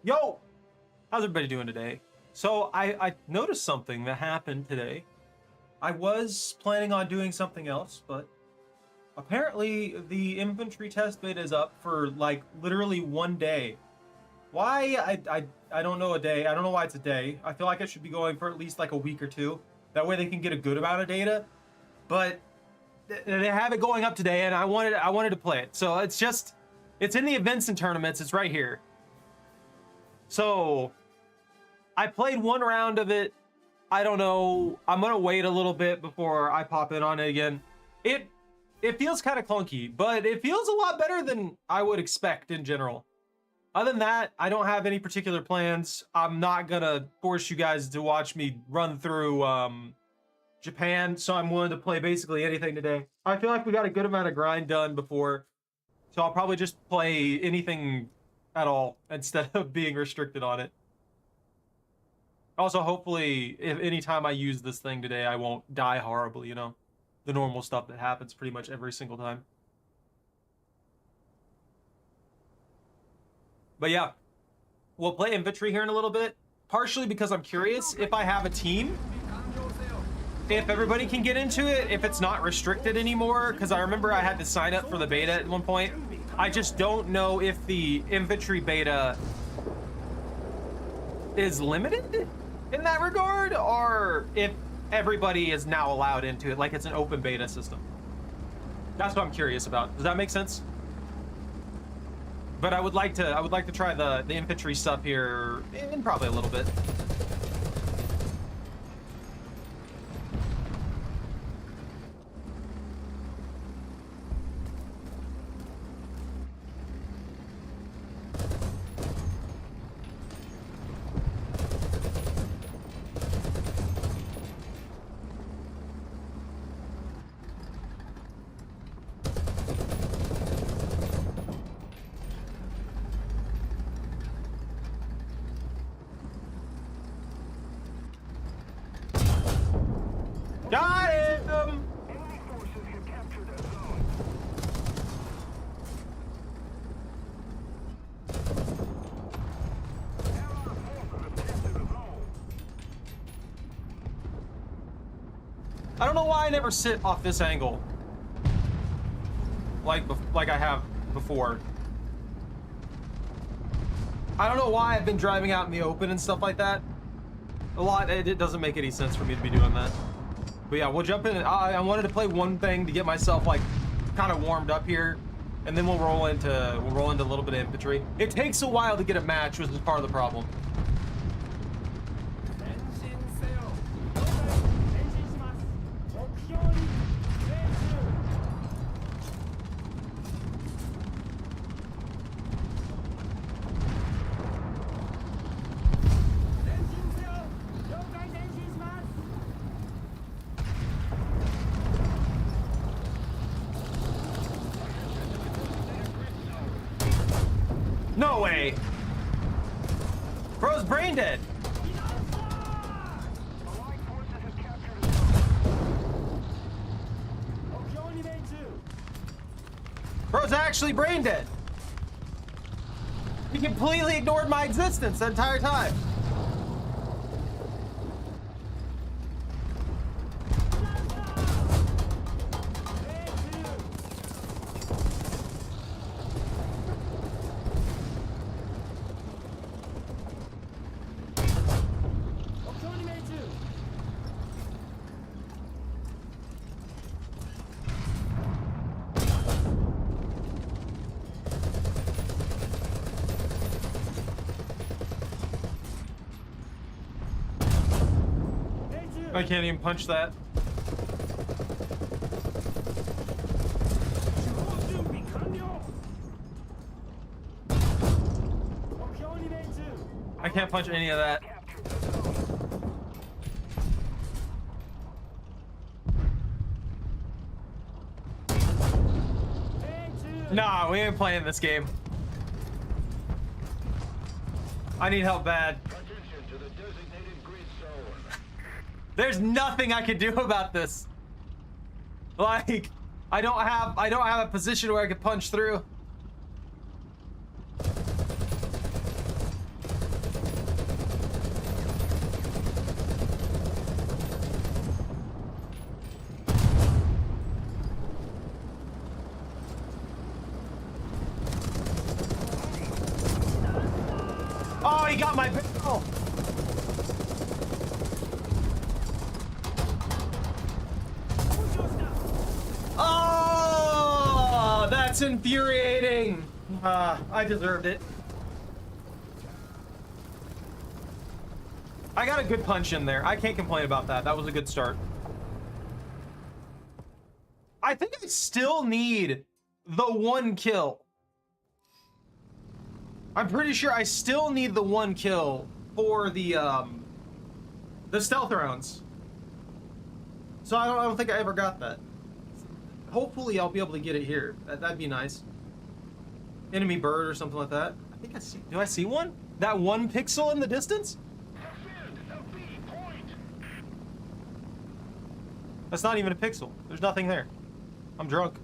Yo, how's everybody doing today? So I noticed something that happened today. I was planning on doing something else, but apparently the infantry test beta is up for like literally 1 day. Why? I don't know a day. I don't know why it's a day. I feel like it should be going for at least like a week or two. That way they can get a good amount of data. But they have it going up today, and I wanted to play it. So it's in the events and tournaments. It's right here. So I played one round of it. I don't know. I'm gonna wait a little bit before I pop in on it again. It feels kind of clunky, but it feels a lot better than I would expect in general. Other than that, I don't have any particular plans. I'm not gonna force you guys to watch me run through Japan, so I'm willing to play basically anything today. I feel like we got a good amount of grind done before, so I'll probably just play anything at all instead of being restricted on it. Also, hopefully, if anytime I use this thing today, I won't die horribly, you know? The normal stuff that happens pretty much every single time. But yeah, we'll play infantry here in a little bit, partially because I'm curious if I have a team, if everybody can get into it, if it's not restricted anymore, because I remember I had to sign up for the beta at one point. I just don't know if the infantry beta is limited in that regard, or if everybody is now allowed into it, like it's an open beta system. That's what I'm curious about. Does that make sense? But I would like to try the infantry stuff here in probably a little bit. Got him! I don't know why I never sit off this angle like I have before. I don't know why I've been driving out in the open and stuff like that. It doesn't make any sense for me to be doing that. But yeah, we'll jump in. I wanted to play one thing to get myself like kind of warmed up here, and then we'll roll into a little bit of infantry. It takes a while to get a match, which is part of the problem. No way! Bro's brain dead! Bro's actually brain dead! He completely ignored my existence the entire time! I can't even punch that. I can't punch any of that. Nah, we ain't playing this game. I need help bad. There's nothing I can do about this. Like, I don't have a position where I can punch through. got my barrel. Oh, that's infuriating. I deserved it. I got a good punch in there. I can't complain about that. That was a good start. I think I still need the 1 kill. I'm pretty sure I still need the 1 kill for the stealth rounds. So I don't think I ever got that. Hopefully I'll be able to get it here. That'd be nice. Enemy bird or something like that. I think I see. Do I see one? That 1 pixel in the distance? That's not even a pixel. There's nothing there. I'm drunk.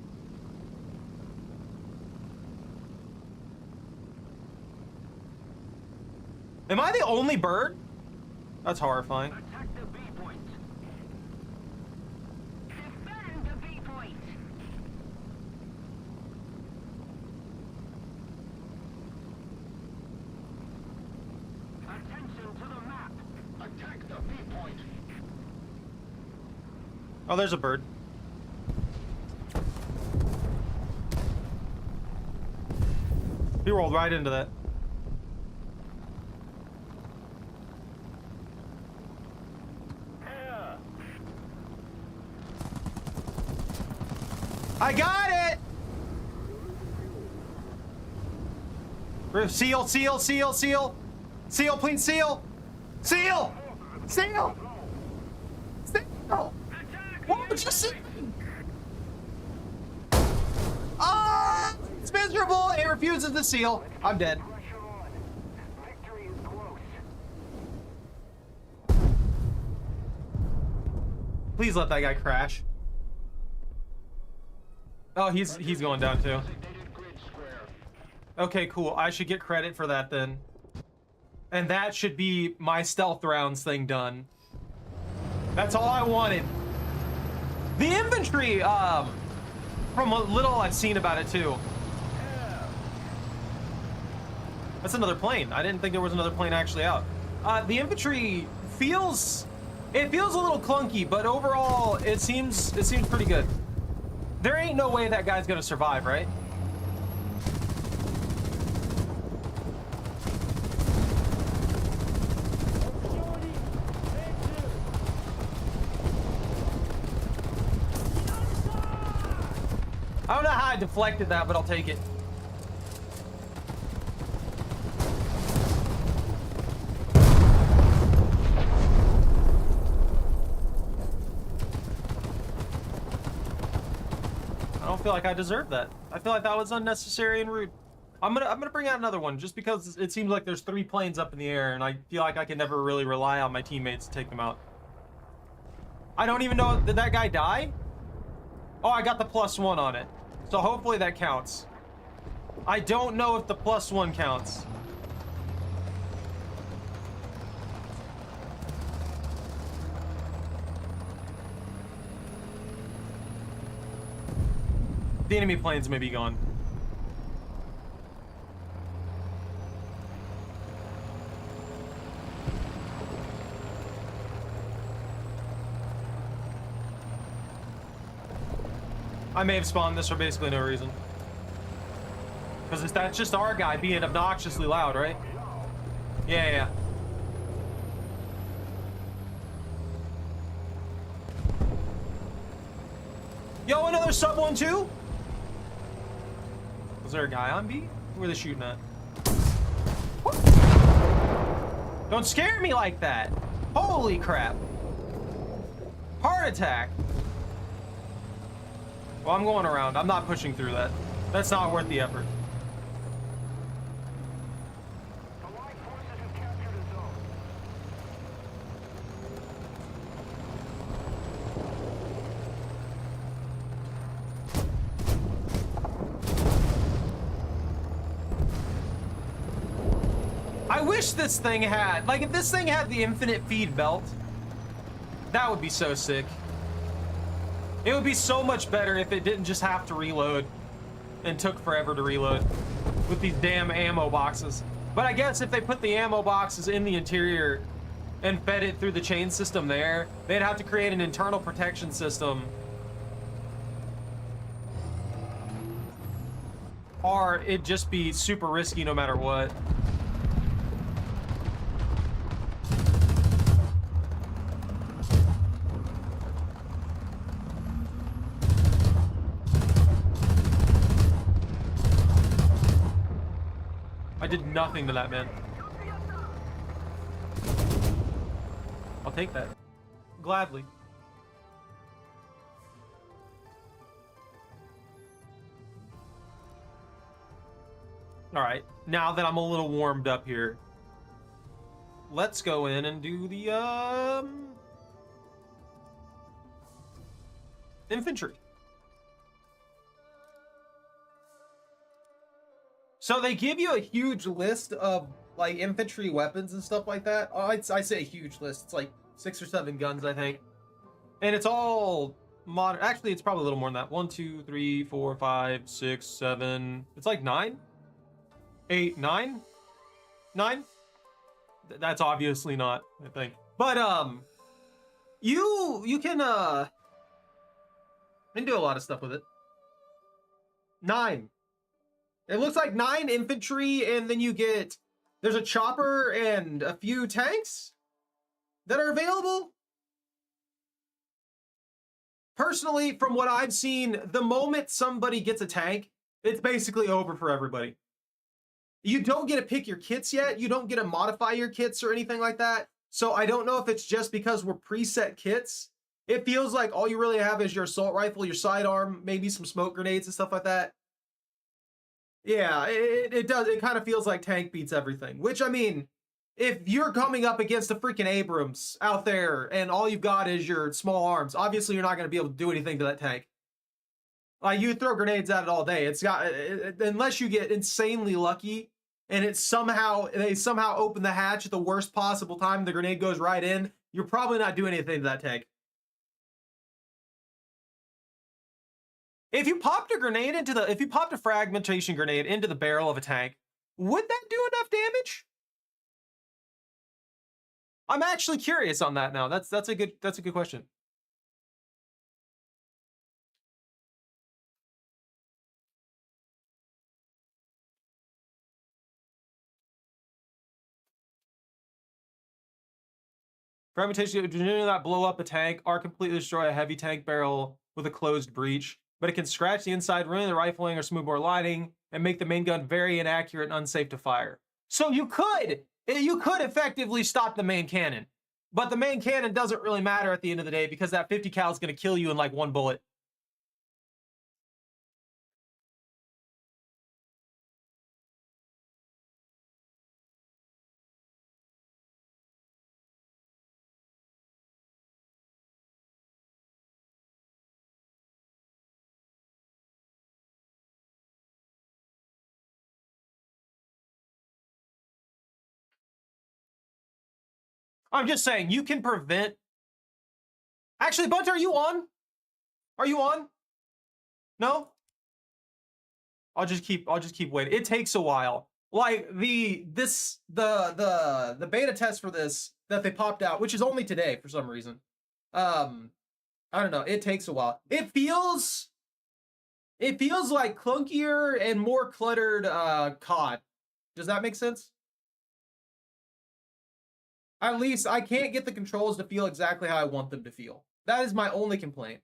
Am I the only bird? That's horrifying. Attack the B point. Defend the B point. Attention to the map. Attack the B point. Oh, there's a bird. He rolled right into that. I got it! Seal, seal, seal, seal. Seal, please, seal. Seal! Seal! Seal! What would you see? Ah! It's miserable! It refuses to seal. I'm dead. Victory is close. Please let that guy crash. Oh, he's going down too. Okay, cool. I should get credit for that then. And that should be my stealth rounds thing done. That's all I wanted. The infantry, from what little I've seen about it too. That's another plane. I didn't think there was another plane actually out. The infantry feels a little clunky, but overall it seems pretty good. There ain't no way that guy's gonna survive, right? I don't know how I deflected that, but I'll take it. I don't feel like I deserve that. I feel like that was unnecessary and rude. I'm gonna bring out another one just because it seems like there's 3 planes up in the air and I feel like I can never really rely on my teammates to take them out. I don't even know, did that guy die? Oh, I got the +1 on it. So hopefully that counts. I don't know if the +1 counts. The enemy planes may be gone. I may have spawned this for basically no reason. Because that's just our guy being obnoxiously loud, right? Yeah. Yo, another sub 1 too? Was there a guy on B? Who are they shooting at? Don't scare me like that. Holy crap. Heart attack. Well, I'm going around. I'm not pushing through that. That's not worth the effort. Allied forces have captured a zone. I wish this thing had, like, if this thing had the infinite feed belt, that would be so sick. It would be so much better if it didn't just have to reload and took forever to reload with these damn ammo boxes. But I guess if they put the ammo boxes in the interior and fed it through the chain system there, they'd have to create an internal protection system. Or it'd just be super risky no matter what. I did nothing to that, man. I'll take that. Gladly. All right, now that I'm a little warmed up here, let's go in and do the infantry. So they give you a huge list of like infantry weapons and stuff like that. I say a huge list. It's like 6 or 7 guns, I think. And it's all modern. Actually, it's probably a little more than that. 1, 2, 3, 4, 5, 6, 7. It's like 9, 8, 9, 9. That's obviously not, I think. But you can do a lot of stuff with it. 9. It looks like 9 infantry, and then you get, there's a chopper and a few tanks that are available. Personally, from what I've seen, the moment somebody gets a tank, it's basically over for everybody. You don't get to pick your kits yet. You don't get to modify your kits or anything like that. So I don't know if it's just because we're preset kits. It feels like all you really have is your assault rifle, your sidearm, maybe some smoke grenades and stuff like that. Yeah, it does. It kind of feels like tank beats everything. Which, I mean, if you're coming up against a freaking Abrams out there and all you've got is your small arms, obviously you're not going to be able to do anything to that tank. Like, you throw grenades at it all day. It's got, unless you get insanely lucky and they somehow open the hatch at the worst possible time, the grenade goes right in, you're probably not doing anything to that tank. If you popped a grenade if you popped a fragmentation grenade into the barrel of a tank, would that do enough damage? I'm actually curious on that now. That's a good question. Fragmentation can not blow up a tank or completely destroy a heavy tank barrel with a closed breech, but it can scratch the inside, ruin the rifling or smoothbore lighting, and make the main gun very inaccurate and unsafe to fire. So you could effectively stop the main cannon, but the main cannon doesn't really matter at the end of the day because that 50 cal is going to kill you in like 1 bullet. I'm just saying, you can prevent... Actually, Bunter, are you on? Are you on? No? I'll just keep waiting. It takes a while. Like the beta test for this that they popped out, which is only today for some reason. I don't know. It takes a while. It feels like clunkier and more cluttered COD. Does that make sense? At least I can't get the controls to feel exactly how I want them to feel. That is my only complaint.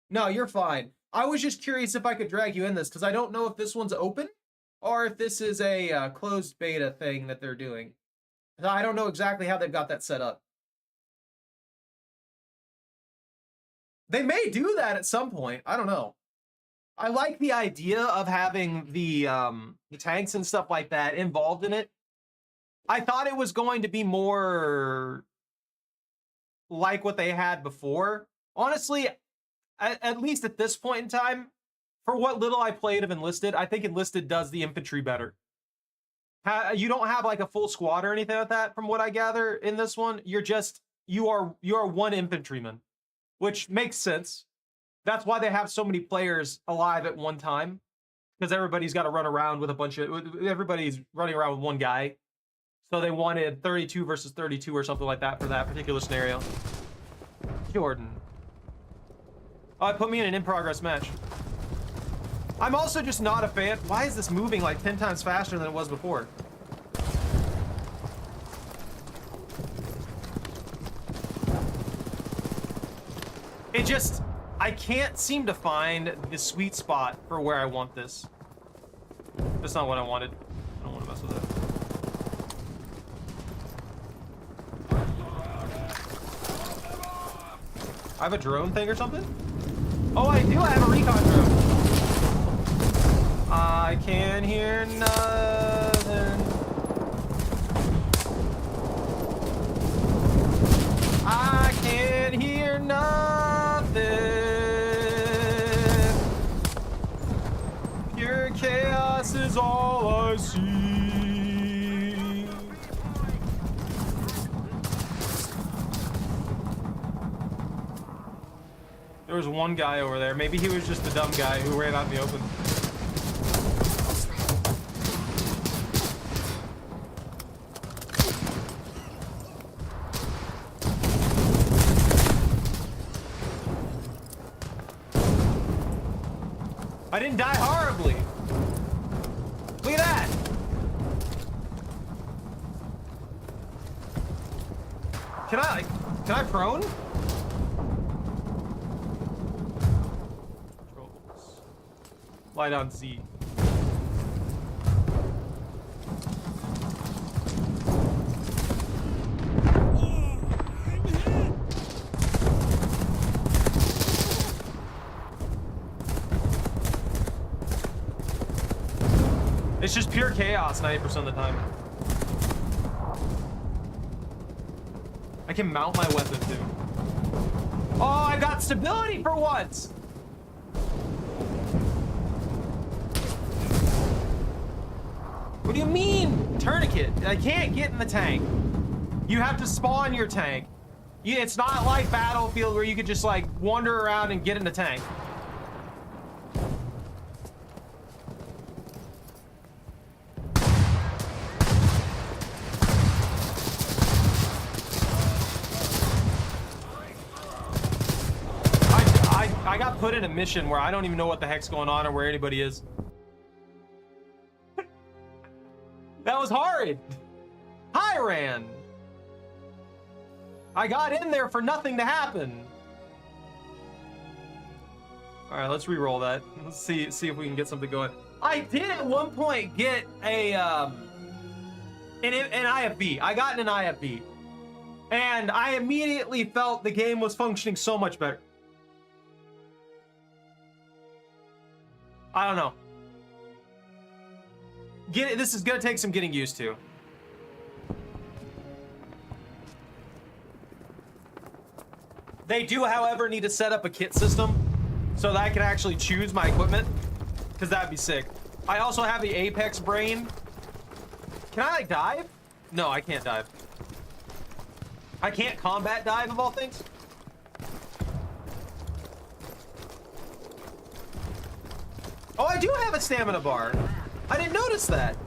No, you're fine. I was just curious if I could drag you in this, because I don't know if this one's open or if this is a closed beta thing that they're doing. I don't know exactly how they've got that set up. They may do that at some point. I don't know. I like the idea of having the tanks and stuff like that involved in it. I thought it was going to be more like what they had before. Honestly, at least at this point in time, for what little I played of Enlisted, I think Enlisted does the infantry better. You don't have like a full squad or anything like that, from what I gather in this one. You are one infantryman, which makes sense. That's why they have so many players alive at one time. because everybody's got to run around with a bunch of, everybody's running around with one guy. So they wanted 32 versus 32 or something like that for that particular scenario. Jordan. Oh, it put me in an in-progress match. I'm also just not a fan. Why is this moving like 10 times faster than it was before? It just, I can't seem to find the sweet spot for where I want this. That's not what I wanted. I don't want to mess with it. I have a drone thing or something? Oh, I do. I have a recon drone. I can hear nothing. I can hear nothing. Pure chaos is all I see. There was one guy over there. Maybe he was just a dumb guy who ran out in the open. I didn't die horribly. Look at that. Can I prone? Controls. Lie down Z. It's just pure chaos 90% of the time. I can mount my weapon too. Oh, I got stability for once! What do you mean, tourniquet? I can't get in the tank. You have to spawn your tank. It's not like Battlefield where you could just like wander around and get in the tank. I got put in a mission where I don't even know what the heck's going on or where anybody is. That was horrid. Hi, Ran. I got in there for nothing to happen. All right, let's re-roll that. Let's see if we can get something going. I did at one point get a an IFB. I got an IFB, and I immediately felt the game was functioning so much better. I don't know. This is gonna take some getting used to. They do, however, need to set up a kit system so that I can actually choose my equipment, because that'd be sick. I also have the Apex brain. Can I like dive? No, I can't dive. I can't combat dive of all things. Oh, I do have a stamina bar. I didn't notice that.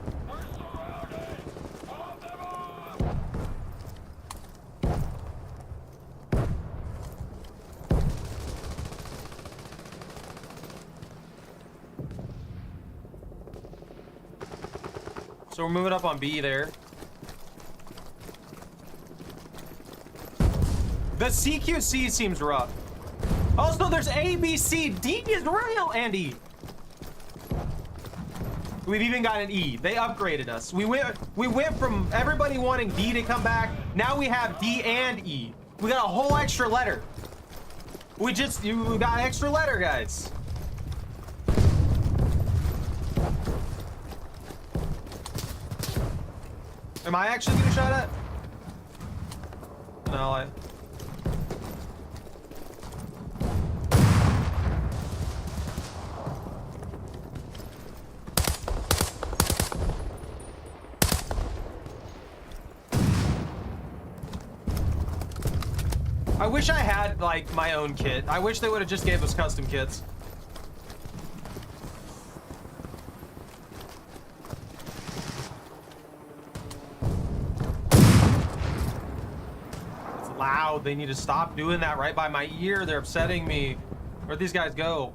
So we're moving up on B there. The CQC seems rough. Also, there's A, B, C. D is real, Andy. We've even got an E. They upgraded us. We went from everybody wanting D to come back. Now we have D and E. We got a whole extra letter. We got an extra letter, guys. Am I actually getting shot at? No, I wish I had like my own kit. I wish they would have just gave us custom kits. loud. They need to stop doing that right by my ear. They're upsetting me. Where'd these guys go?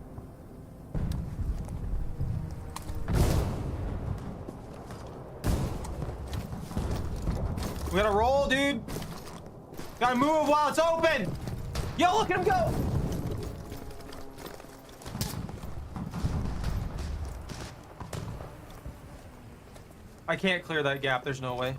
We gotta roll, dude. Gotta move while it's open. Yo, look at him go. I can't clear that gap. There's no way.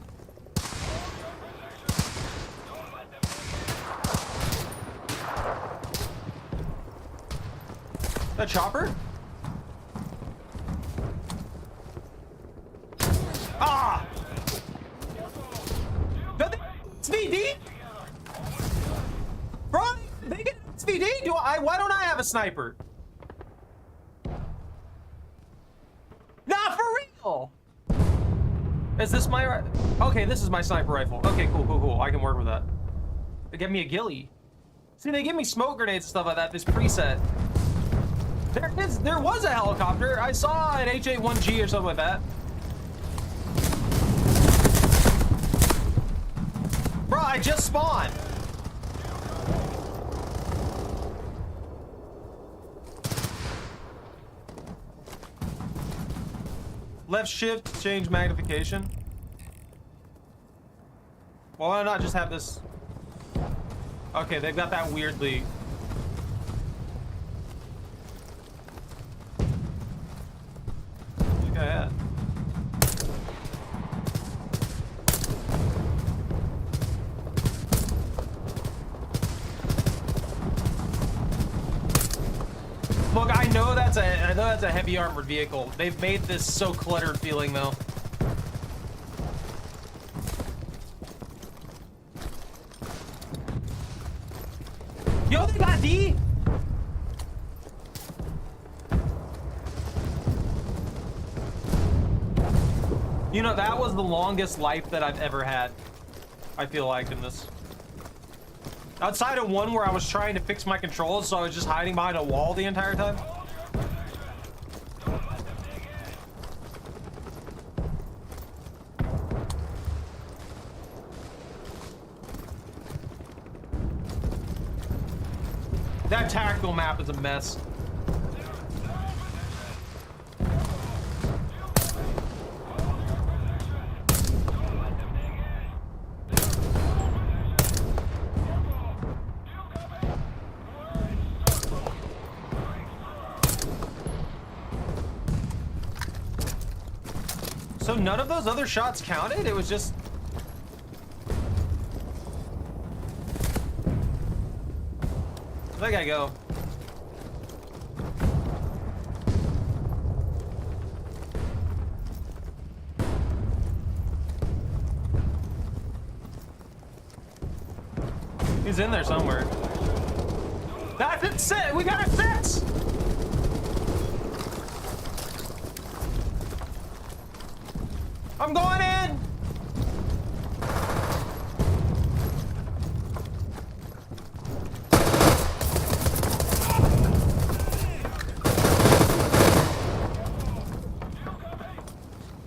That chopper? Ah! It's VD? Bro, they get VD? Why don't I have a sniper? Nah, for real! Is this my... Okay, this is my sniper rifle. Okay, cool. I can work with that. They give me a ghillie. See, they give me smoke grenades and stuff like that, this preset. There was a helicopter. I saw an H-81G or something like that. Bro, I just spawned. Left shift, change magnification. Well, why not just have this? Okay, they've got that weirdly. Look at that. Look, I know that's a heavy armored vehicle. They've made this so cluttered feeling though. Yo, they got D. You know, that was the longest life that I've ever had. I feel like in this. Outside of one where I was trying to fix my controls, so I was just hiding behind a wall the entire time. That tactical map is a mess. So none of those other shots counted? It was just... Where'd that guy go? He's in there somewhere. That's it! Sit! We got a six! I'm going in!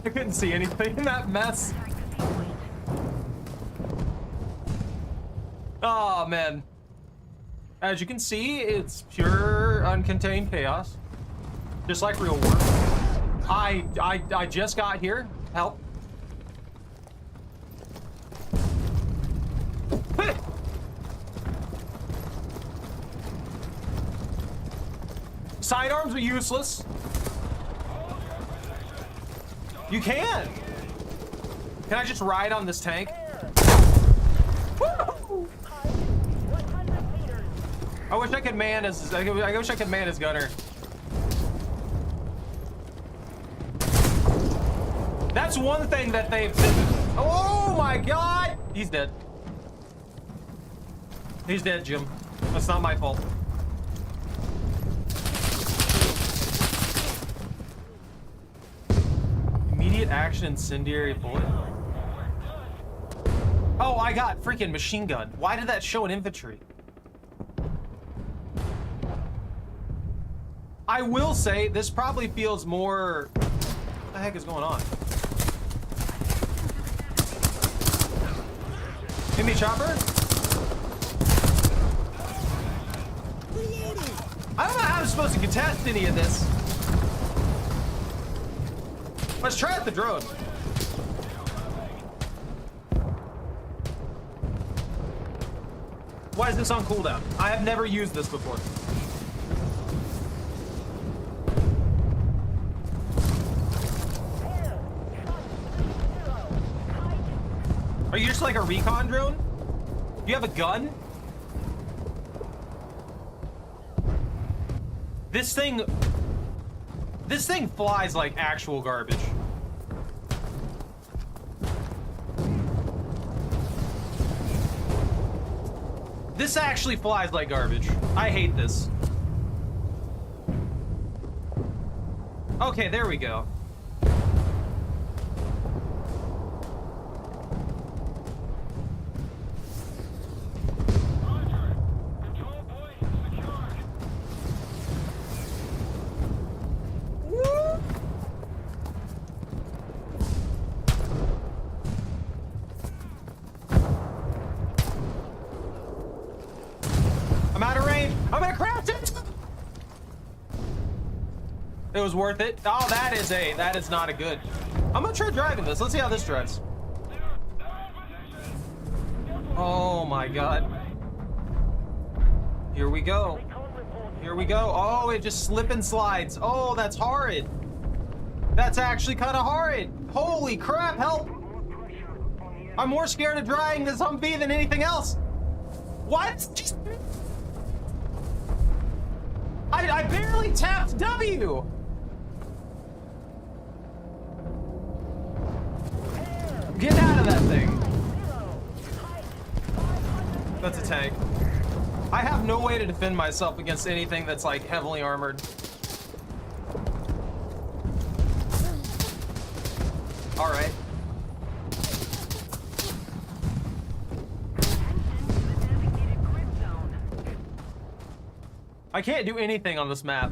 I couldn't see anything in that mess. Oh, man. As you can see, it's pure uncontained chaos. Just like real war. I just got here. Help. Sidearms are useless. You can. Can I just ride on this tank? Woo! I wish I could man as I wish I could man as gunner. That's one thing that they've been. Oh my god! He's dead. He's dead, Jim. That's not my fault. Immediate action incendiary bullet. Oh, I got freaking machine gun. Why did that show an infantry? I will say this probably feels more. What the heck is going on? Give me chopper. supposed to contest any of this. Let's try out the drone. Why is this on cooldown? I have never used this before. Are you just like a recon drone? You have a gun? This thing flies like actual garbage. This actually flies like garbage. I hate this. Okay, there we go. I'm out of range. I'm gonna crash it. It was worth it. Oh, that is not a good. I'm gonna try driving this. Let's see how this drives. Oh my god. Here we go. Here we go. Oh, it just slip and slides. Oh, that's horrid. That's actually kind of horrid. Holy crap, help. I'm more scared of driving this Humvee than anything else. What? I barely tapped W. Get out of that thing. That's a tank. I have no way to defend myself against anything that's like heavily armored. All right. I can't do anything on this map.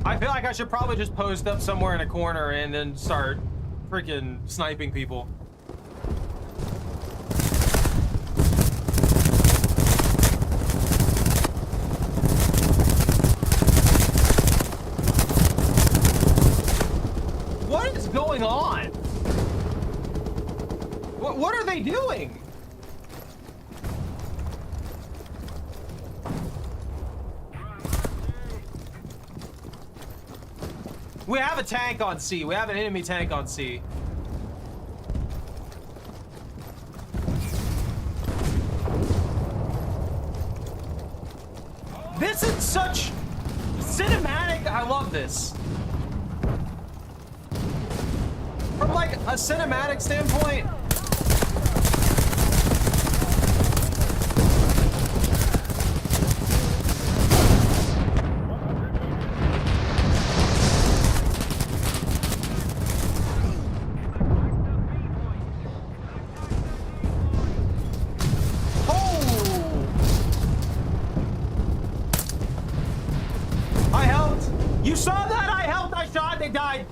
I feel like I should probably just post up somewhere in a corner and then start freaking sniping people. What is going on? What are they doing? We have a tank on C. We have an enemy tank on C. This is such cinematic. I love this. From like a cinematic standpoint. You saw that? I helped, I shot, they died.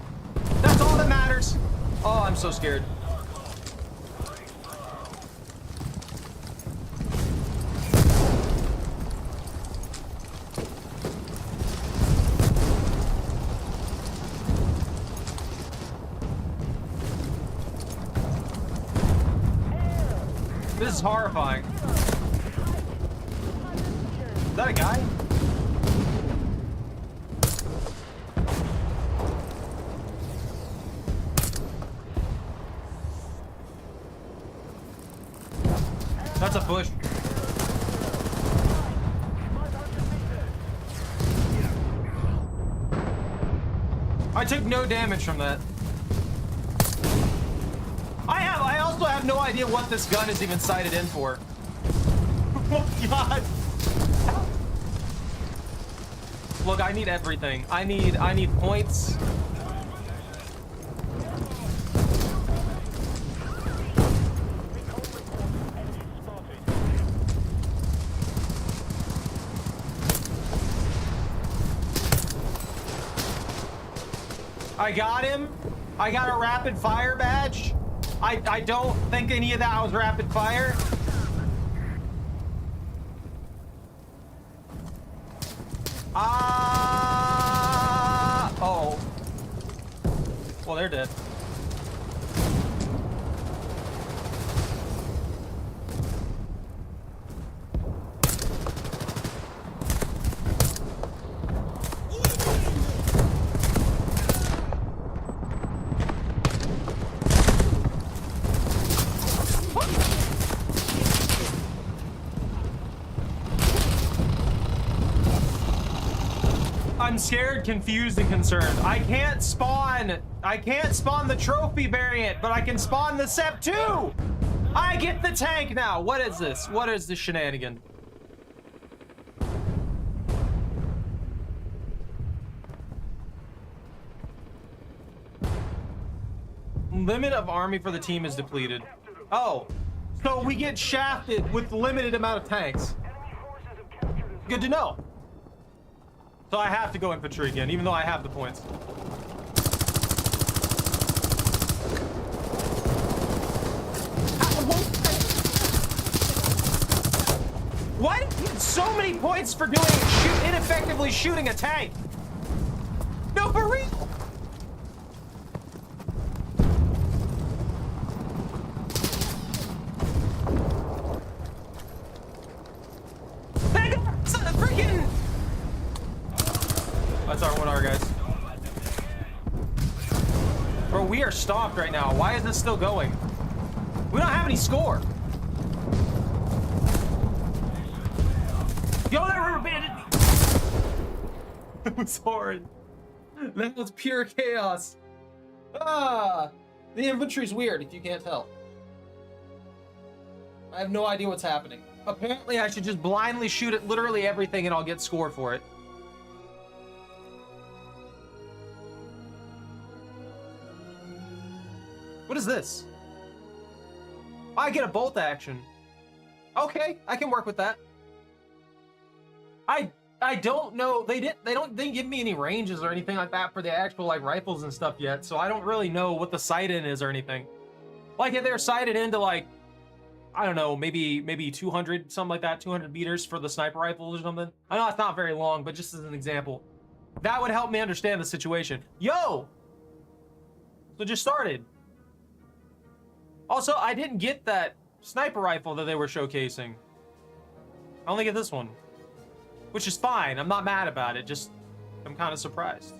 That's all that matters. Oh, I'm so scared. This is horrifying. Is that a guy? That's a bush. I took no damage from that. I also have no idea what this gun is even sighted in for. Oh god. Look, I need everything. I need points. I got him. I got a rapid fire badge. I don't think any of that was rapid fire. Oh. Well, they're dead. I'm scared, confused, and concerned. I can't spawn the trophy variant, but I can spawn the SEP 2. I get the tank now. What is this? What is this shenanigan? Limit of army for the team is depleted. Oh, so we get shafted with limited amount of tanks. Good to know. So I have to go infantry again, even though I have the points. Why did you get so many points for doing ineffectively shooting a tank? No, for real. Freaking. That's our 1R, guys. Bro, we are stopped right now. Why is this still going? We don't have any score. Y'all never abandoned me. That was hard. That was pure chaos. Ah, the infantry's weird if you can't tell. I have no idea what's happening. Apparently, I should just blindly shoot at literally everything and I'll get scored for it. What is this? I get a bolt action. Okay, I can work with that. I don't know. They didn't give me any ranges or anything like that for the actual like rifles and stuff yet, so I don't really know what the sight in is or anything. Like if they're sighted into like, I don't know, maybe 200, something like that, 200 meters for the sniper rifles or something. I know it's not very long, but just as an example, that would help me understand the situation. Yo! So just started. Also, I didn't get that sniper rifle that they were showcasing. I only get this one, which is fine. I'm not mad about it. Just, I'm kind of surprised.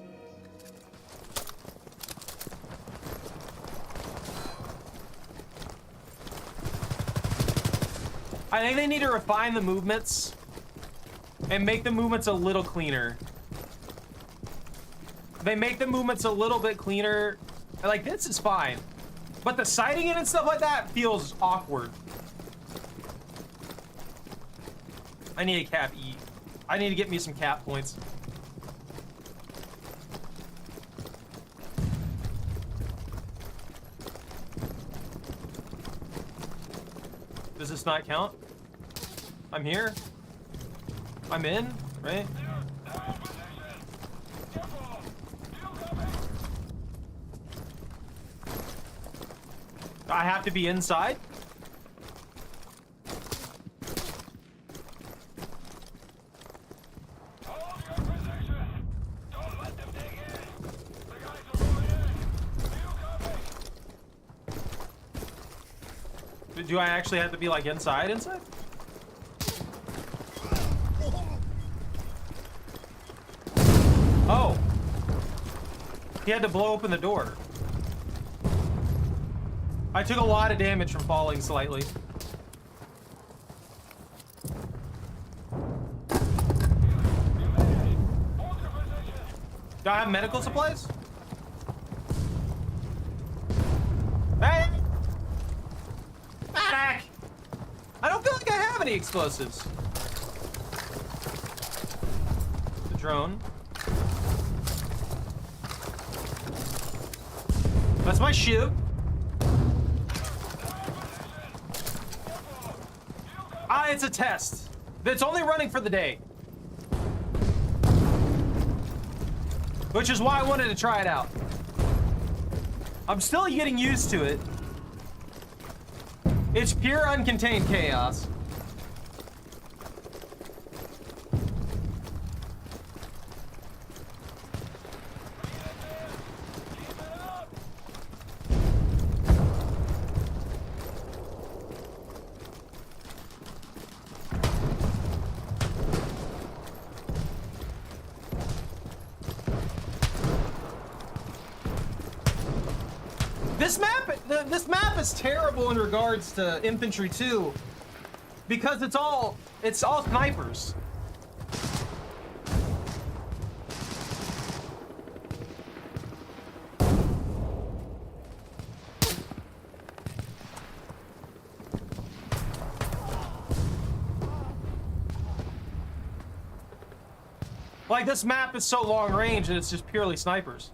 I think they need to refine the movements and make the movements a little cleaner. They make the movements a little bit cleaner. Like, this is fine. But the sighting in and stuff like that feels awkward. I need a cap E. I need to get me some cap points. Does this not count? I'm here. I'm in, right? I have to be inside? Do I actually have to be like inside? Oh. He had to blow open the door. I took a lot of damage from falling slightly. Do I have medical supplies? Hey! Back! I don't feel like I have any explosives. The drone. That's my shiv. Ah, it's a test. It's only running for the day. Which is why I wanted to try it out. I'm still getting used to it. It's pure uncontained chaos. This map is terrible in regards to Infantry 2 because it's all snipers. Like, this map is so long range and it's just purely snipers.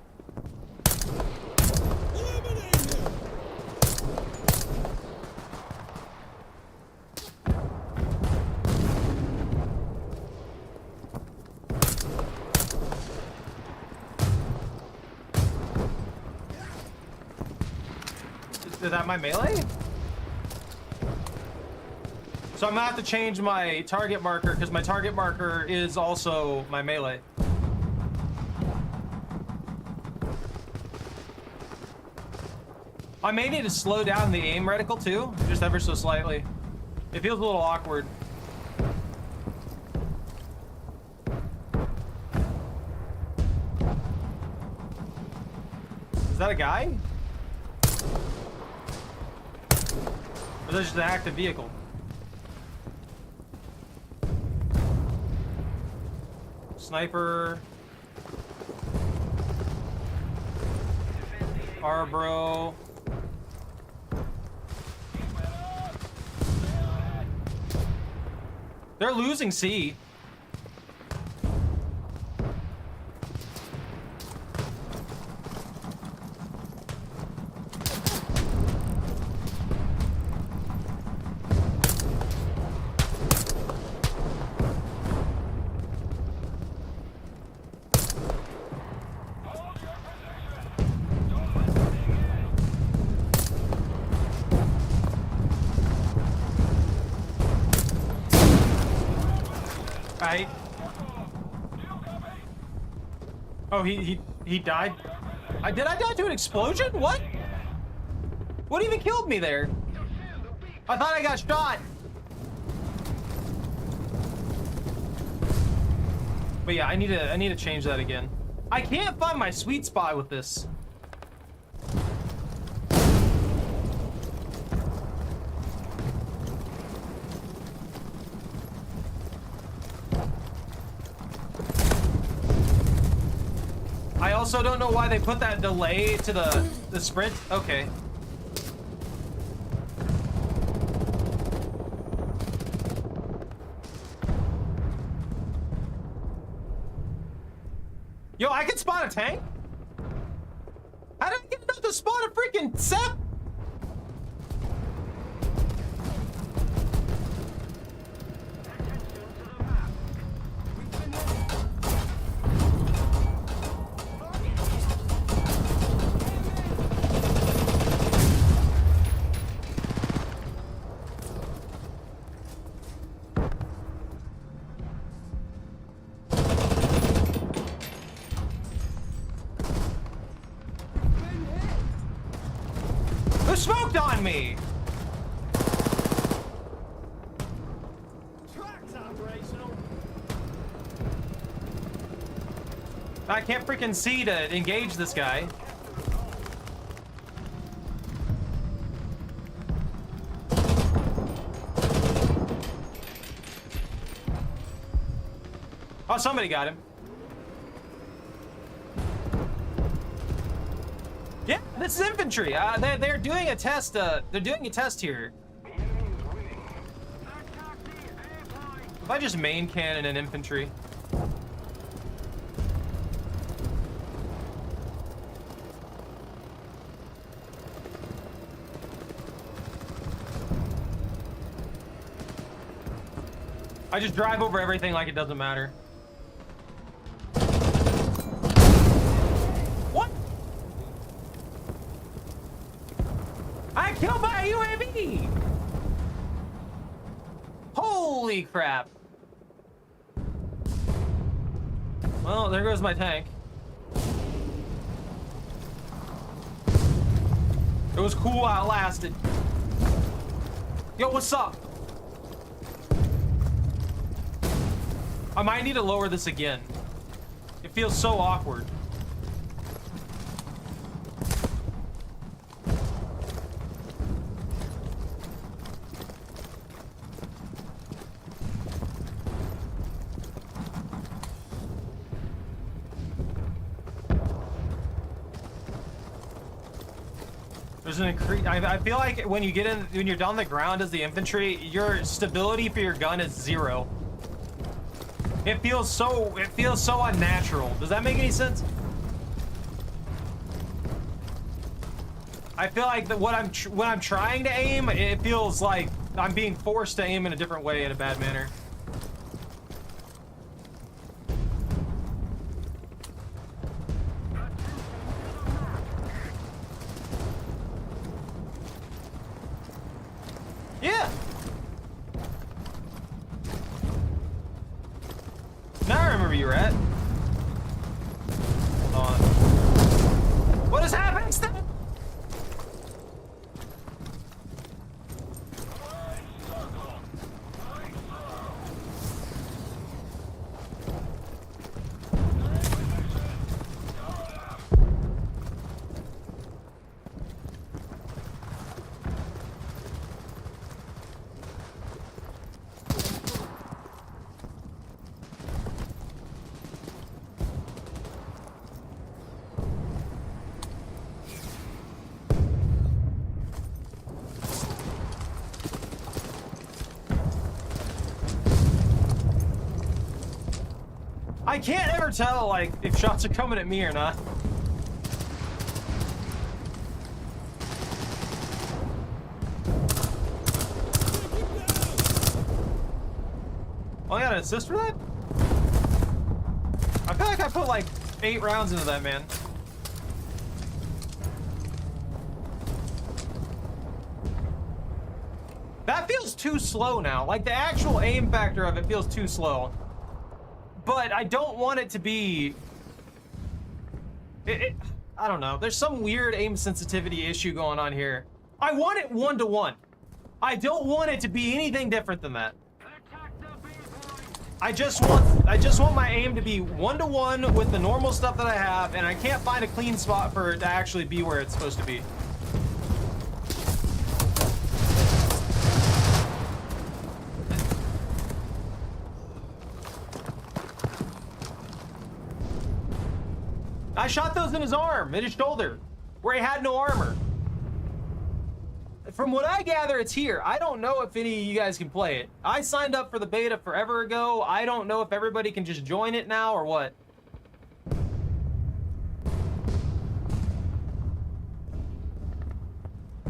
Is that my melee? So I'm gonna have to change my target marker because my target marker is also my melee. I may need to slow down the aim reticle too, just ever so slightly. It feels a little awkward. Is that a guy? Or is that just an active vehicle? Sniper. Arbro. They're losing C. Right. Oh, he died. Did I die to an explosion? What? What even killed me there? I thought I got shot. But yeah, I need to change that again. I can't find my sweet spot with this. I also don't know why they put that delay to the sprint. Okay. Yo, I can spawn a tank? How did I get enough to spawn a freaking SEP? Who smoked on me? I can't freaking see to engage this guy. Oh, somebody got him. Yeah, this is infantry. They're doing a test. They're doing a test here. If I just main cannon an infantry. I just drive over everything like it doesn't matter. What? I killed by a UAV! Holy crap. Well, there goes my tank. It was cool while it lasted. Yo, what's up? I might need to lower this again. It feels so awkward. There's an increase. I feel like when you're down the ground as the infantry, your stability for your gun is 0. It feels so unnatural. Does that make any sense? I feel like that when I'm trying to aim, it feels like I'm being forced to aim in a different way, in a bad manner. Yeah. Now I remember you were at. Hold on. What has happened? I can't ever tell, like, if shots are coming at me or not. Oh, I got an assist for that? I feel like I put like 8 rounds into that, man. That feels too slow now. Like, the actual aim factor of it feels too slow. But I don't want it to be... I don't know. There's some weird aim sensitivity issue going on here. I want it 1-to-1. I don't want it to be anything different than that. I just want my aim to be 1-to-1 with the normal stuff that I have, and I can't find a clean spot for it to actually be where it's supposed to be. I shot those in his arm, in his shoulder, where he had no armor. From what I gather, it's here. I don't know if any of you guys can play it. I signed up for the beta forever ago. I don't know if everybody can just join it now or what.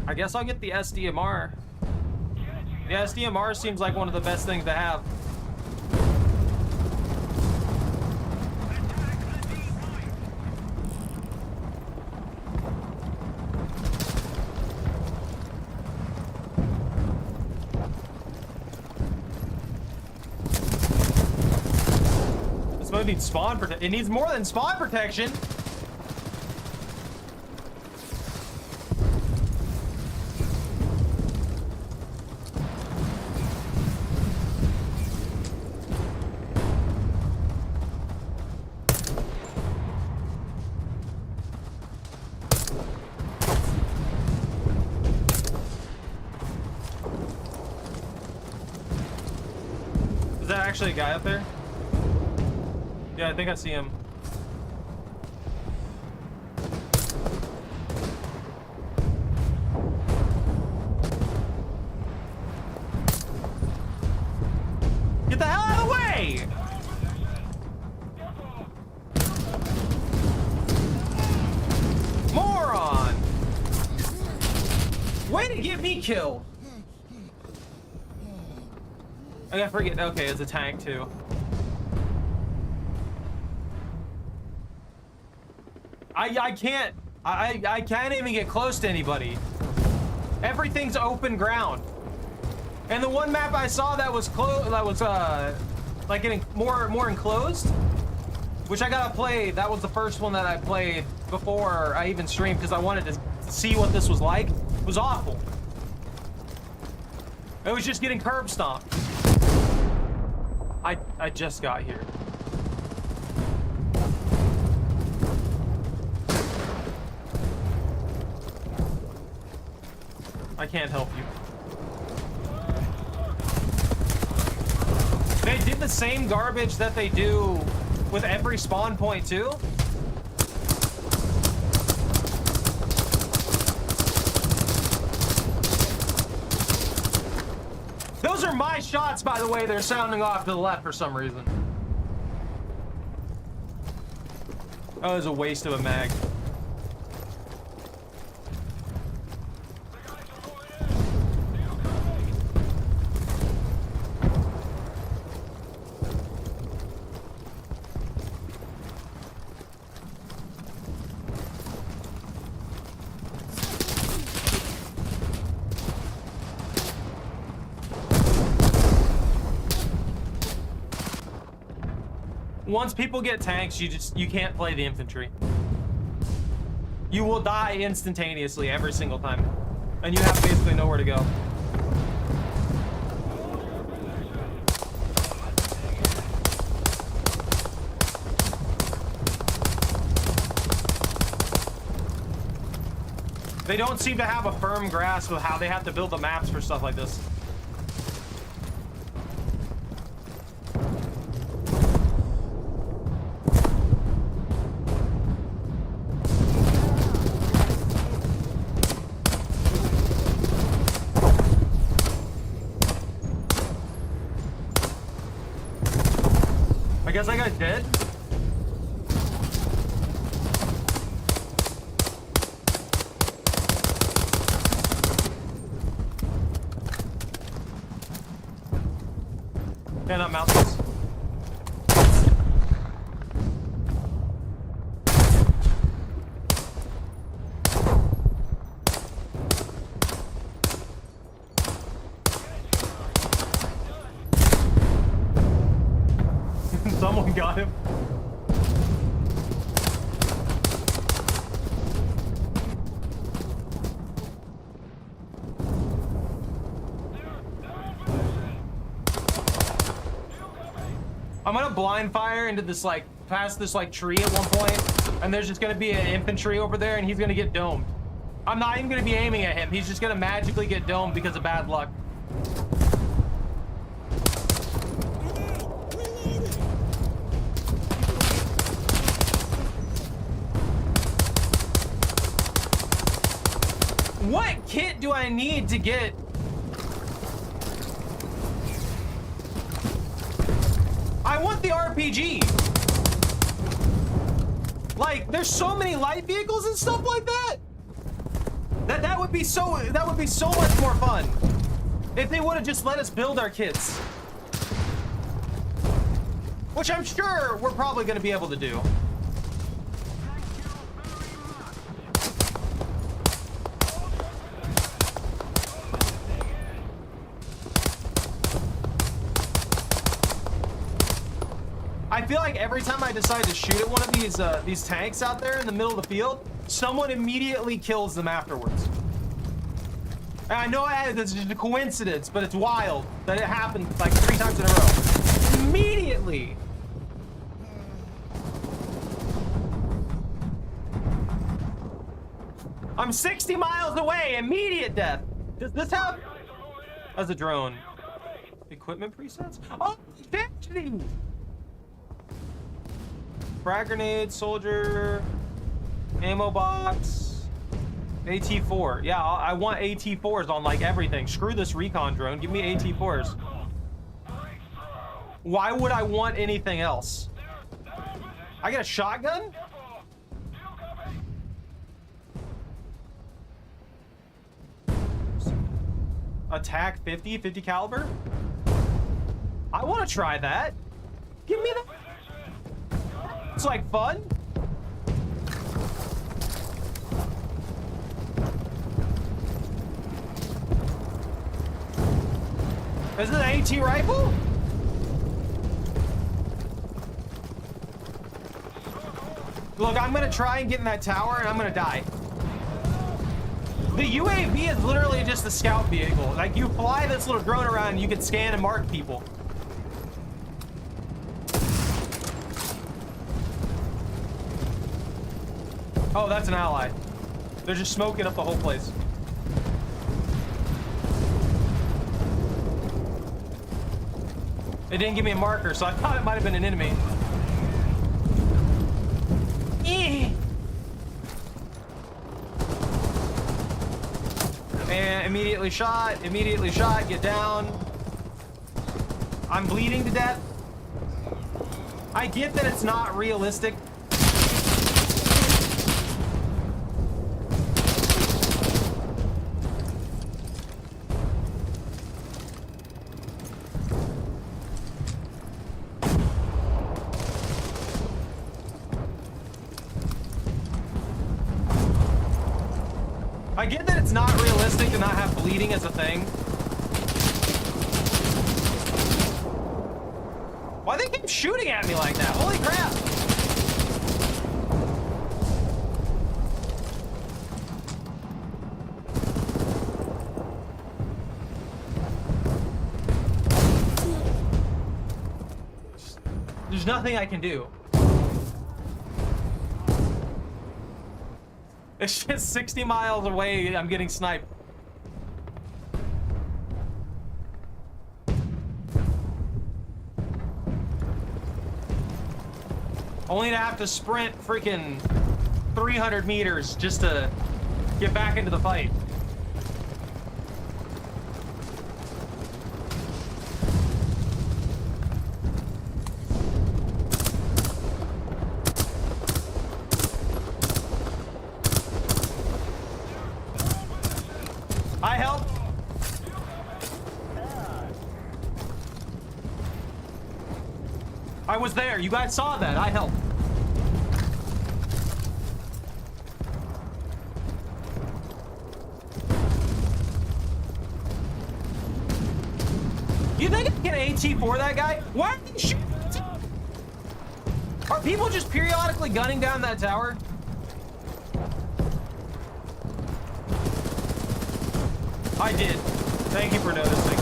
I guess I'll get the SDMR. The SDMR seems like one of the best things to have. It needs spawn protection. It needs more than spawn protection. Is that actually a guy up there? Yeah, I think I see him. Get the hell out of the way! Moron! Way to get me killed! I forget. Okay, it's a tank too. I can't even get close to anybody. Everything's open ground. And the one map I saw that was like getting more enclosed, which I gotta play. That was the first one that I played before I even streamed because I wanted to see what this was like. It was awful. It was just getting curb stomped. I just got here. I can't help you. They did the same garbage that they do with every spawn point too. Those are my shots, by the way. They're sounding off to the left for some reason. Oh, it was a waste of a mag. Once people get tanks, you can't play the infantry. You will die instantaneously every single time. And you have basically nowhere to go. They don't seem to have a firm grasp of how they have to build the maps for stuff like this. I guess I got dead. Cannot mount this. Someone got him. I'm gonna blind fire into this, like, past this, like, tree at one point, and there's just gonna be an infantry over there, and he's gonna get domed. I'm not even gonna be aiming at him. He's just gonna magically get domed because of bad luck. What kit do I need to get? I want the RPG. Like, there's so many light vehicles and stuff like that. That would be so much more fun if they would have just let us build our kits. Which I'm sure we're probably going to be able to do. I feel like every time I decide to shoot at one of these tanks out there in the middle of the field, someone immediately kills them afterwards. And I know this is just a coincidence, but it's wild that it happened like 3 times in a row. Immediately. I'm 60 miles away. Immediate death. Does this have? As a drone. Equipment presets? Oh, shit! Frag grenade, soldier, ammo box, AT4. Yeah, I want AT4s on like everything. Screw this recon drone. Give me AT4s. Why would I want anything else? I get a shotgun? Attack 50 caliber? I want to try that. Give me that. It's like fun. Is it an AT rifle? Look, I'm gonna try and get in that tower and I'm gonna die. The UAV is literally just a scout vehicle. Like, you fly this little drone around and you can scan and mark people. Oh, that's an ally. They're just smoking up the whole place. It didn't give me a marker, so I thought it might have been an enemy. And immediately shot, get down. I'm bleeding to death. I get that it's not realistic. I get that it's not realistic to not have bleeding as a thing. Why they keep shooting at me like that? Holy crap! There's nothing I can do. It's just 60 miles away, I'm getting sniped. Only to have to sprint freaking 300 meters just to get back into the fight. I help. I was there. You guys saw that. I helped. You think I can AT for that guy? Why are they shooting? Are people just periodically gunning down that tower? I did. Thank you for noticing.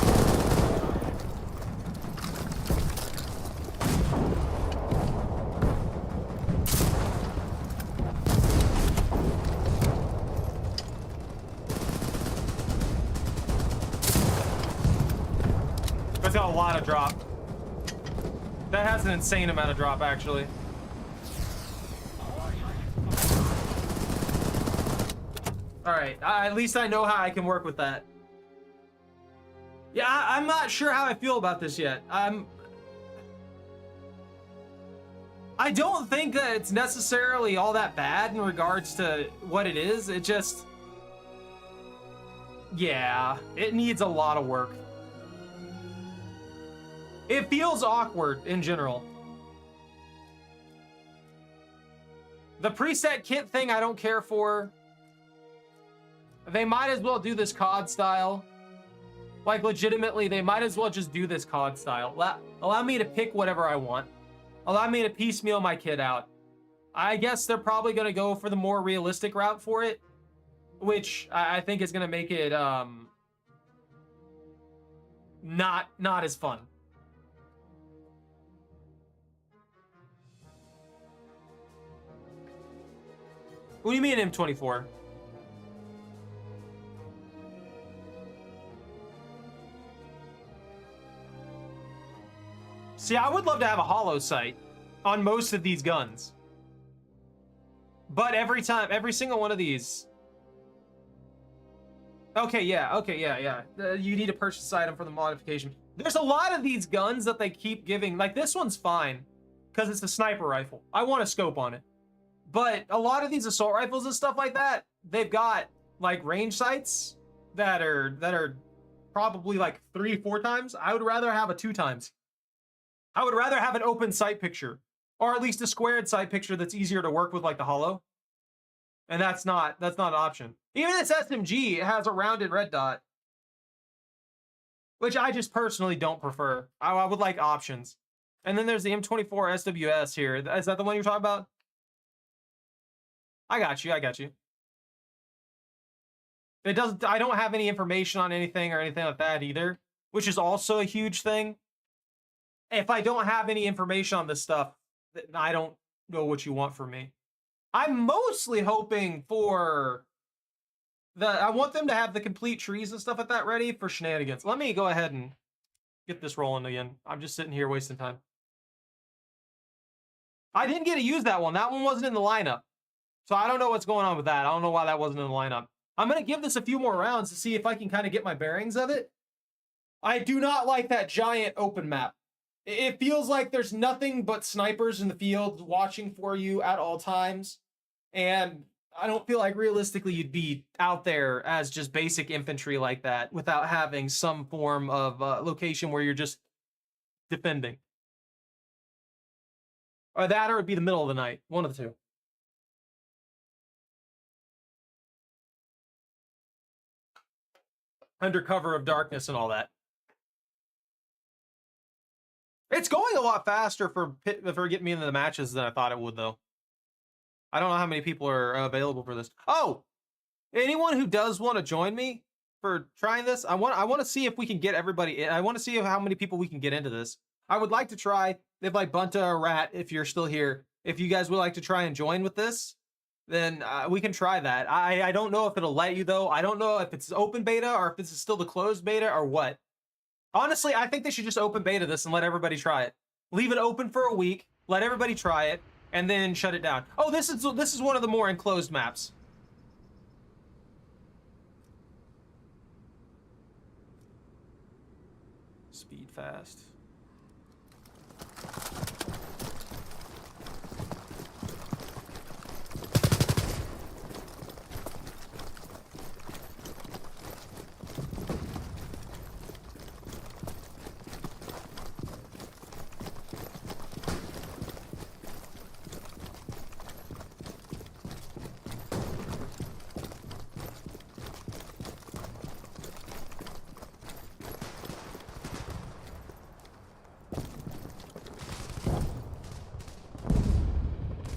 That's got a lot of drop. That has an insane amount of drop, actually. All right, at least I know how I can work with that. Yeah, I'm not sure how I feel about this yet. I don't think that it's necessarily all that bad in regards to what it is. It just, yeah, it needs a lot of work. It feels awkward in general. The preset kit thing I don't care for. They might as well do this COD style. Like, legitimately, they might as well just do this COD style. Allow me to pick whatever I want. Allow me to piecemeal my kit out. I guess they're probably going to go for the more realistic route for it, which I think is going to make it not as fun. What do you mean M24? See, I would love to have a hollow sight on most of these guns. But every single one of these... Okay, yeah. You need to purchase this item for the modification. There's a lot of these guns that they keep giving. Like, this one's fine, because it's a sniper rifle. I want a scope on it. But a lot of these assault rifles and stuff like that, they've got, like, range sights that are probably, like, 3-4 times. I would rather have a 2 times. I would rather have an open sight picture, or at least a squared sight picture that's easier to work with, like the hollow. And that's not an option. Even this SMG has a rounded red dot, which I just personally don't prefer. I would like options. And then there's the M24 SWS here. Is that the one you're talking about? I got you. It doesn't. I don't have any information on anything or anything like that either, which is also a huge thing. If I don't have any information on this stuff, then I don't know what you want from me. I'm mostly hoping for I want them to have the complete trees and stuff like that ready for shenanigans. Let me go ahead and get this rolling again. I'm just sitting here wasting time. I didn't get to use that one. That one wasn't in the lineup. So I don't know what's going on with that. I don't know why that wasn't in the lineup. I'm going to give this a few more rounds to see if I can kind of get my bearings of it. I do not like that giant open map. It feels like there's nothing but snipers in the field watching for you at all times. And I don't feel like realistically you'd be out there as just basic infantry like that without having some form of location where you're just defending. Or that, or it'd be the middle of the night. One of the two. Under cover of darkness and all that. It's going a lot faster for getting me into the matches than I thought it would, though. I don't know how many people are available for this. Oh, anyone who does want to join me for trying this, I want to see if we can get everybody in. I want to see how many people we can get into this. I would like to try, if like Bunta or Rat, if you're still here, if you guys would like to try and join with this, then we can try that. I don't know if it'll let you, though. I don't know if it's open beta or if this is still the closed beta or what. Honestly, I think they should just open beta this and let everybody try it. Leave it open for a week, let everybody try it, and then shut it down. Oh, this is one of the more enclosed maps. Speed fast.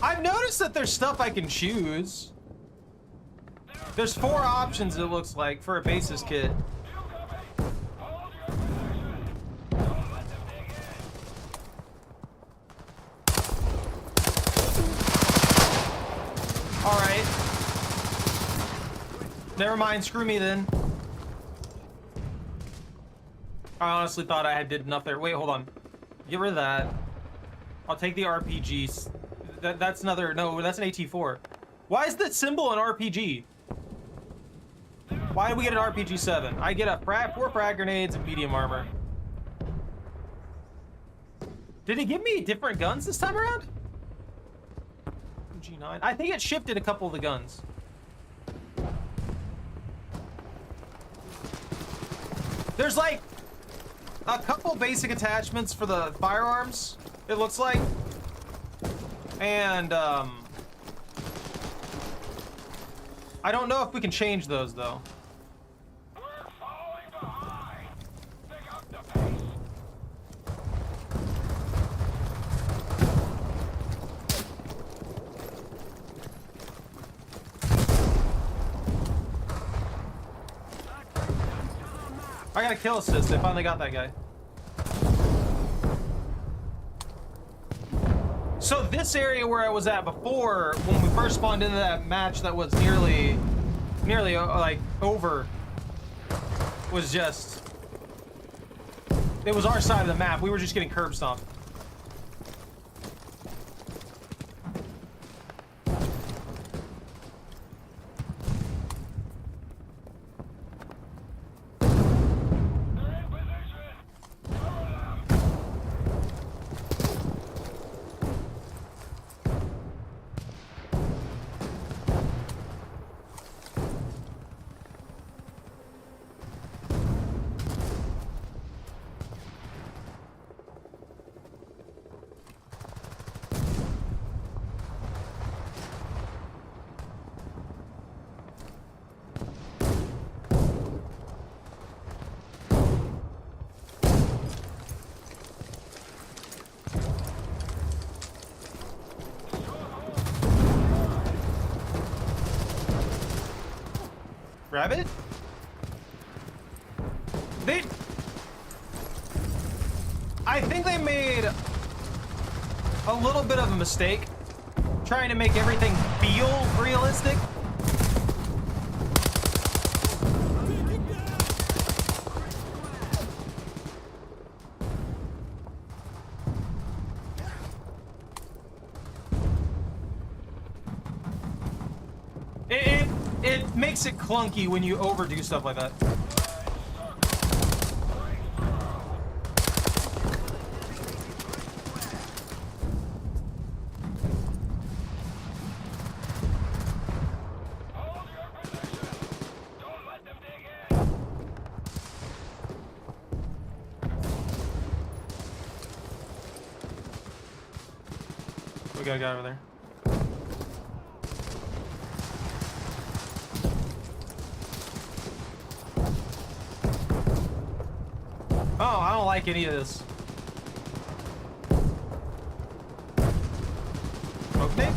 I've noticed that there's stuff I can choose. There's 4 options, it looks like, for a basis kit. Alright. Never mind, screw me then. I honestly thought I did enough there. Wait, hold on. Get rid of that. I'll take the RPGs. That's another, no, that's an AT4. Why is that symbol an RPG? Why did we get an RPG-7? I get 4 frag grenades and medium armor. Did it give me different guns this time around? G9. I think it shifted a couple of the guns. There's like a couple basic attachments for the firearms, it looks like. And, I don't know if we can change those, though. We're falling behind. Pick up the pace. I got a kill assist. I finally got that guy. So this area where I was at before, when we first spawned into that match that was nearly like over, was just, it was our side of the map. We were just getting curb stomped. Rabbit? I think they made a little bit of a mistake trying to make everything feel realistic. It makes it clunky when you overdo stuff like that. We got a guy over there. Oh, I don't like any of this. Okay.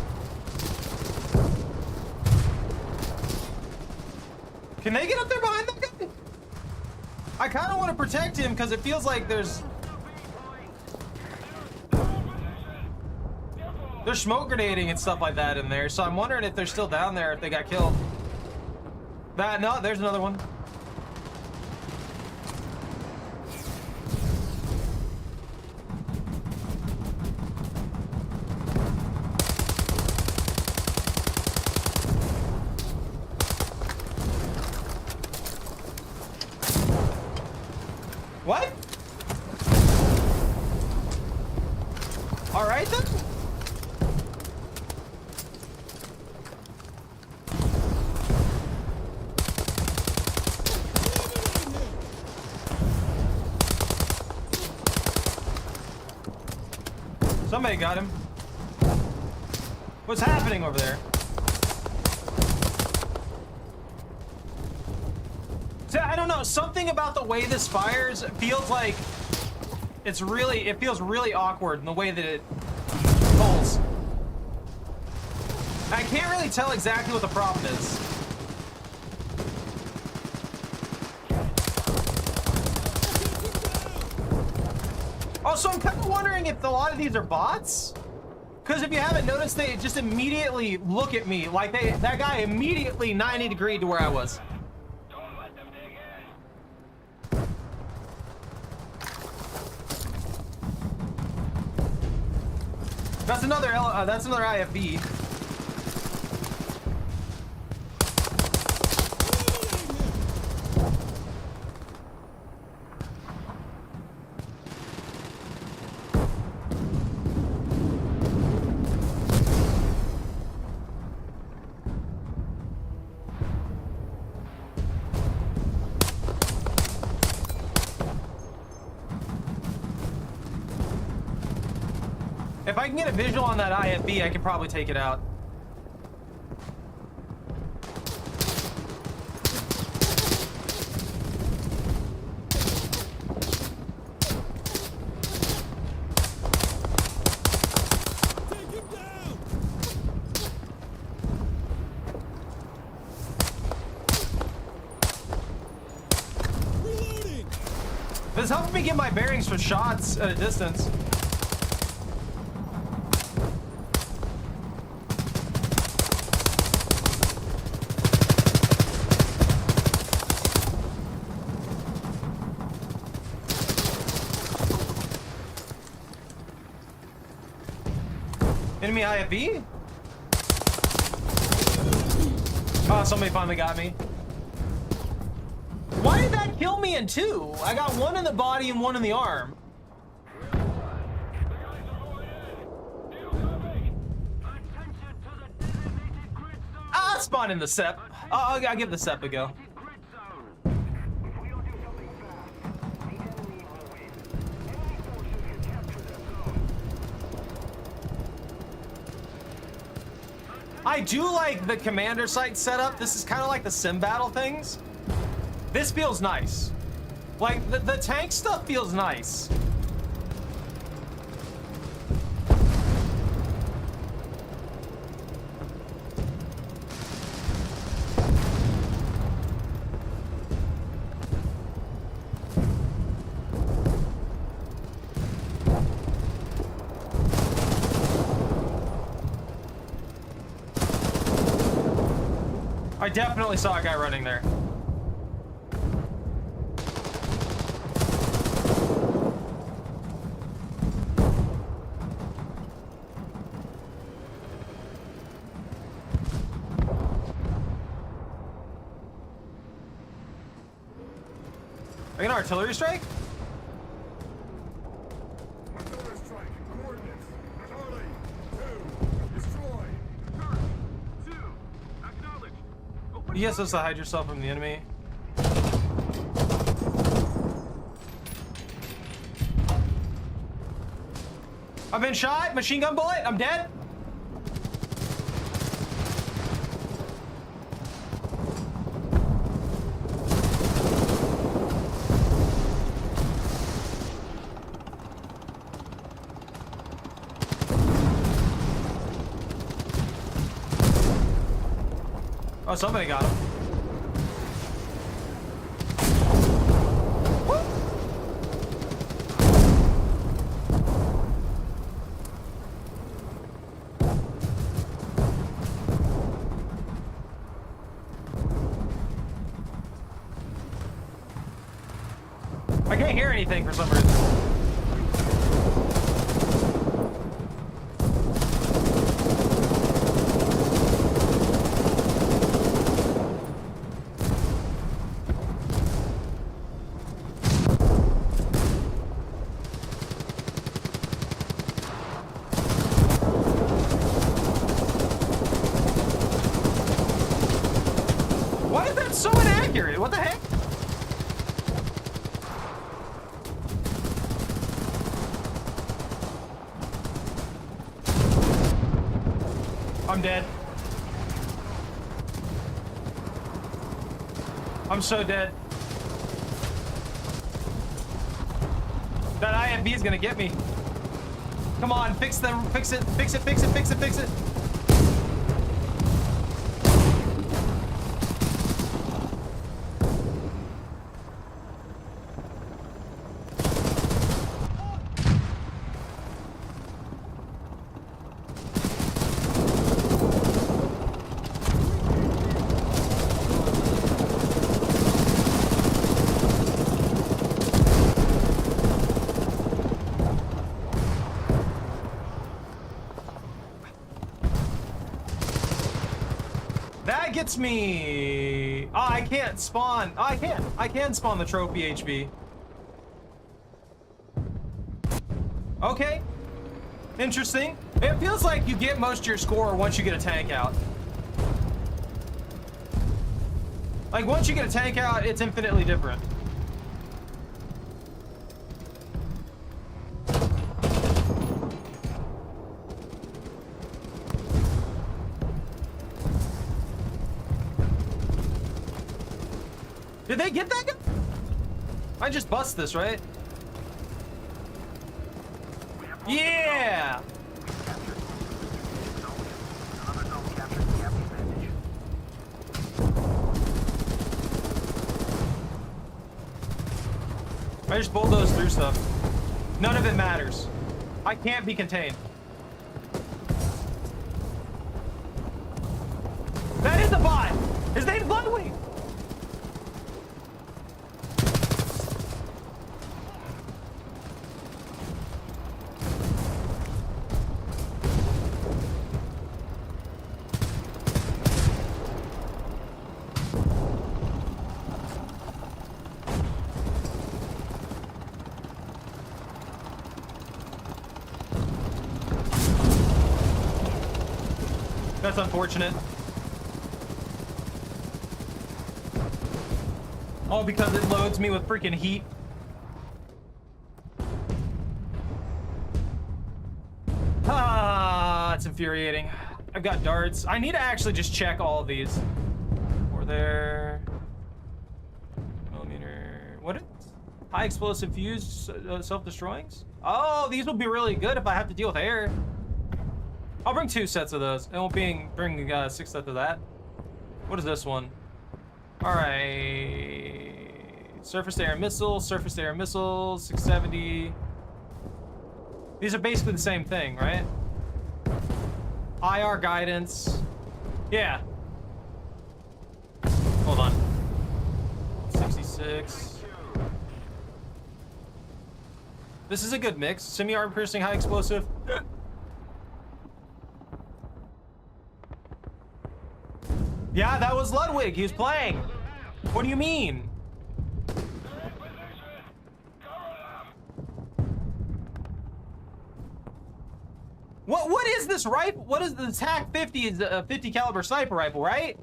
Can they get up there behind that guy? I kind of want to protect him because it feels like they're smoke grenading and stuff like that in there. So I'm wondering if they're still down there, if they got killed. No, there's another one. What? All right then. Somebody got him. What's happening over there? See, I don't know. Something about the way this fires feels like it feels really awkward in the way that it pulls. I can't really tell exactly what the problem is. Also, I'm kind of wondering if a lot of these are bots. Because if you haven't noticed, they just immediately look at me like that guy immediately 90 degreed to where I was. That's another IFB. If I can get a visual on that IFB, I can probably take it out. Take him down. Reloading. This helps me get my bearings for shots at a distance. Enemy IFB? Oh, somebody finally got me. Why did that kill me in two? I got one in the body and one in the arm. Ah, spawn in the SEP. I'll give the SEP a go. I do like the commander site setup. This is kind of like the sim battle things. This feels nice. Like the tank stuff feels nice. I definitely saw a guy running there. I got an artillery strike? Artillery strike. Coordinates. Charlie. 2. Destroy. Sir. 2. Acknowledge. You guys supposed to hide yourself from the enemy. I've been shot. Machine gun bullet. I'm dead. Oh, somebody got him. Woo! I can't hear anything for some reason. Why is that so inaccurate? What the heck? I'm dead. I'm so dead. That IFB is gonna get me. Come on, fix them, fix it, fix it, fix it, fix it, fix it. That gets me. Oh, I can't spawn. Oh, I can. I can spawn the trophy HB. Okay. Interesting. It feels like you get most of your score once you get a tank out. Like, once you get a tank out, it's infinitely different. Did they get that guy? I just bust this, right? Yeah! I just bulldoze through stuff. None of it matters. I can't be contained. That is a bot! His name's Bloodwing! That's unfortunate. All because it loads me with freaking heat. Ah, it's infuriating. I've got darts. I need to actually just check all of these. Or there. Millimeter. What is high explosive fuse self-destroyings? Oh, these will be really good if I have to deal with air. I'll bring 2 sets of those. I won't bring 6 sets of that. What is this one? All right. Surface to air missile, 670. These are basically the same thing, right? IR guidance. Yeah. Hold on. 66. This is a good mix. Semi-armor piercing, high explosive. Yeah, that was Ludwig. He was playing. What do you mean? What is this rifle? What is the TAC 50? Is a 50 caliber sniper rifle, right?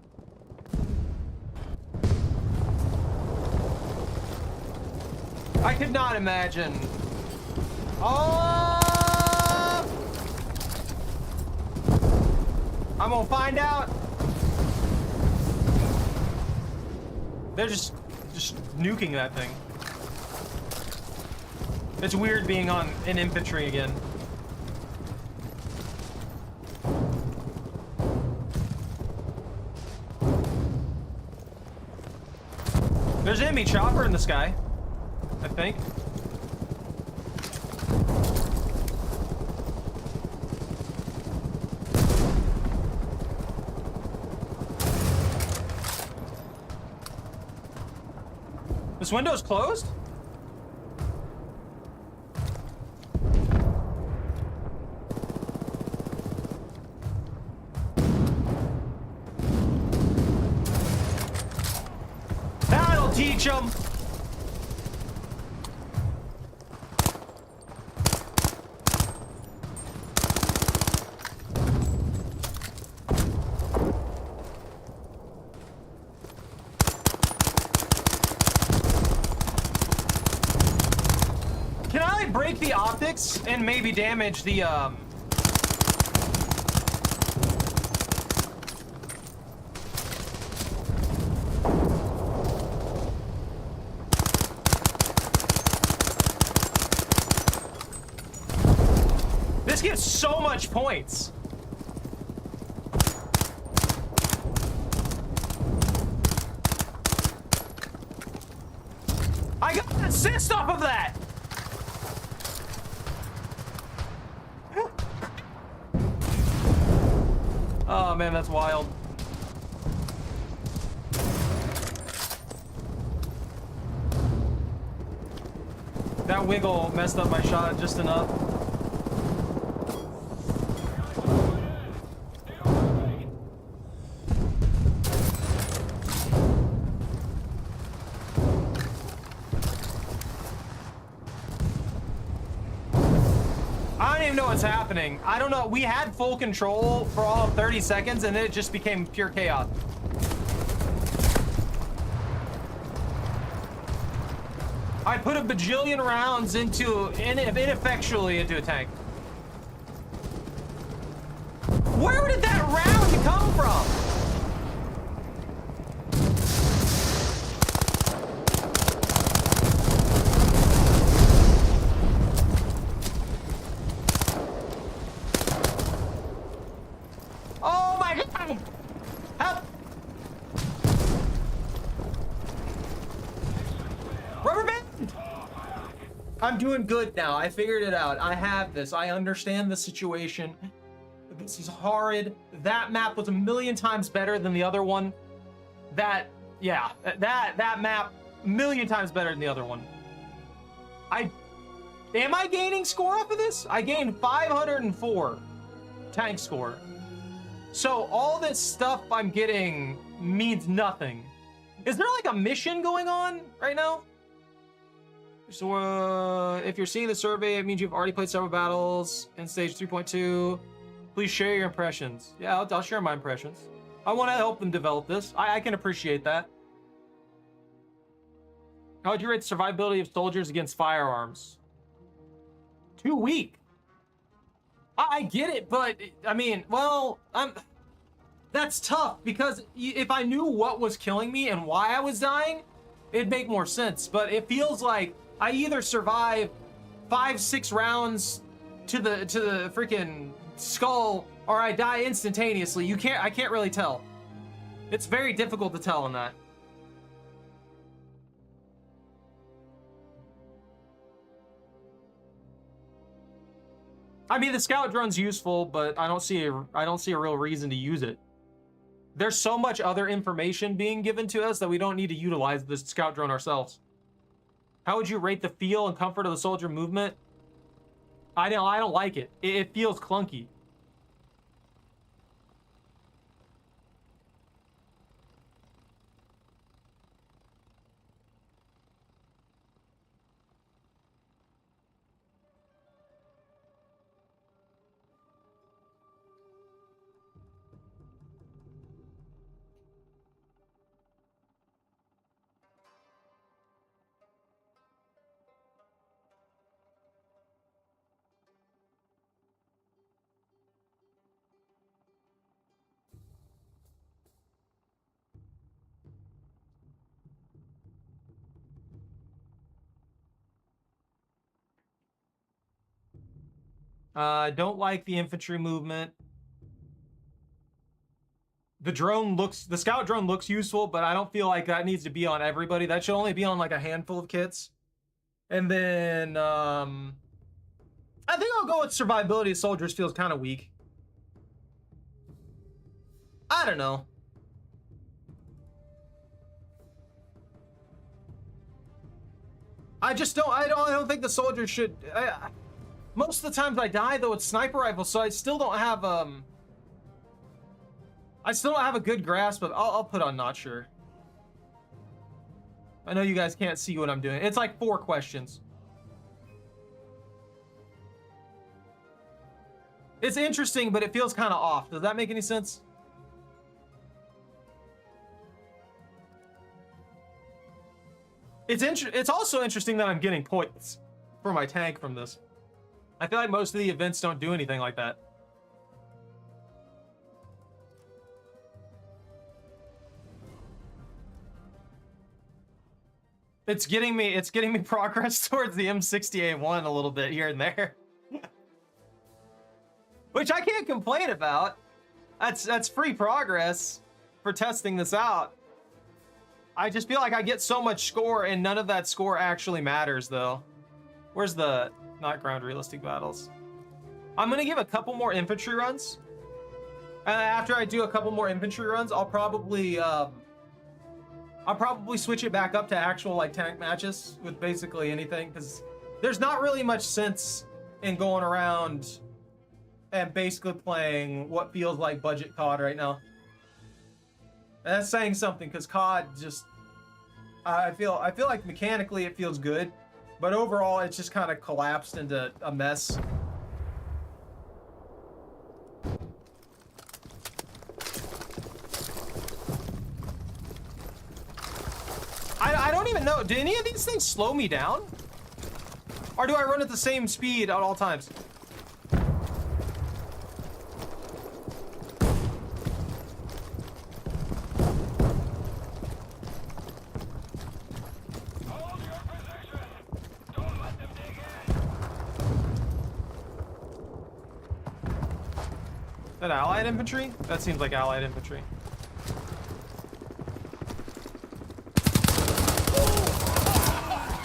I could not imagine. Oh! I'm gonna find out. They're just nuking that thing. It's weird being on in infantry again. There's an enemy chopper in the sky, I think. This window's closed? That'll teach them. Can I like break the optics and maybe damage the This gives so much points. I got an assist off of that. Oh man, that's wild. That wiggle messed up my shot just enough. I don't even know what's happening. I don't know. We had full control for all of 30 seconds and then it just became pure chaos. I put a bajillion rounds ineffectually into a tank. Where did that round come from? Oh my god! Help! Rubber band! I'm doing good now. I figured it out. I have this. I understand the situation. This is horrid. That map was a million times better than the other one. That map a million times better than the other one. Am I gaining score off of this? I gained 504 tank score. So all this stuff I'm getting means nothing. Is there like a mission going on right now? So if you're seeing the survey, it means you've already played several battles in stage 3.2. Please share your impressions. Yeah, I'll share my impressions. I want to help them develop this. I can appreciate that. How would you rate the survivability of soldiers against firearms? Too weak. I get it, but I mean, well, that's tough because if I knew what was killing me and why I was dying, it'd make more sense. But it feels like I either survive 5-6 rounds to the freaking skull or I die instantaneously. I can't really tell. It's very difficult to tell in that. I mean, the scout drone's useful, but I don't see a real reason to use it. There's so much other information being given to us that we don't need to utilize the scout drone ourselves. How would you rate the feel and comfort of the soldier movement? I don't like it. It feels clunky. I don't like the infantry movement. the scout drone looks useful, but I don't feel like that needs to be on everybody. That should only be on like a handful of kits. And then I think I'll go with survivability of soldiers. Feels kind of weak. I don't know. I don't think the soldiers should. Most of the times I die though with sniper rifles, so I still don't have a good grasp of. I'll put on not sure. I know you guys can't see what I'm doing. It's like 4 questions. It's interesting, but it feels kind of off. Does that make any sense? It's also interesting that I'm getting points for my tank from this. I feel like most of the events don't do anything like that. It's getting me progress towards the M60A1 a little bit here and there. Which I can't complain about. That's free progress for testing this out. I just feel like I get so much score and none of that score actually matters though. Where's the not ground realistic battles? I'm gonna give a couple more infantry runs. And after I do a couple more infantry runs, I'll probably switch it back up to actual like tank matches with basically anything, because there's not really much sense in going around and basically playing what feels like budget COD right now. And that's saying something, because COD just, I feel like mechanically it feels good, but overall it's just kind of collapsed into a mess. I don't even know, do any of these things slow me down? Or do I run at the same speed at all times? That allied infantry? That seems like allied infantry.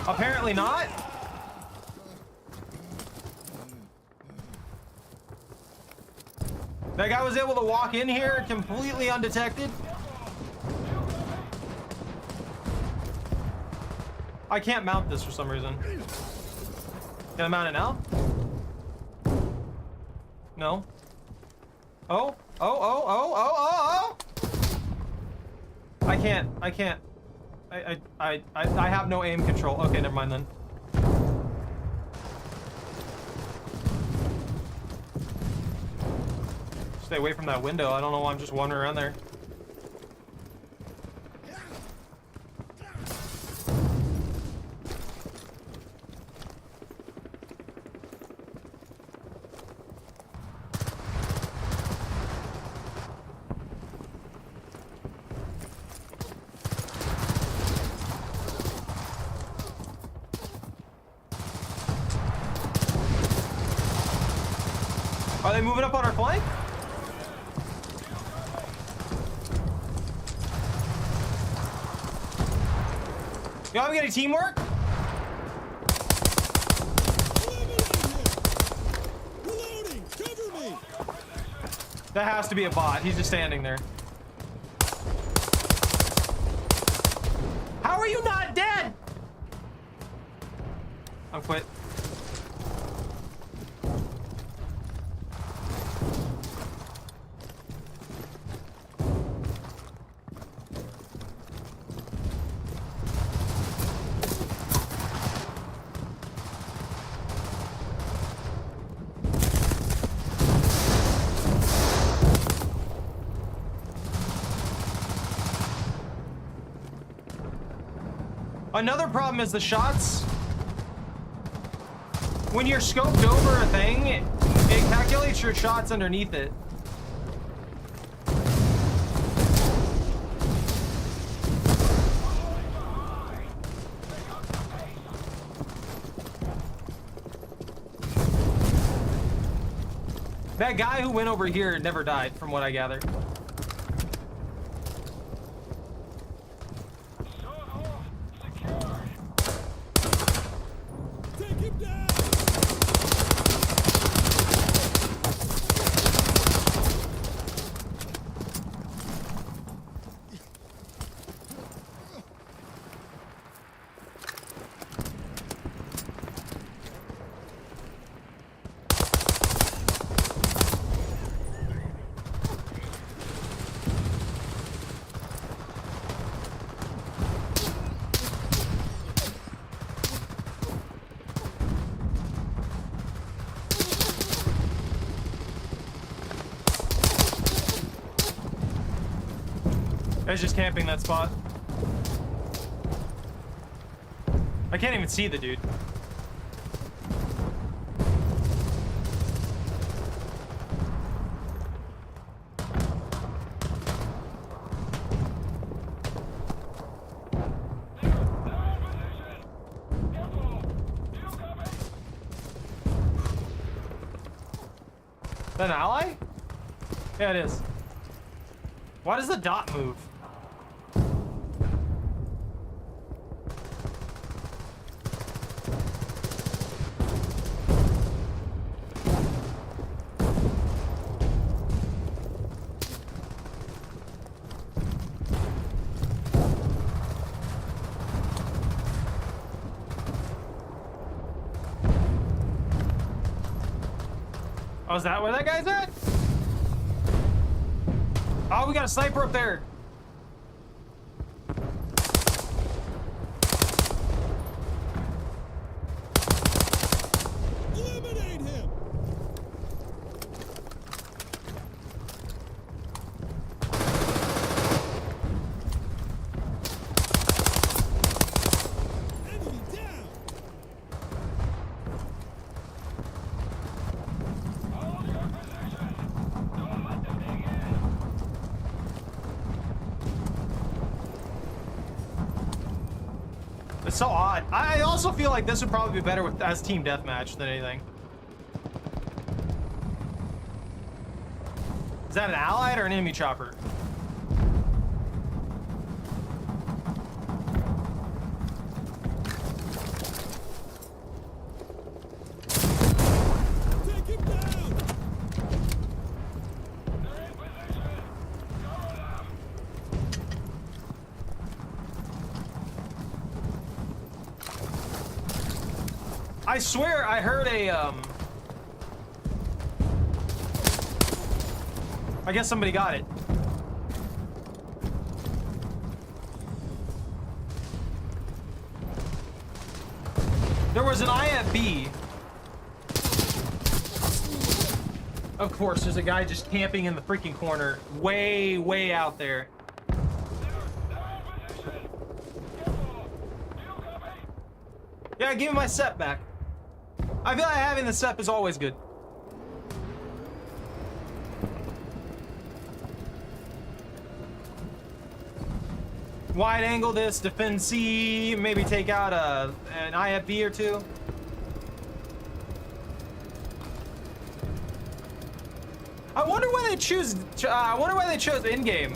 Apparently not. That guy was able to walk in here completely undetected. I can't mount this for some reason. Can I mount it now? No. Oh. I can't. I have no aim control. Okay, never mind then. Stay away from that window. I don't know why I'm just wandering around there. Are they moving up on our flank? Yo, I'm getting teamwork. Reloading! Cover me! That has to be a bot. He's just standing there. How are you not dead? I'm quit. Another problem is the shots. When you're scoped over a thing, it calculates your shots underneath it. That guy who went over here never died, from what I gathered. Guy's just camping that spot. I can't even see the dude. Is that an ally? Yeah, it is. Why does the dot move? Oh, is that where that guy's at? Oh, we got a sniper up there. Eliminate him! Enemy down! Hold your position. Don't let them dig in. It's so odd. I also feel like this would probably be better with as team deathmatch than anything. Is that an allied or an enemy chopper? Take him down! They're in position. Cover them. I swear I heard a I guess somebody got it. There was an eye at B. Of course, there's a guy just camping in the freaking corner, way out there. They're in position. Careful. You coming? Yeah, give me my set back. I feel like having the set is always good. Wide angle this, defend C, maybe take out an IFB or two. I wonder why they choose. I wonder why they chose in game.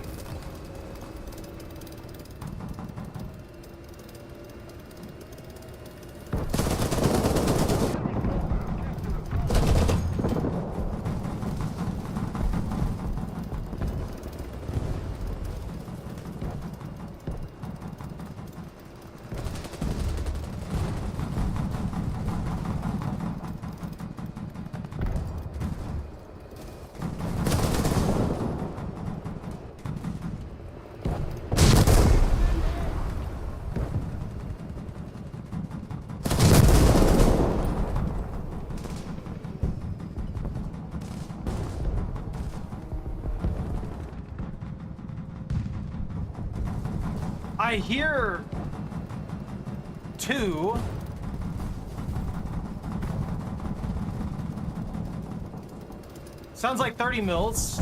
I hear two. Sounds like 30 mils.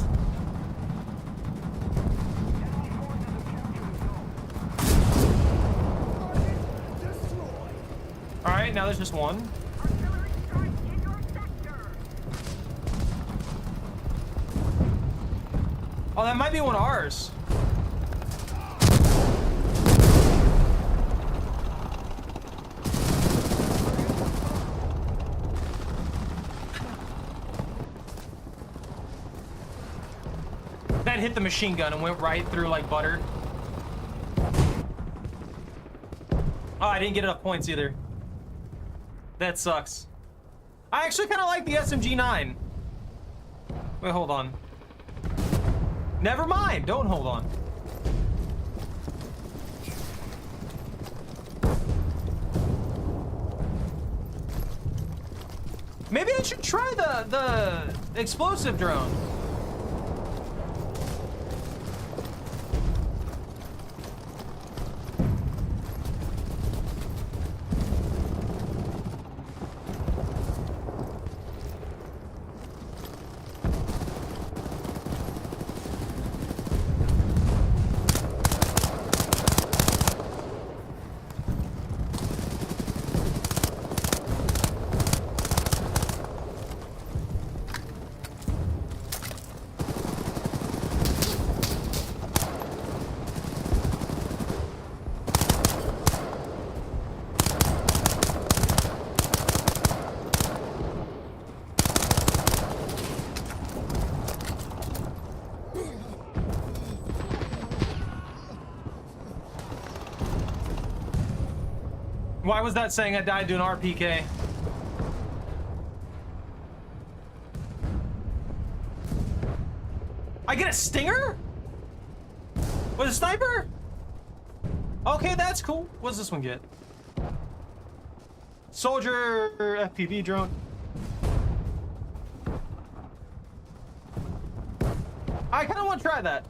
All right, now there's just one. Artillery strike in your sector. Oh, that might be one of ours. That hit the machine gun and went right through like butter. Oh, I didn't get enough points either. That sucks. I actually kind of like the SMG-9. Wait, hold on. Never mind. Don't hold on. Maybe I should try the explosive drone. Why was that saying I died to an RPK? I get a stinger? With a sniper? Okay, that's cool. What does this one get? Soldier FPV drone. I kind of want to try that.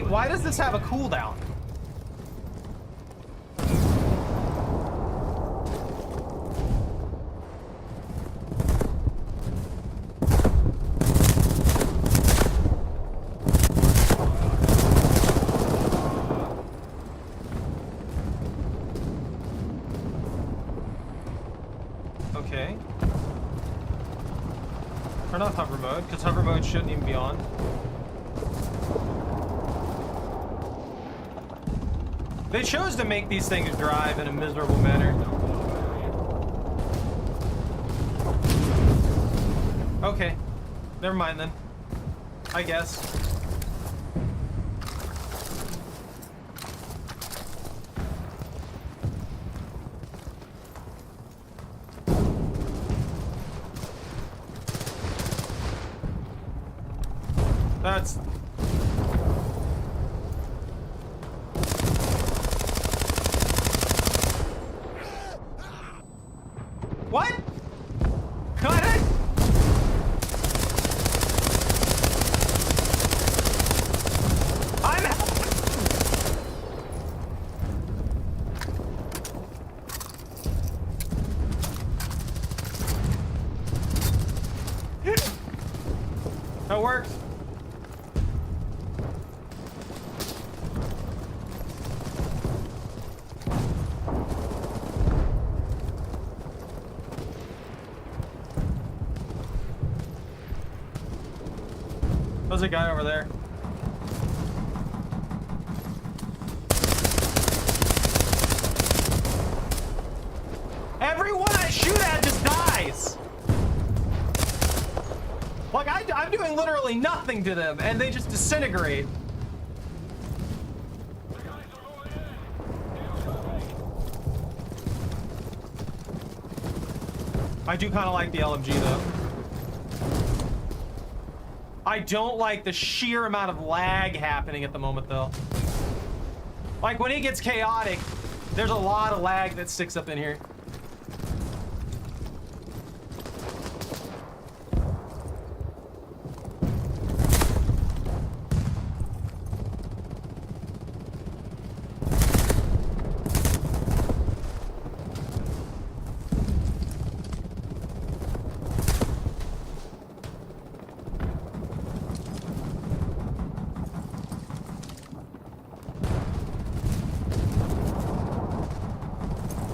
Why does this have a cooldown? Okay. Turn off hover mode, because hover mode shouldn't even be on. They chose to make these things drive in a miserable manner. Okay. Never mind then. I guess. That's... What? Cut it! I'm That works. There's a guy over there. Everyone I shoot at just dies. Like I'm doing literally nothing to them, and they just disintegrate. I do kind of like the LMG though. I don't like the sheer amount of lag happening at the moment though. Like when it gets chaotic, there's a lot of lag that sticks up in here.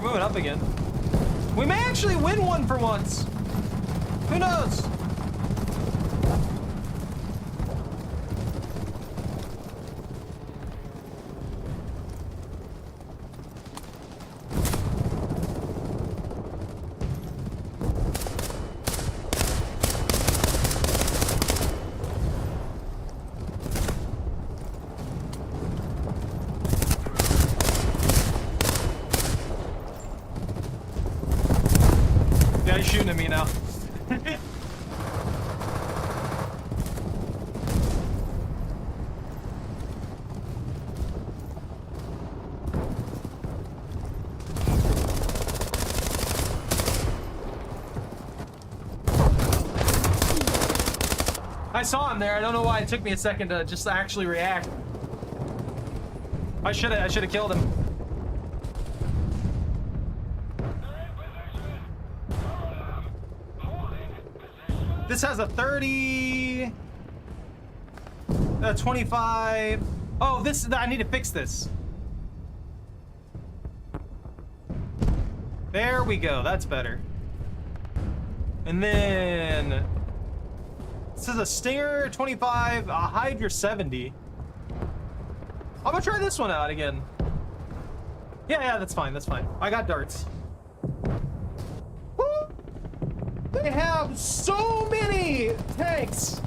Moving up again. We may actually win one for once. Who knows? Yeah, he's shooting at me now. I saw him there. I don't know why it took me a second to just actually react. I should have killed him. This has a 30, 25. Oh, I need to fix this. There we go. That's better. And then this is a Stinger 25, a Hydra 70. I'm gonna try this one out again. Yeah, that's fine. That's fine. I got darts. Woo! They have so many tanks.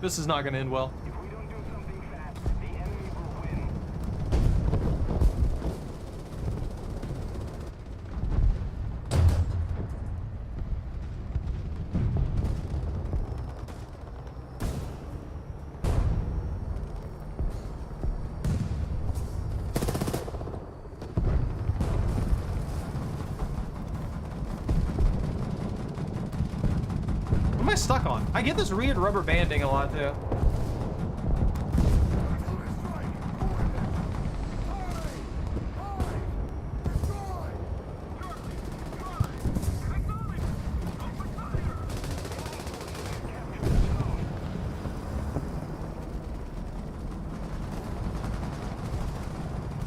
This is not going to end well. If we don't do something fast, the enemy will win. What am I stuck on? I get this weird rubber banding a lot too.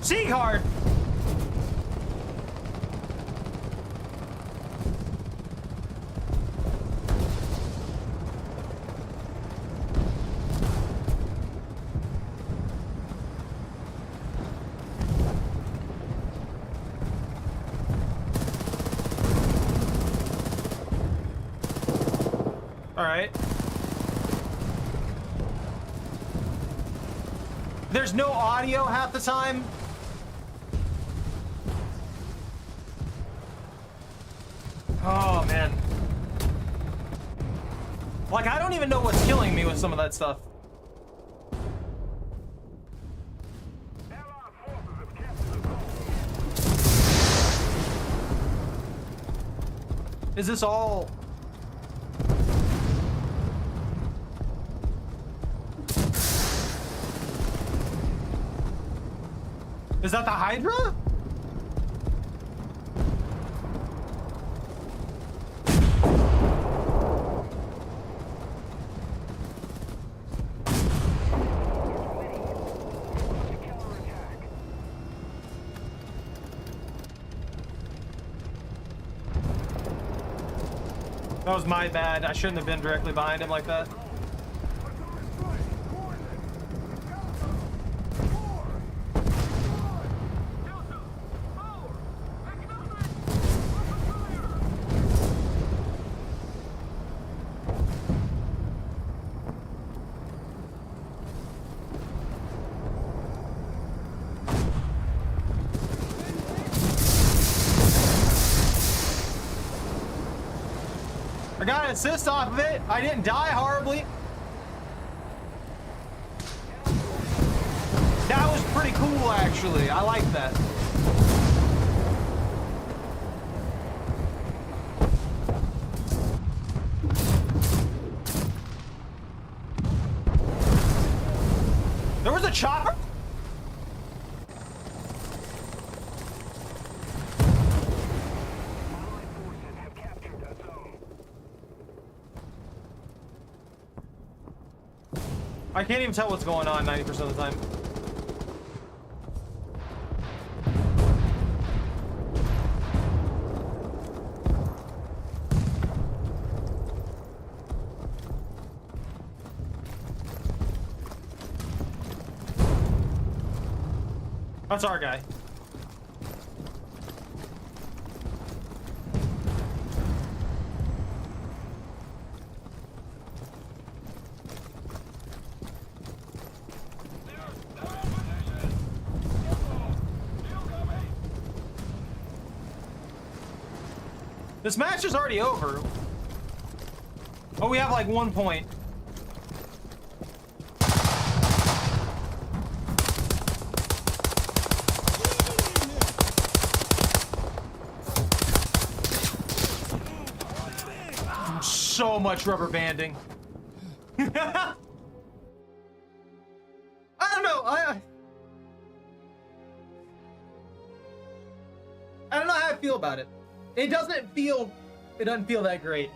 Sea card. All right. There's no audio half the time. Oh, man. Like, I don't even know what's killing me with some of that stuff. Allied forces have captured the goal. Is this all... Is that the Hydra? That was my bad. I shouldn't have been directly behind him like that. I got an assist off of it. I didn't die horribly. That was pretty cool, actually. I like that. There was a chopper? I can't even tell what's going on 90% of the time. That's our guy. This match is already over. Oh, we have like 1 point. So much rubber banding. I don't know. I don't know how I feel about it. It doesn't feel that great.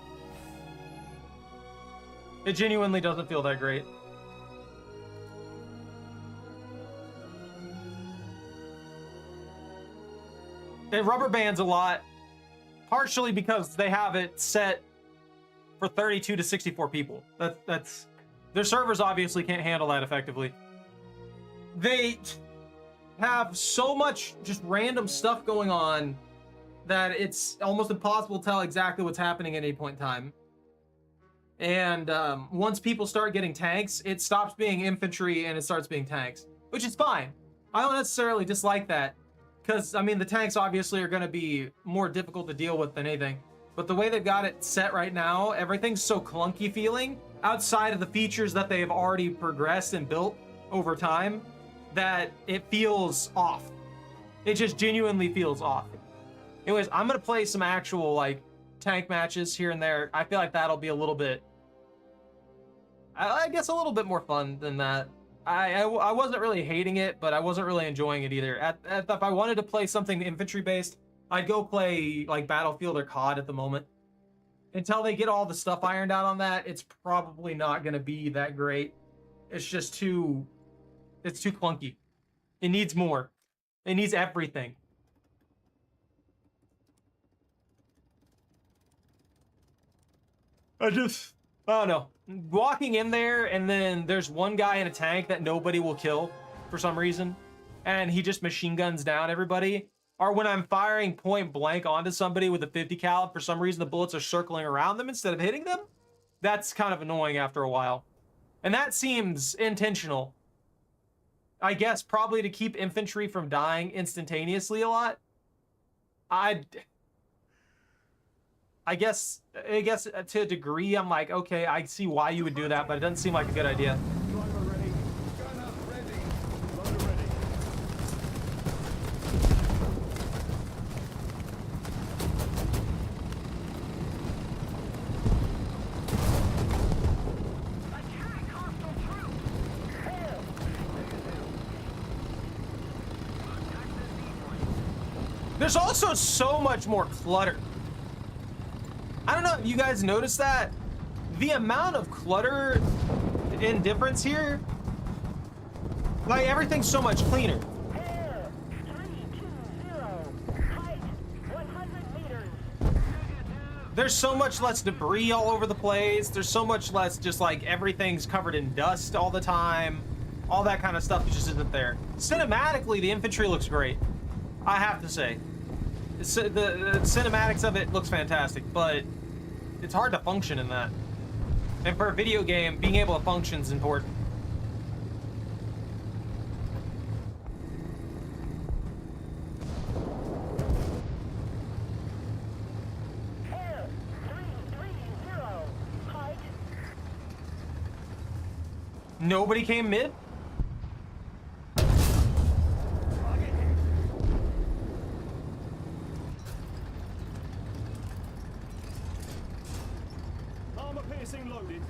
It genuinely doesn't feel that great. It rubber bands a lot, partially because they have it set for 32 to 64 people. That's their servers obviously can't handle that effectively. They have so much just random stuff going on that it's almost impossible to tell exactly what's happening at any point in time. And once people start getting tanks, it stops being infantry and it starts being tanks, which is fine. I don't necessarily dislike that, because I mean the tanks obviously are going to be more difficult to deal with than anything. But the way they've got it set right now, everything's so clunky feeling outside of the features that they've already progressed and built over time that it feels off. It just genuinely feels off. Anyways, I'm going to play some actual like tank matches here and there. I feel like that'll be a little bit, I guess a little bit more fun than that. I wasn't really hating it, but I wasn't really enjoying it either. If I wanted to play something infantry based, I'd go play like Battlefield or COD at the moment. Until they get all the stuff ironed out on that, it's probably not going to be that great. It's just too clunky. It needs more. It needs everything. I don't know. Walking in there and then there's one guy in a tank that nobody will kill for some reason, and he just machine guns down everybody. Or when I'm firing point blank onto somebody with a 50 cal, for some reason the bullets are circling around them instead of hitting them. That's kind of annoying after a while. And that seems intentional. I guess probably to keep infantry from dying instantaneously a lot. I guess to a degree, I'm like, okay, I see why you would do that, but it doesn't seem like a good idea. Driver ready. Gunner ready. Loader ready. Attack hostile troops! There's also so much more clutter. I don't know if you guys noticed that. The amount of clutter and difference here, like everything's so much cleaner. Air 320. Height 100 meters. There's so much less debris all over the place. There's so much less just like everything's covered in dust all the time. All that kind of stuff just isn't there. Cinematically, the infantry looks great. I have to say. The cinematics of it looks fantastic, but it's hard to function in that. And for a video game, being able to function is important. Air 330. Height. Nobody came mid? Armor piercing loaded.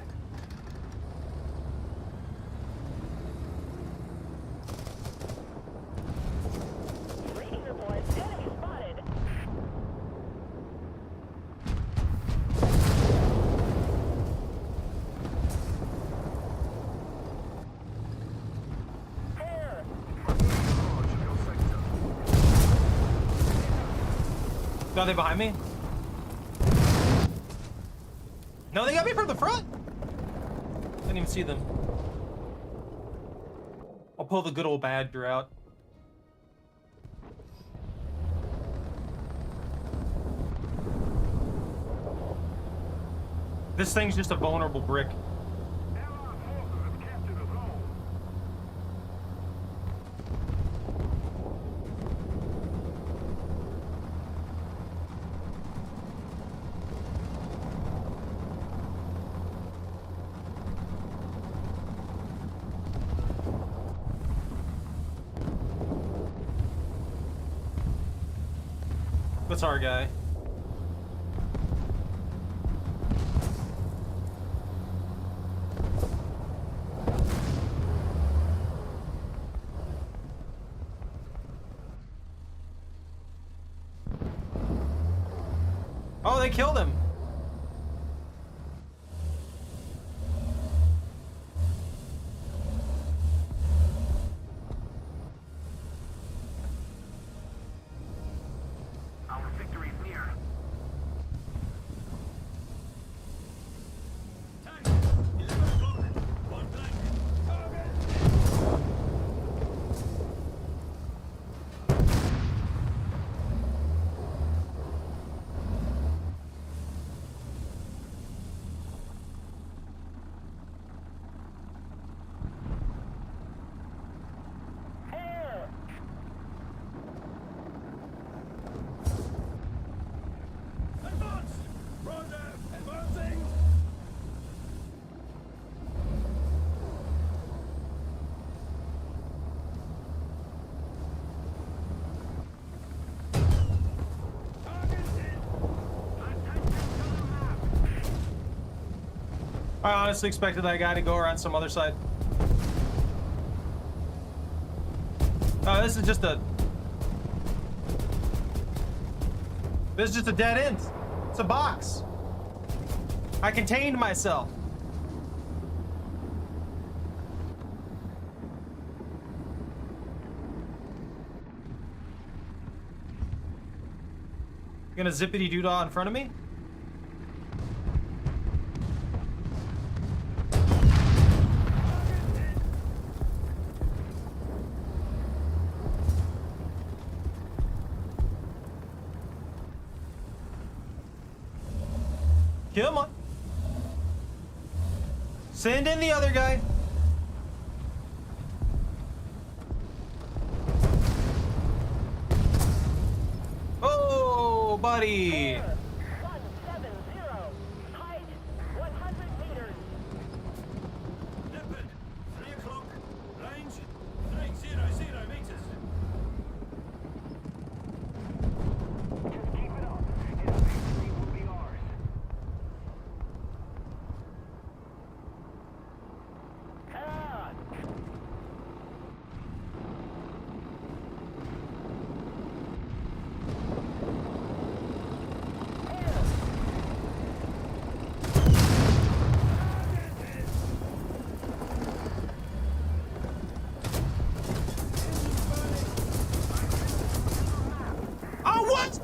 Reading reports. Enemy spotted. Air. Are they behind me? No, they got me from the front. Didn't even see them. I'll pull the good old Badger out. This thing's just a vulnerable brick. Allied forces have captured a zone. That's our guy. Oh, they killed him. Our victory is near. Tank, 11 o'clock. One tank. Target. I honestly expected that guy to go around some other side. Oh, this is just a dead end. It's a box. I contained myself. Gonna zippity doodah in front of me? Come on. Send in the other guy. Oh, buddy. 170. Height 100 meters. Leopard, 3 o'clock. Range 300 meters. Just keep it up, and eventually will be ours. Ah, Oh, what?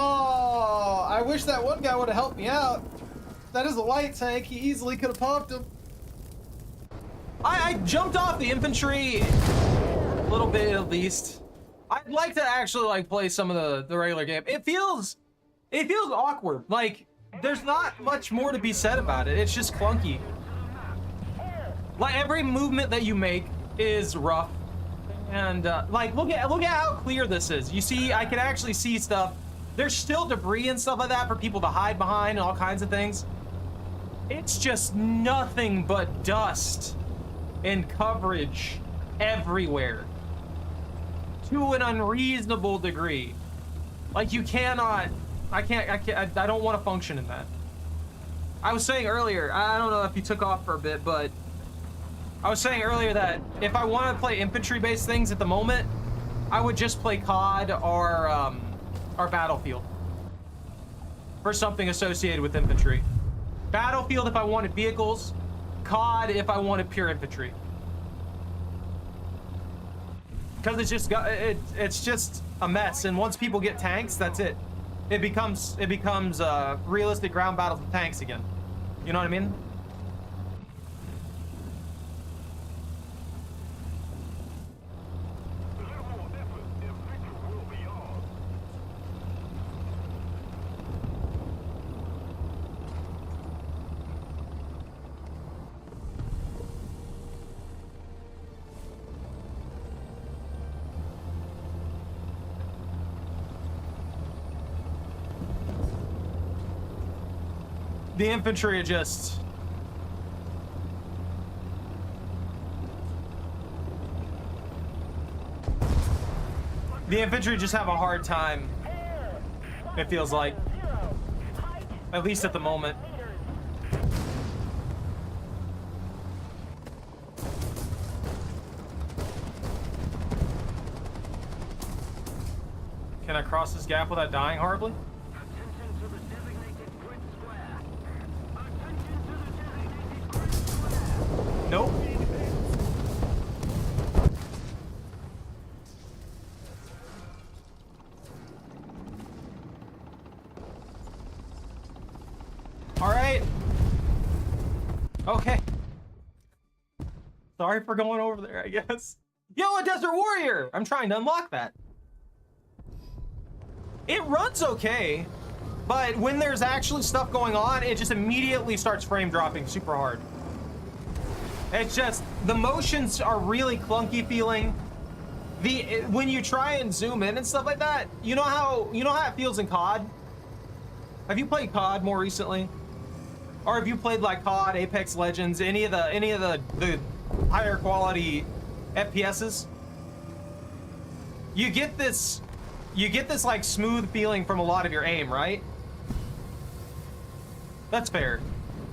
Oh, I wish that one guy would have helped me out. That is a light tank. He easily could have popped him. I jumped off the infantry a little bit at least. I'd like to actually like play some of the regular game. It feels awkward. Like there's not much more to be said about it. It's just clunky. Like every movement that you make is rough. And like look at how clear this is. You see, I can actually see stuff. There's still debris and stuff like that for people to hide behind and all kinds of things. It's just nothing but dust and coverage everywhere to an unreasonable degree. Like you cannot, I don't want to function in that. I was saying earlier, I don't know if you took off for a bit, but I was saying earlier that if I want to play infantry-based things at the moment, I would just play COD or Battlefield for something associated with infantry. Battlefield if I wanted vehicles, COD if I wanted pure infantry. Because it's just a mess, and once people get tanks, that's it. It becomes realistic ground battles with tanks again. You know what I mean? A little more effort, and victory will be ours. The infantry are just... The infantry just have a hard time, it feels like. At least at the moment. Can I cross this gap without dying horribly? Attention to the designated grid square. Attention to the designated grid square. Nope. All right. Okay. Sorry for going over there, I guess. Yo, a Desert Warrior! I'm trying to unlock that. It runs okay, but when there's actually stuff going on, it just immediately starts frame dropping super hard. It's just, the motions are really clunky feeling. When you try and zoom in and stuff like that, you know how it feels in COD? Have you played COD more recently? Or have you played like COD, Apex Legends, any of the higher quality FPSs? You get this like smooth feeling from a lot of your aim, right? That's fair.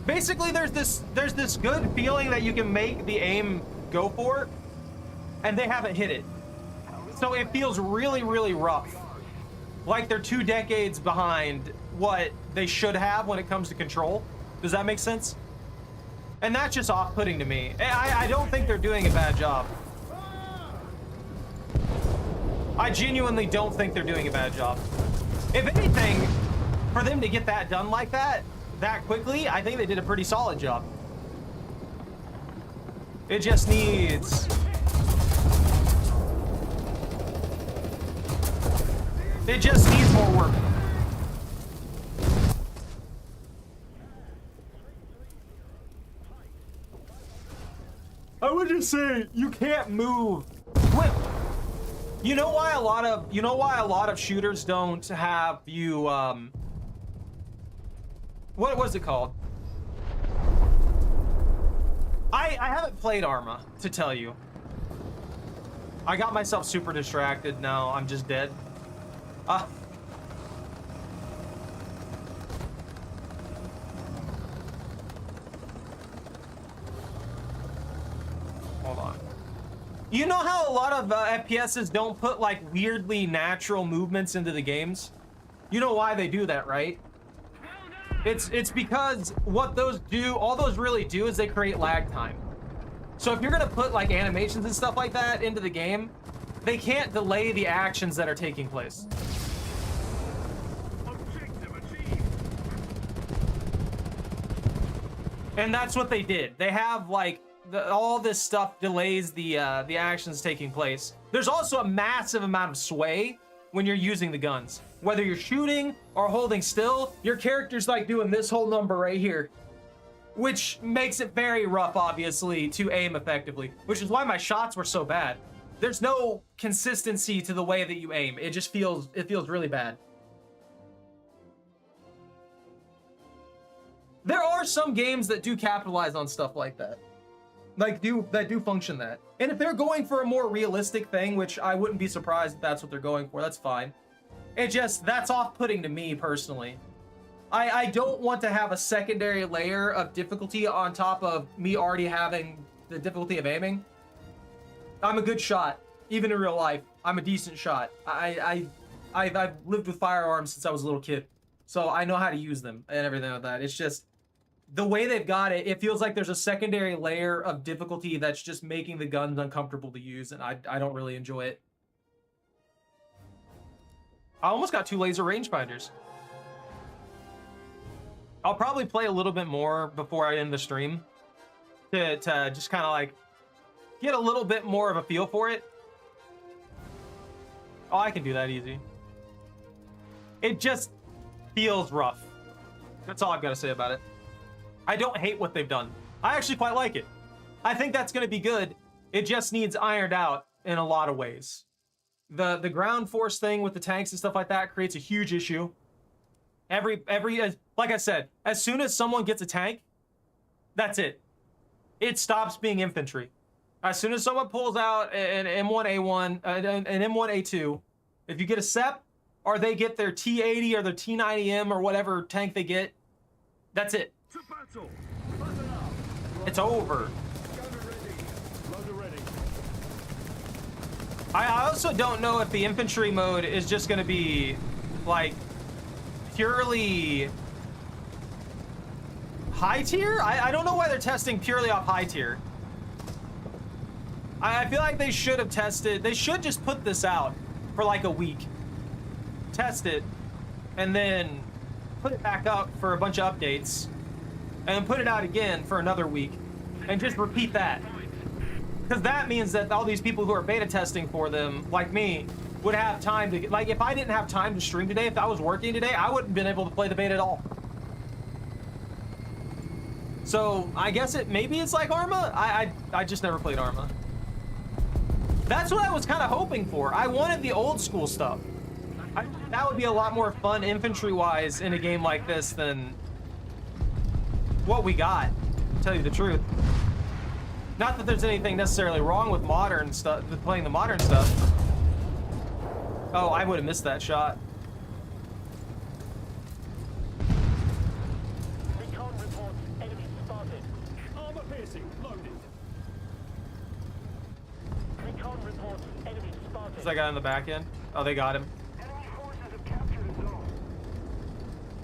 Basically, there's this good feeling that you can make the aim go for, and they haven't hit it. So it feels really, really rough. Like they're 2 decades behind what they should have when it comes to control. Does that make sense? And that's just off-putting to me. I don't think they're doing a bad job. I genuinely don't think they're doing a bad job. If anything, for them to get that done like that quickly, I think they did a pretty solid job. It just needs... It just needs more work. I would just say you can't move. You know why a lot of shooters don't have you what was it called? I haven't played Arma to tell you. I got myself super distracted. Now I'm just dead. Hold on. You know how a lot of FPSs don't put like weirdly natural movements into the games? You know why they do that, right? It's because what those do, all those really do is they create lag time. So if you're gonna put like animations and stuff like that into the game, they can't delay the actions that are taking place. And that's what they did. They have like all this stuff delays the actions taking place. There's also a massive amount of sway when you're using the guns. Whether you're shooting or holding still, your character's like doing this whole number right here, which makes it very rough, obviously, to aim effectively, which is why my shots were so bad. There's no consistency to the way that you aim. It just feels really bad. There are some games that do capitalize on stuff like that. That do function that. And if they're going for a more realistic thing, which I wouldn't be surprised if that's what they're going for, that's fine. That's off-putting to me personally. I don't want to have a secondary layer of difficulty on top of me already having the difficulty of aiming. I'm a good shot, even in real life. I'm a decent shot. I've lived with firearms since I was a little kid, so I know how to use them and everything like that. It's just the way they've got it. It feels like there's a secondary layer of difficulty that's just making the guns uncomfortable to use, and I don't really enjoy it. I almost got 2 laser rangefinders. I'll probably play a little bit more before I end the stream to just kind of like get a little bit more of a feel for it. Oh, I can do that easy. It just feels rough. That's all I've got to say about it. I don't hate what they've done. I actually quite like it. I think that's going to be good. It just needs ironed out in a lot of ways. The ground force thing with the tanks and stuff like that creates a huge issue. Like I said, as soon as someone gets a tank, that's it. It stops being infantry. As soon as someone pulls out an M1A1, an M1A2, if you get a SEP, or they get their T80 or their T90M or whatever tank they get, that's it. It's over. I also don't know if the infantry mode is just going to be like purely high tier. I don't know why they're testing purely off high tier. I feel like they should have tested. They should just put this out for like a week, test it, and then put it back up for a bunch of updates, and then put it out again for another week, and just repeat that. Because that means that all these people who are beta testing for them, like me, would have time to, like, if I didn't have time to stream today, if I was working today, I wouldn't have been able to play the beta at all. So I guess maybe it's like Arma. I just never played Arma. That's what I was kind of hoping for. I wanted the old school stuff. That would be a lot more fun infantry-wise in a game like this than what we got, to tell you the truth. Not that there's anything necessarily wrong with modern stuff, with playing the modern stuff. Oh, I would have missed that shot. spotted. Is that guy on the back end? Oh, they got him. Enemy forces have captured a zone.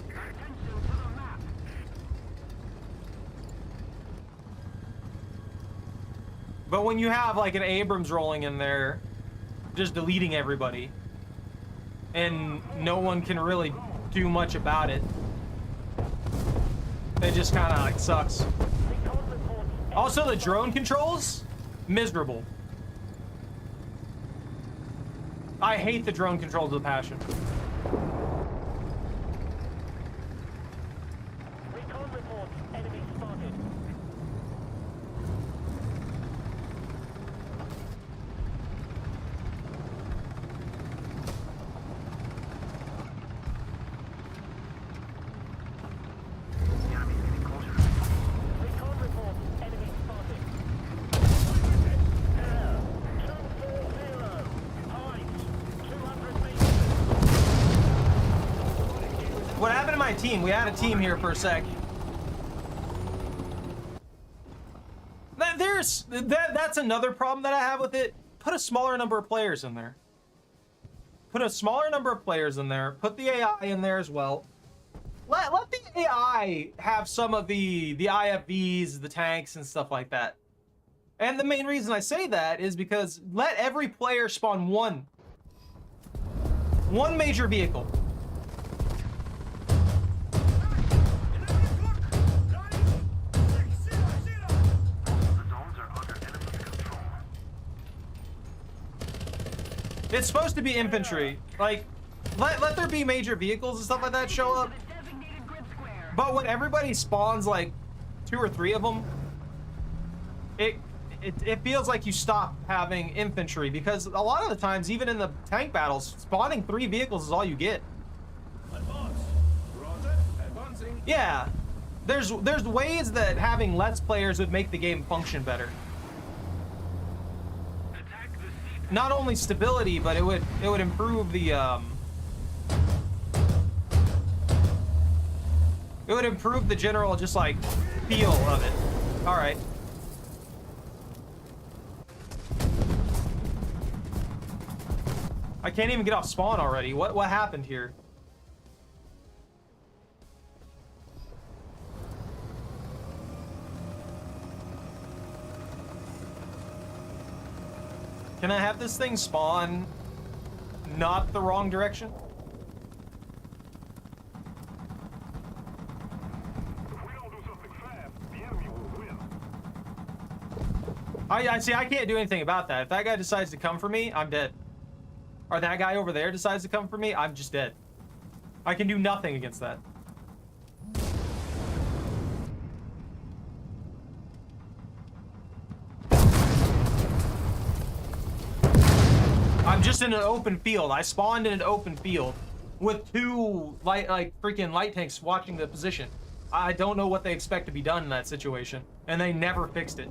Attention to the map. But when you have like an Abrams rolling in there, just deleting everybody, and no one can really do much about it, it just kind of like sucks. Recon reports. Also, the drone controls, miserable. I hate the drone controls with a passion. Recon reports. Enemy spotted. The enemy's getting closer. Recon reports. Enemy spotted. 240. Heights. 200 meters. What happened to my team? We had a team here for a sec. That's another problem that I have with it. Put a smaller number of players in there. Put a smaller number of players in there. Put the AI in there as well. Let the AI have some of the IFVs, the tanks, and stuff like that. And the main reason I say that is because let every player spawn one major vehicle. The zones are under enemy control. It's supposed to be infantry. Like, let there be major vehicles and stuff like that show up. The designated grid square. But when everybody spawns like 2 or 3 of them, it feels like you stop having infantry, because a lot of the times, even in the tank battles, spawning 3 vehicles is all you get. Advance. Roger. Advancing. Yeah, there's ways that having less players would make the game function better. Attack the seat. Not only stability, but it would improve the it would improve the general just like feel of it. All right. I can't even get off spawn already. What happened here? Can I have this thing spawn not the wrong direction? If we don't do something fast, the enemy will win. I see. I can't do anything about that. If that guy decides to come for me, I'm dead. Or that guy over there decides to come for me, I'm just dead. I can do nothing against that. I'm just in an open field. I spawned in an open field with 2 freaking light tanks watching the position. I don't know what they expect to be done in that situation, and they never fixed it.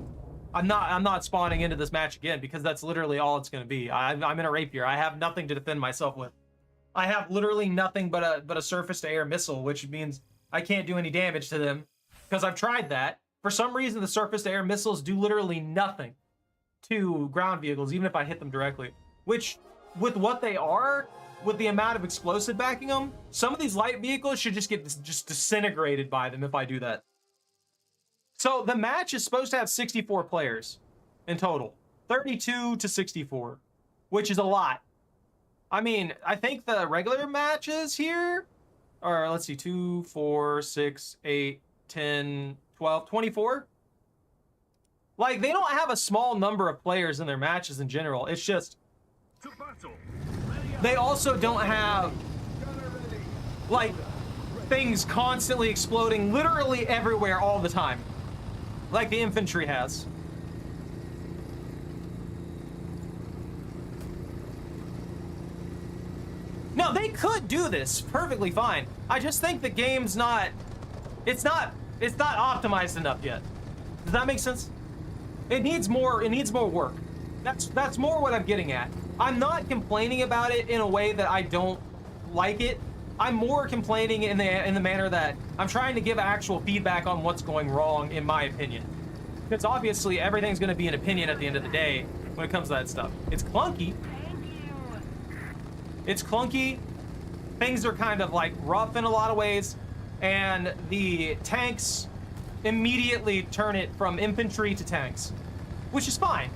I'm not spawning into this match again, because that's literally all it's going to be. I'm in a rapier. I have nothing to defend myself with. I have literally nothing but a surface-to-air missile, which means I can't do any damage to them, because I've tried that. For some reason, the surface-to-air missiles do literally nothing to ground vehicles, even if I hit them directly. Which, with what they are, with the amount of explosive backing them, some of these light vehicles should just get disintegrated by them if I do that. So the match is supposed to have 64 players in total. 32 to 64, which is a lot. I mean, I think the regular matches here are, let's see, 2, 4, 6, 8, 10, 12, 24. Like, they don't have a small number of players in their matches in general. It's just, To battle. they also don't have, like, things constantly exploding literally everywhere all the time, like the infantry has. No, they could do this perfectly fine. I just think the game's not, it's not optimized enough yet. Does that make sense? It needs more work. That's more what I'm getting at. I'm not complaining about it in a way that I don't like it. I'm more complaining in the manner that I'm trying to give actual feedback on what's going wrong, in my opinion. Because obviously everything's going to be an opinion at the end of the day when it comes to that stuff. It's clunky. It's clunky. Things are kind of like rough in a lot of ways, and the tanks immediately turn it from infantry to tanks, which is fine.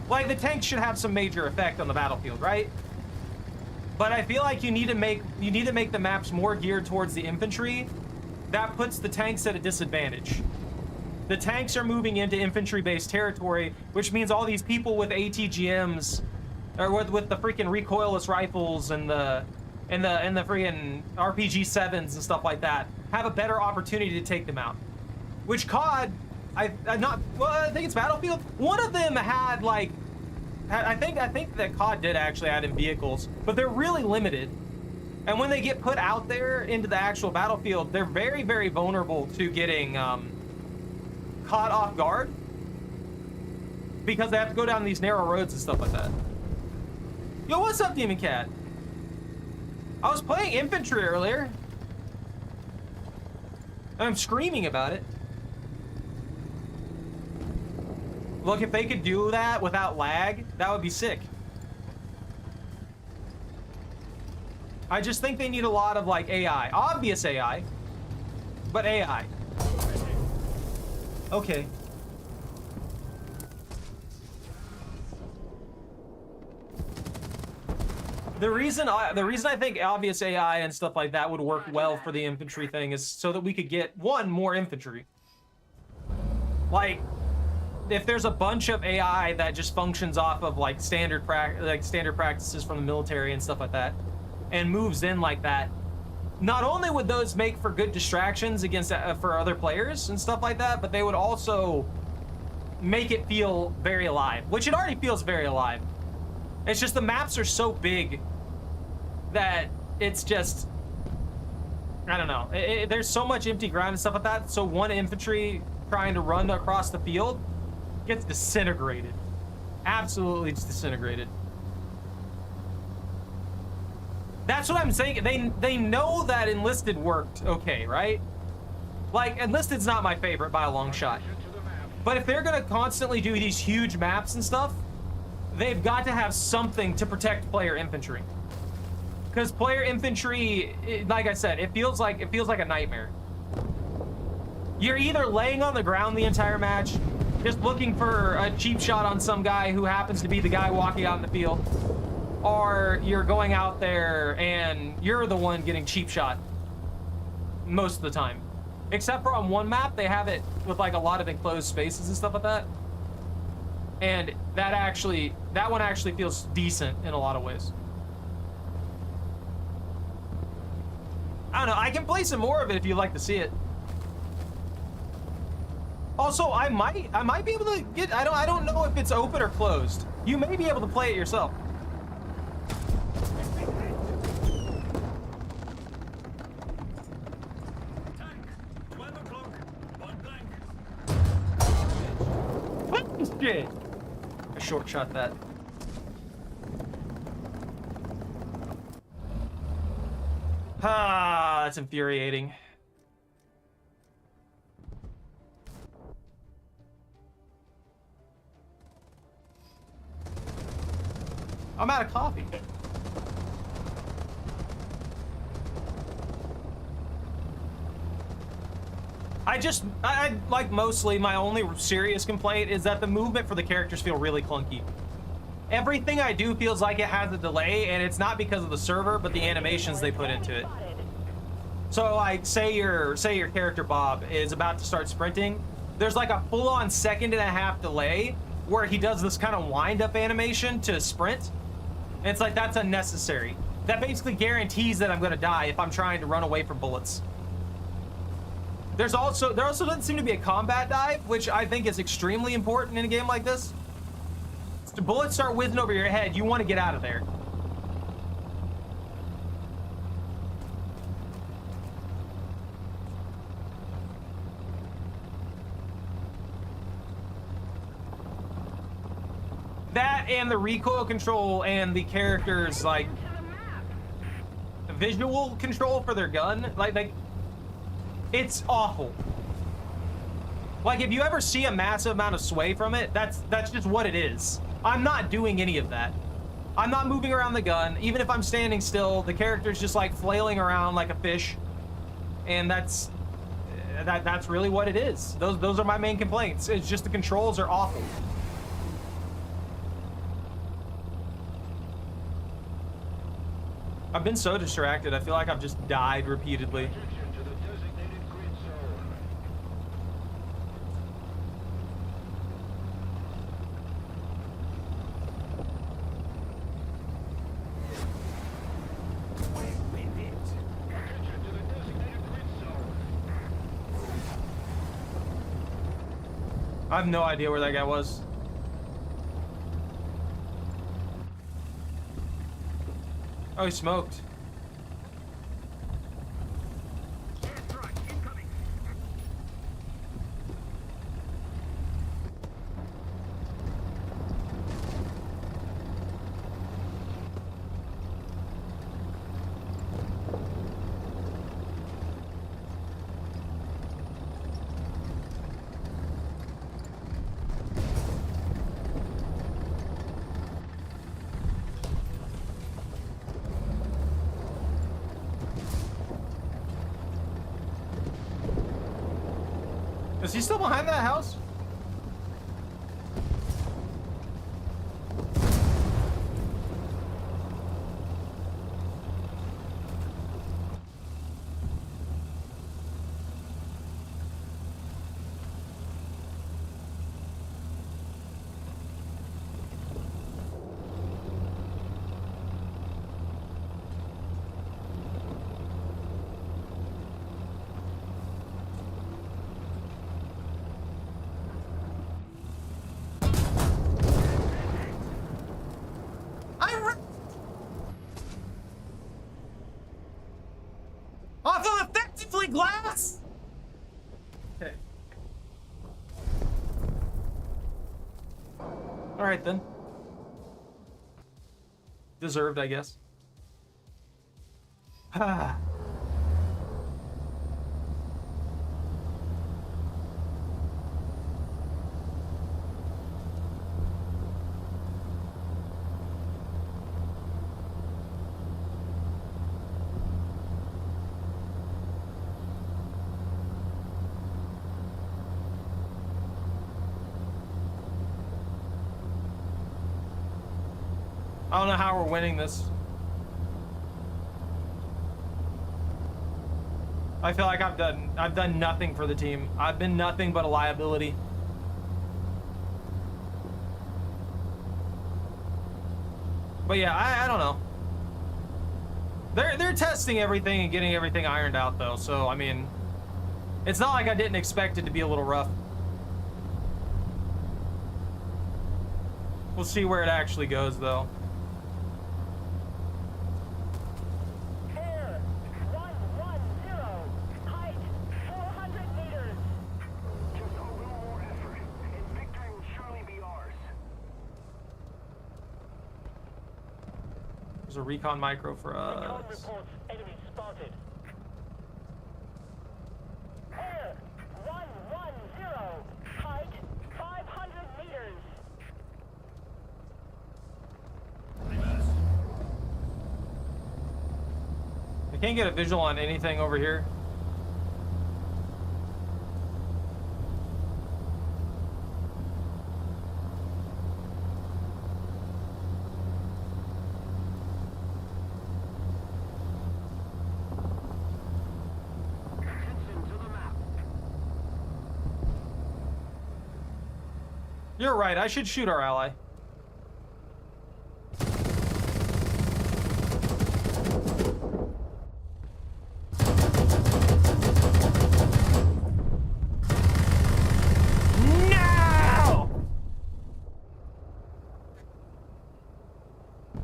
Like, the tanks should have some major effect on the battlefield, right? But I feel like you need to make the maps more geared towards the infantry. That puts the tanks at a disadvantage. The tanks are moving into infantry-based territory, which means all these people with ATGMs, or with the freaking recoilless rifles and the freaking RPG-7s and stuff like that, have a better opportunity to take them out. Which COD, I think it's Battlefield. One of them had like, I think that COD did actually add in vehicles, but they're really limited. And when they get put out there into the actual battlefield, they're very, very vulnerable to getting caught off guard because they have to go down these narrow roads and stuff like that. Yo, what's up, Demon Cat? I was playing infantry earlier. And I'm screaming about it. Look, if they could do that without lag, that would be sick. I just think they need a lot of like AI. Obvious AI, but AI. Okay. The reason I think obvious AI and stuff like that would work well for the infantry thing is so that we could get, one, more infantry. Like, if there's a bunch of AI that just functions off of like standard practices from the military and stuff like that, and moves in like that, not only would those make for good distractions against for other players and stuff like that, but they would also make it feel very alive, which it already feels very alive. It's just the maps are so big that it's just, I don't know. There's so much empty ground and stuff like that. So one infantry trying to run across the field gets disintegrated. Absolutely just disintegrated. That's what I'm saying. They know that enlisted worked okay, right? Like, enlisted's not my favorite by a long shot. But if they're gonna constantly do these huge maps and stuff, they've got to have something to protect player infantry. Because player infantry, like I said, it feels like a nightmare. You're either laying on the ground the entire match, just looking for a cheap shot on some guy who happens to be the guy walking out in the field, or you're going out there and you're the one getting cheap shot most of the time. Except for on one map, they have it with like a lot of enclosed spaces and stuff like that. And that one actually feels decent in a lot of ways. I don't know, I can play some more of it if you'd like to see it. Also, I might be able to get, I don't know if it's open or closed. You may be able to play it yourself. Shit. I short shot that. Ah, that's infuriating. I'm out of coffee. I like mostly my only serious complaint is that the movement for the characters feel really clunky. Everything I do feels like it has a delay, and it's not because of the server, but the animations they put into it. So like, say your character Bob is about to start sprinting, there's like a full-on 1.5-second delay where he does this kind of wind-up animation to sprint. And it's like, that's unnecessary. That basically guarantees that I'm gonna die if I'm trying to run away from bullets. There also doesn't seem to be a combat dive, which I think is extremely important in a game like this. The bullets start whizzing over your head, you want to get out of there. That and the recoil control and the characters, like, visual control for their gun, like it's awful. Like, if you ever see a massive amount of sway from it, that's just what it is. I'm not doing any of that. I'm not moving around the gun. Even if I'm standing still, the character's just like flailing around like a fish. And that's really what it is. Those are my main complaints. It's just the controls are awful. I've been so distracted. I feel like I've just died repeatedly. Attention to the designated grid zone. Attention to the designated grid zone. I have no idea where that guy was. Oh, he smoked. Airstrike incoming. Is he still behind that house? Off of effectively glass. Okay. All right then. Deserved, I guess. Ah. I don't know how we're winning this. I feel like I've done nothing for the team. I've been nothing but a liability. But yeah, I don't know. They're testing everything and getting everything ironed out though. So I mean, it's not like I didn't expect it to be a little rough. We'll see where it actually goes though. Air 110, height 400 meters. Just a little more effort, and victory will surely be ours. There's a recon micro for Recon us. reports enemy spotted. Air 110, height 500 meters. I can't get a visual on anything over here. Attention to the map. You're right, I should shoot our ally. No!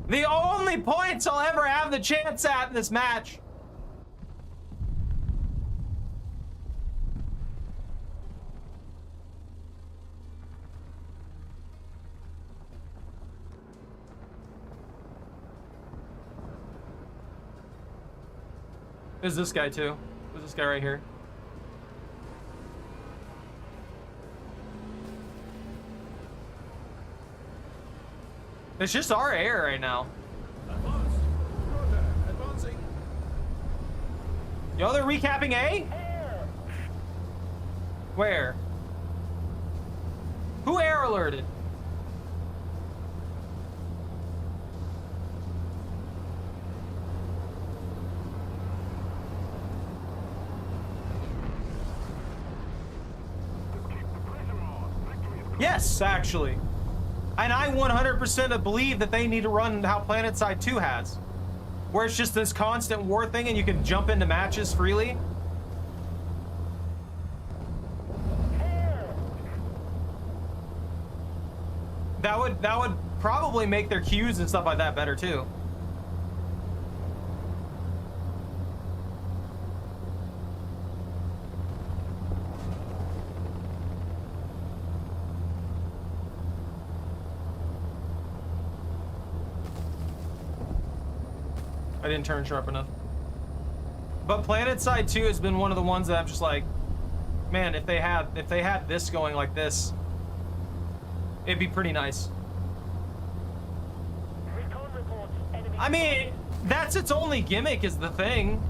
The only points I'll ever have the chance at in this match. There's this guy too. There's this guy right here. It's just our air right now. Advance. Roger. Advancing. Yo, they're recapping A? Air. Where? Who air alerted? Yes, actually. And I 100% believe that they need to run how PlanetSide 2 has, where it's just this constant war thing and you can jump into matches freely. That would probably make their queues and stuff like that better too. I didn't turn sharp enough. But PlanetSide 2 has been one of the ones that I'm just like, man, if they had this going like this, it'd be pretty nice. Recon reports enemy. I mean, that's its only gimmick is the thing.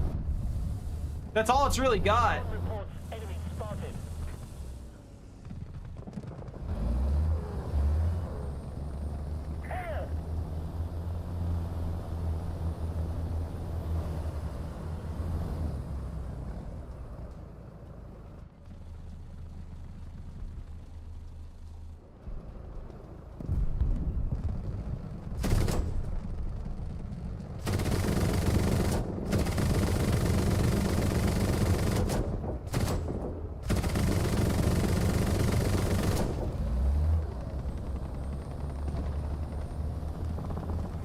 That's all it's really got. Recon reports enemy spotted. Air.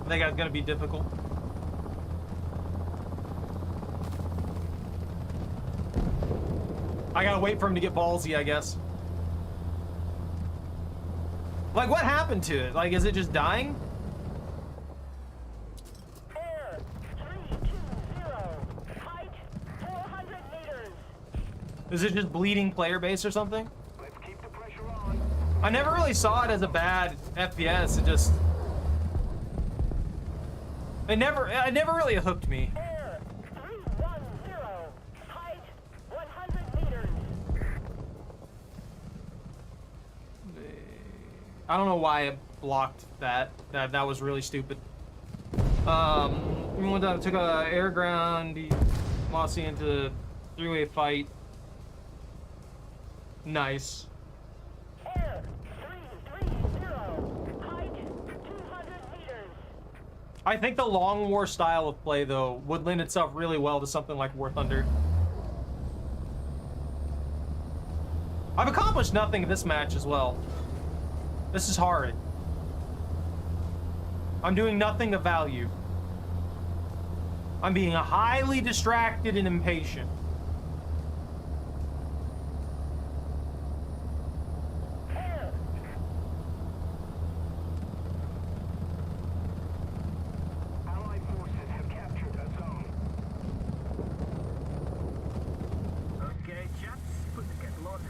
I think that's gonna be difficult. I gotta wait for him to get ballsy, I guess. Like, what happened to it? Like, is it just dying? Air. 320. Height 400 meters. Is it just bleeding player base or something? Let's keep the pressure on. I never really saw it as a bad FPS. It just... It never really hooked me. Air. 310. Height 100 meters. I don't know why it blocked that. That was really stupid. We went down, took a air ground, Mossy into three-way fight. Nice. Air. 330. Height 200 meters. I think the long war style of play, though, would lend itself really well to something like War Thunder. I've accomplished nothing in this match as well. This is hard. I'm doing nothing of value. I'm being highly distracted and impatient. Air. Allied forces have captured a zone. Okay, chaps, put the kettle on.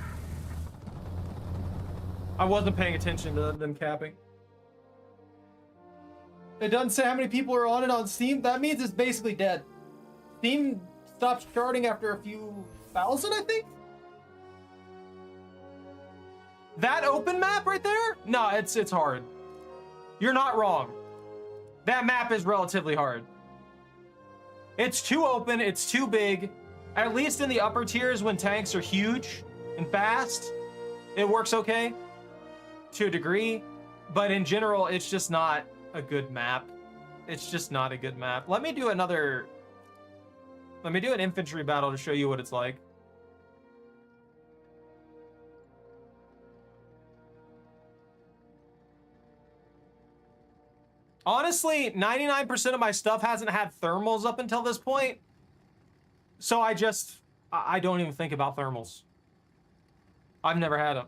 I wasn't paying attention to them capping. It doesn't say how many people are on it on Steam. That means it's basically dead. Steam stops charting after a few thousand, I think? That open map right there? No, it's hard. You're not wrong. That map is relatively hard. It's too open, it's too big. At least in the upper tiers when tanks are huge and fast, it works okay to a degree. But in general, it's just not a good map. It's just not a good map. Let me do an infantry battle to show you what it's like. Honestly, 99% of my stuff hasn't had thermals up until this point. So I don't even think about thermals. I've never had them.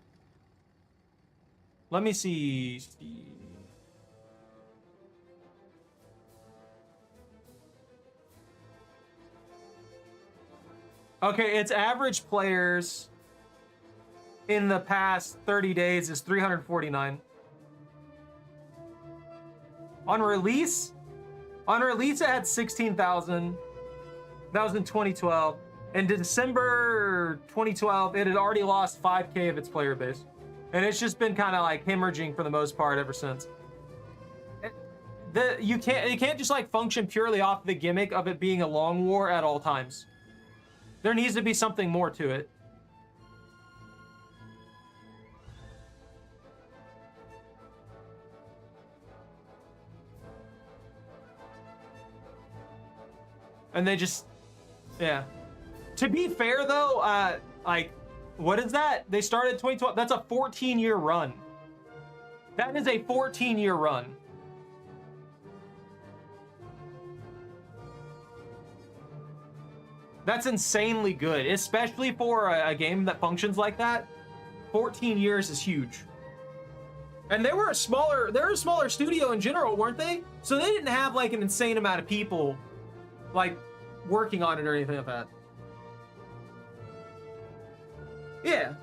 Let me see. Okay, its average players in the past 30 days is 349. On release it had 16,000. That was in 2012. In December 2012, it had already lost 5K of its player base. And it's just been kind of like hemorrhaging for the most part ever since. You can't just like function purely off the gimmick of it being a long war at all times. There needs to be something more to it. And they just, yeah. To be fair though, like, what is that? They started 2012. That's a 14-year run. That is a 14-year run. That's insanely good, especially for a game that functions like that. 14 years is huge. And they were a smaller studio in general, weren't they? So they didn't have like an insane amount of people like working on it or anything like that. Yeah.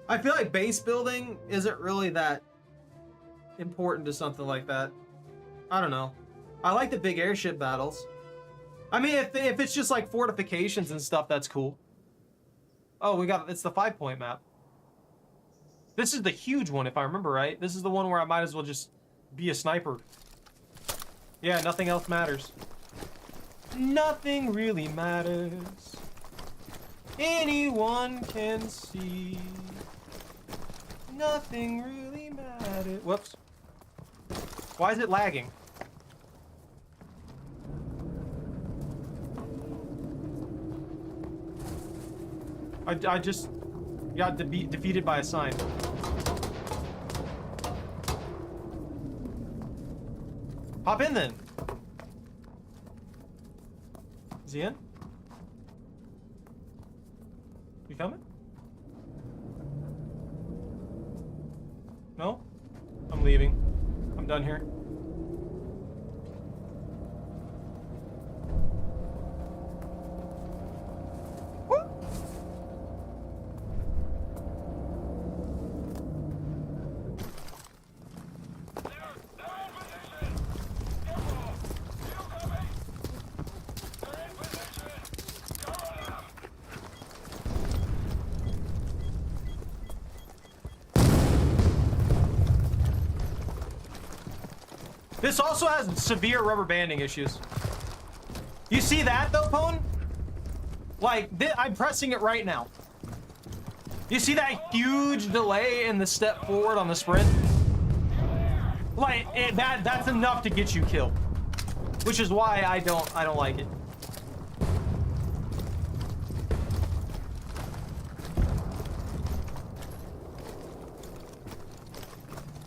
I feel like base building isn't really that important to something like that. I don't know. I like the big airship battles. I mean, if it's just like fortifications and stuff, that's cool. Oh, it's the 5-point map. This is the huge one, if I remember right. This is the one where I might as well just be a sniper. Yeah, nothing else matters. Nothing really matters. Anyone can see. Nothing really matters. Whoops. Why is it lagging? I just got defeated by a sign. Hop in then. Is he in? You coming? No? I'm leaving. I'm done here. This also has severe rubber banding issues. You see that though, Pone? Like, I'm pressing it right now. You see that huge delay in the step forward on the sprint? Like, that's enough to get you killed. Which is why I don't like it.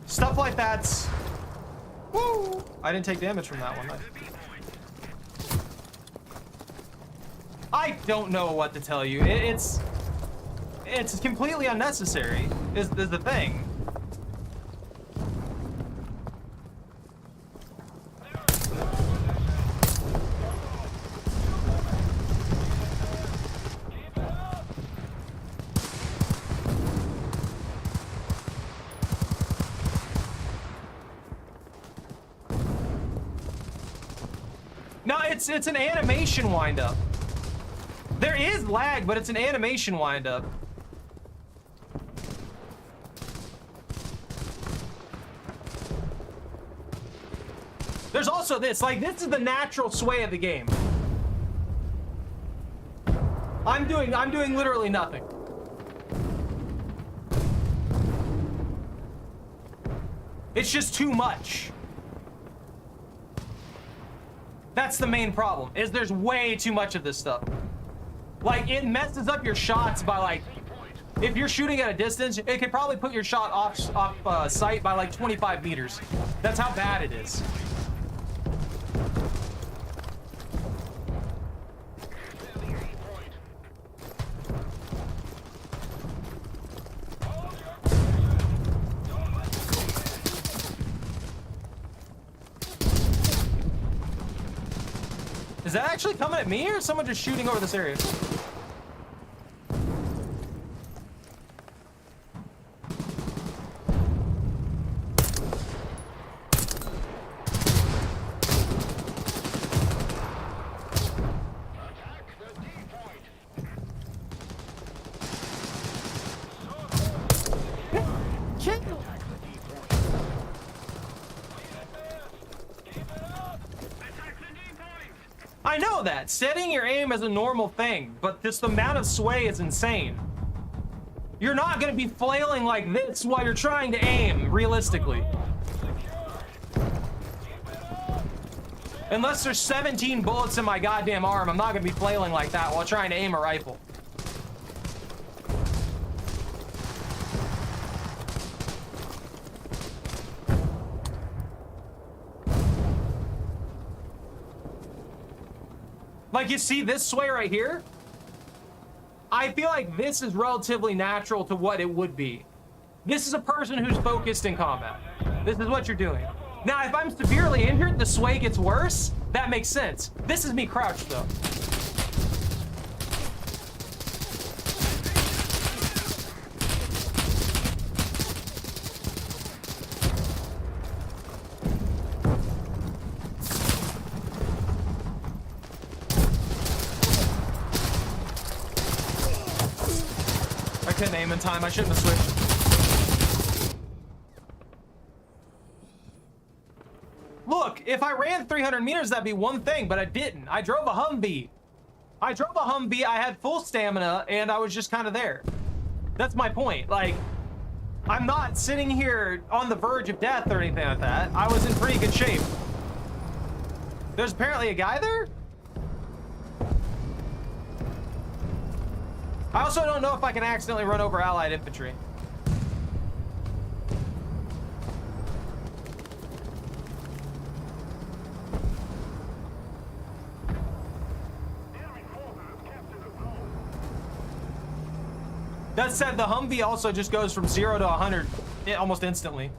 Stuff like that's... Woo! I didn't take damage from that one. I don't know what to tell you. It's completely unnecessary, is the thing. No, it's an animation windup. There is lag, but it's an animation windup. There's also this, like, this is the natural sway of the game. I'm doing literally nothing. It's just too much. That's the main problem, is there's way too much of this stuff. Like, it messes up your shots by, like, if you're shooting at a distance, it could probably put your shot off sight by like 25 meters. That's how bad it is. Is that actually coming at me, or is someone just shooting over this area? I know that. Setting your aim is a normal thing, but this amount of sway is insane. You're not going to be flailing like this while you're trying to aim, realistically. Unless there's 17 bullets in my goddamn arm, I'm not going to be flailing like that while trying to aim a rifle. Like, you see this sway right here? I feel like this is relatively natural to what it would be. This is a person who's focused in combat. This is what you're doing. Now, if I'm severely injured, the sway gets worse. That makes sense. This is me crouched, though. I couldn't aim in time. I shouldn't have switched. Look, if I ran 300 meters, that'd be one thing, but I didn't. I drove a Humvee. I had full stamina, and I was just kind of there. That's my point. Like, I'm not sitting here on the verge of death or anything like that. I was in pretty good shape. There's apparently a guy there? I also don't know if I can accidentally run over allied infantry. That said, the Humvee also just goes from 0 to 100 almost instantly.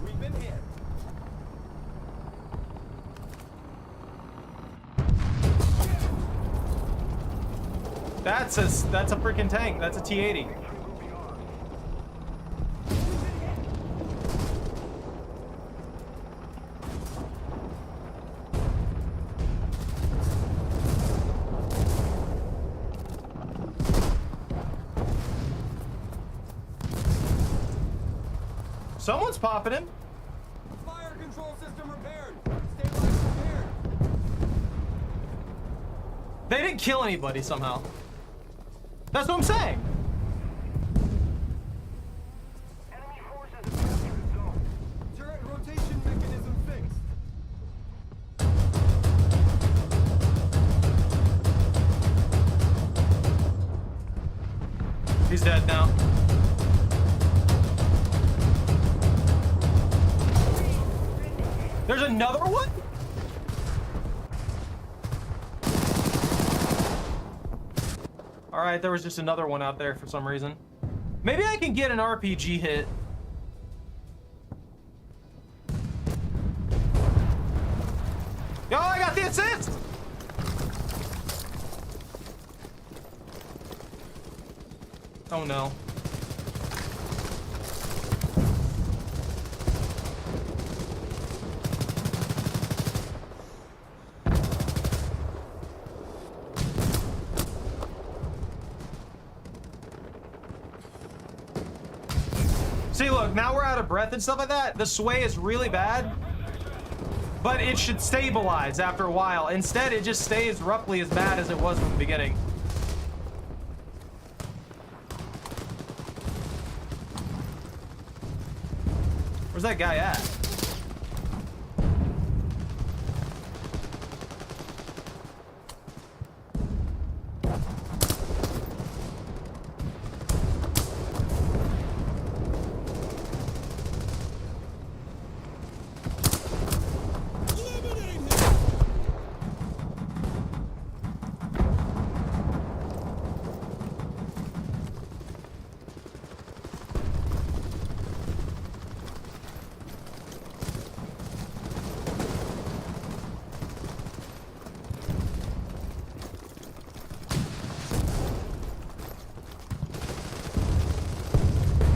We've been hit. That's a freaking tank. That's a T-80. Someone's popping him. Fire control system repaired. Stabilizer repaired. They didn't kill anybody somehow. That's what I'm saying. Enemy forces have captured the zone. Turret rotation mechanism fixed. He's dead now. There's another one? All right, there was just another one out there for some reason. Maybe I can get an RPG hit. Yo, I got the assist! Oh no. See, look, now we're out of breath and stuff like that. The sway is really bad, but it should stabilize after a while. Instead, it just stays roughly as bad as it was from the beginning. Where's that guy at?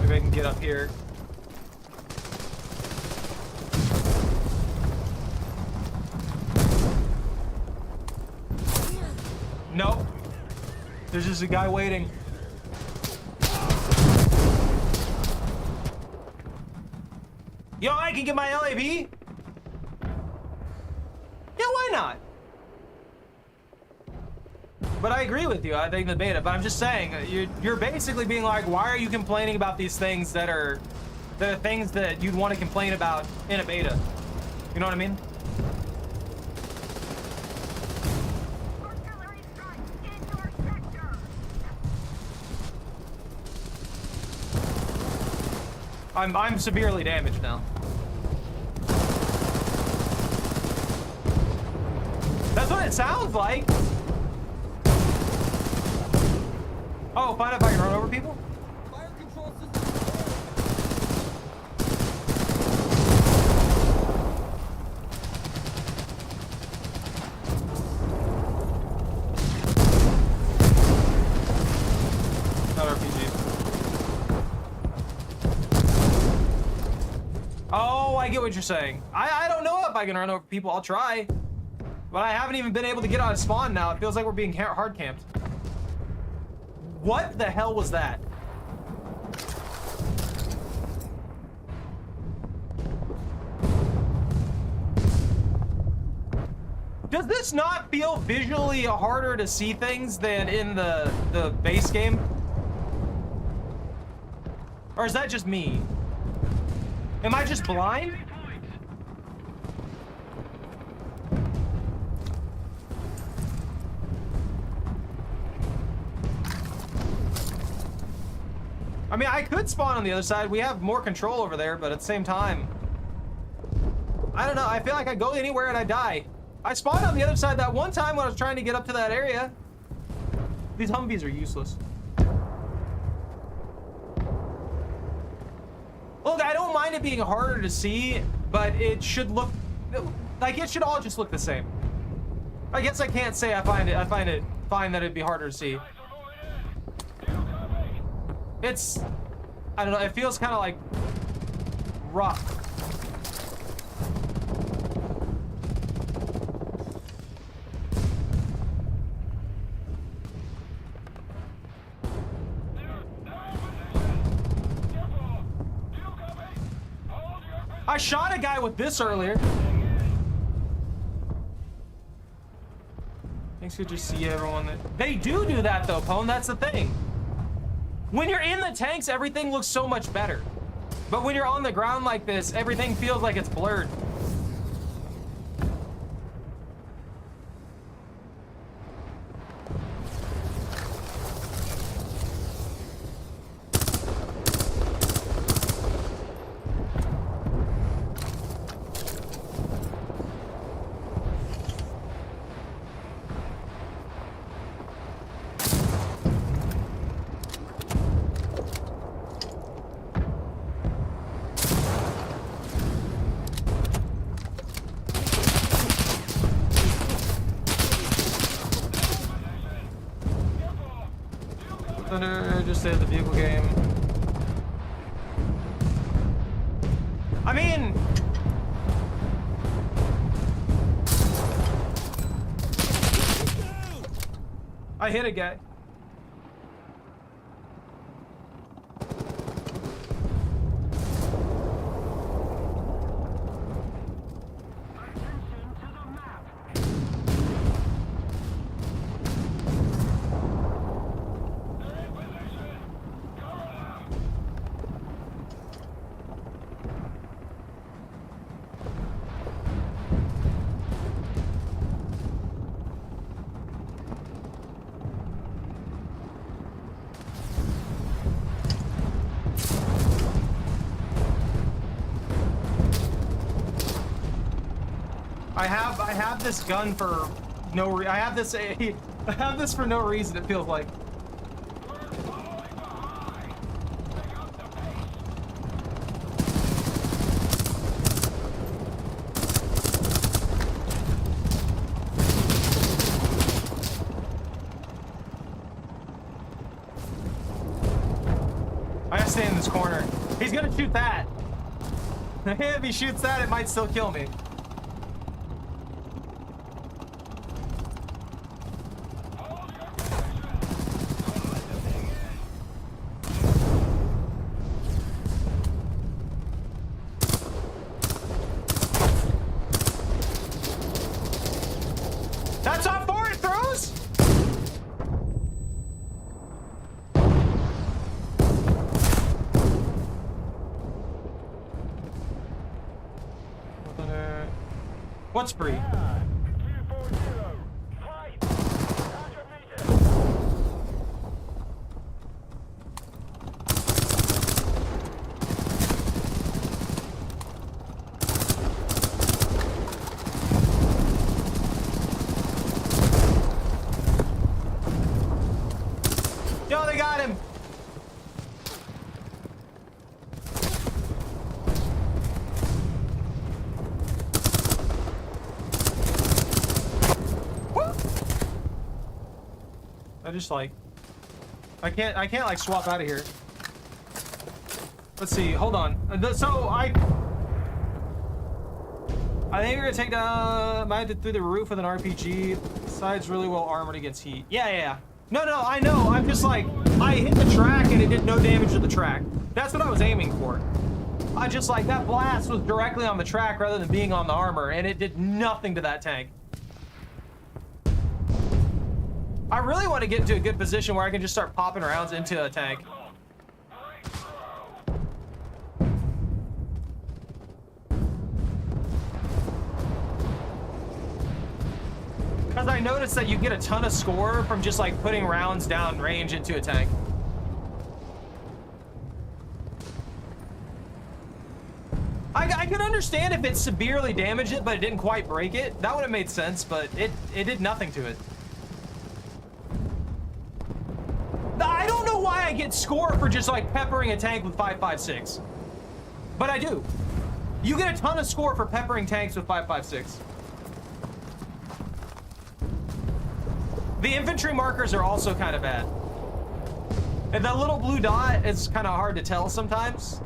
Maybe I can get up here. There's just a guy waiting. Yo, I can get my LAV? Yeah, why not? But I agree with you. I think the beta. But I'm just saying, you're basically being like, why are you complaining about these things that are things that you'd want to complain about in a beta? You know what I mean? Artillery strike in your sector. I'm severely damaged now. That's what it sounds like. Oh, find out if I can run over people? Fire control system repaired. Not RPG. Oh, I get what you're saying. I don't know if I can run over people. I'll try. But I haven't even been able to get out of spawn now. It feels like we're being hard camped. What the hell was that? Does this not feel visually harder to see things than in the base game? Or is that just me? Am I just blind? I mean, I could spawn on the other side. We have more control over there, but at the same time, I don't know. I feel like I go anywhere and I die. I spawned on the other side that one time when I was trying to get up to that area. These Humvees are useless. Look, I don't mind it being harder to see, but it should look like it should all just look the same. I guess I can't say I find it fine that it'd be harder to see. It's, I don't know, it feels kind of like rough. I shot a guy with this earlier. Thanks, good to see everyone. They do that though, Pone, that's the thing. When you're in the tanks, everything looks so much better. But when you're on the ground like this, everything feels like it's blurred. Just say the vehicle game. I mean, I hit a guy. I have this gun for no reason. I have this for no reason, it feels like. I gotta stay in this corner. He's gonna shoot that. If he shoots that, it might still kill me. What's free? 240. 500 meters. Yo, they got him. I just like, I can't like swap out of here. Let's see, hold on. So I think we're gonna take down, might have through the roof with an RPG. Side's really well armored against heat. Yeah. No, I know. I'm just like, I hit the track and it did no damage to the track. That's what I was aiming for. I just like, that blast was directly on the track rather than being on the armor, and it did nothing to that tank. I really want to get into a good position where I can just start popping rounds into a tank. Because I noticed that you get a ton of score from just like putting rounds down range into a tank. I can understand if it severely damaged it, but it didn't quite break it. That would have made sense, but it did nothing to it. I don't know why I get score for just like peppering a tank with 5.56, but I do. You get a ton of score for peppering tanks with 5.56. The infantry markers are also kind of bad. And that little blue dot is kind of hard to tell sometimes.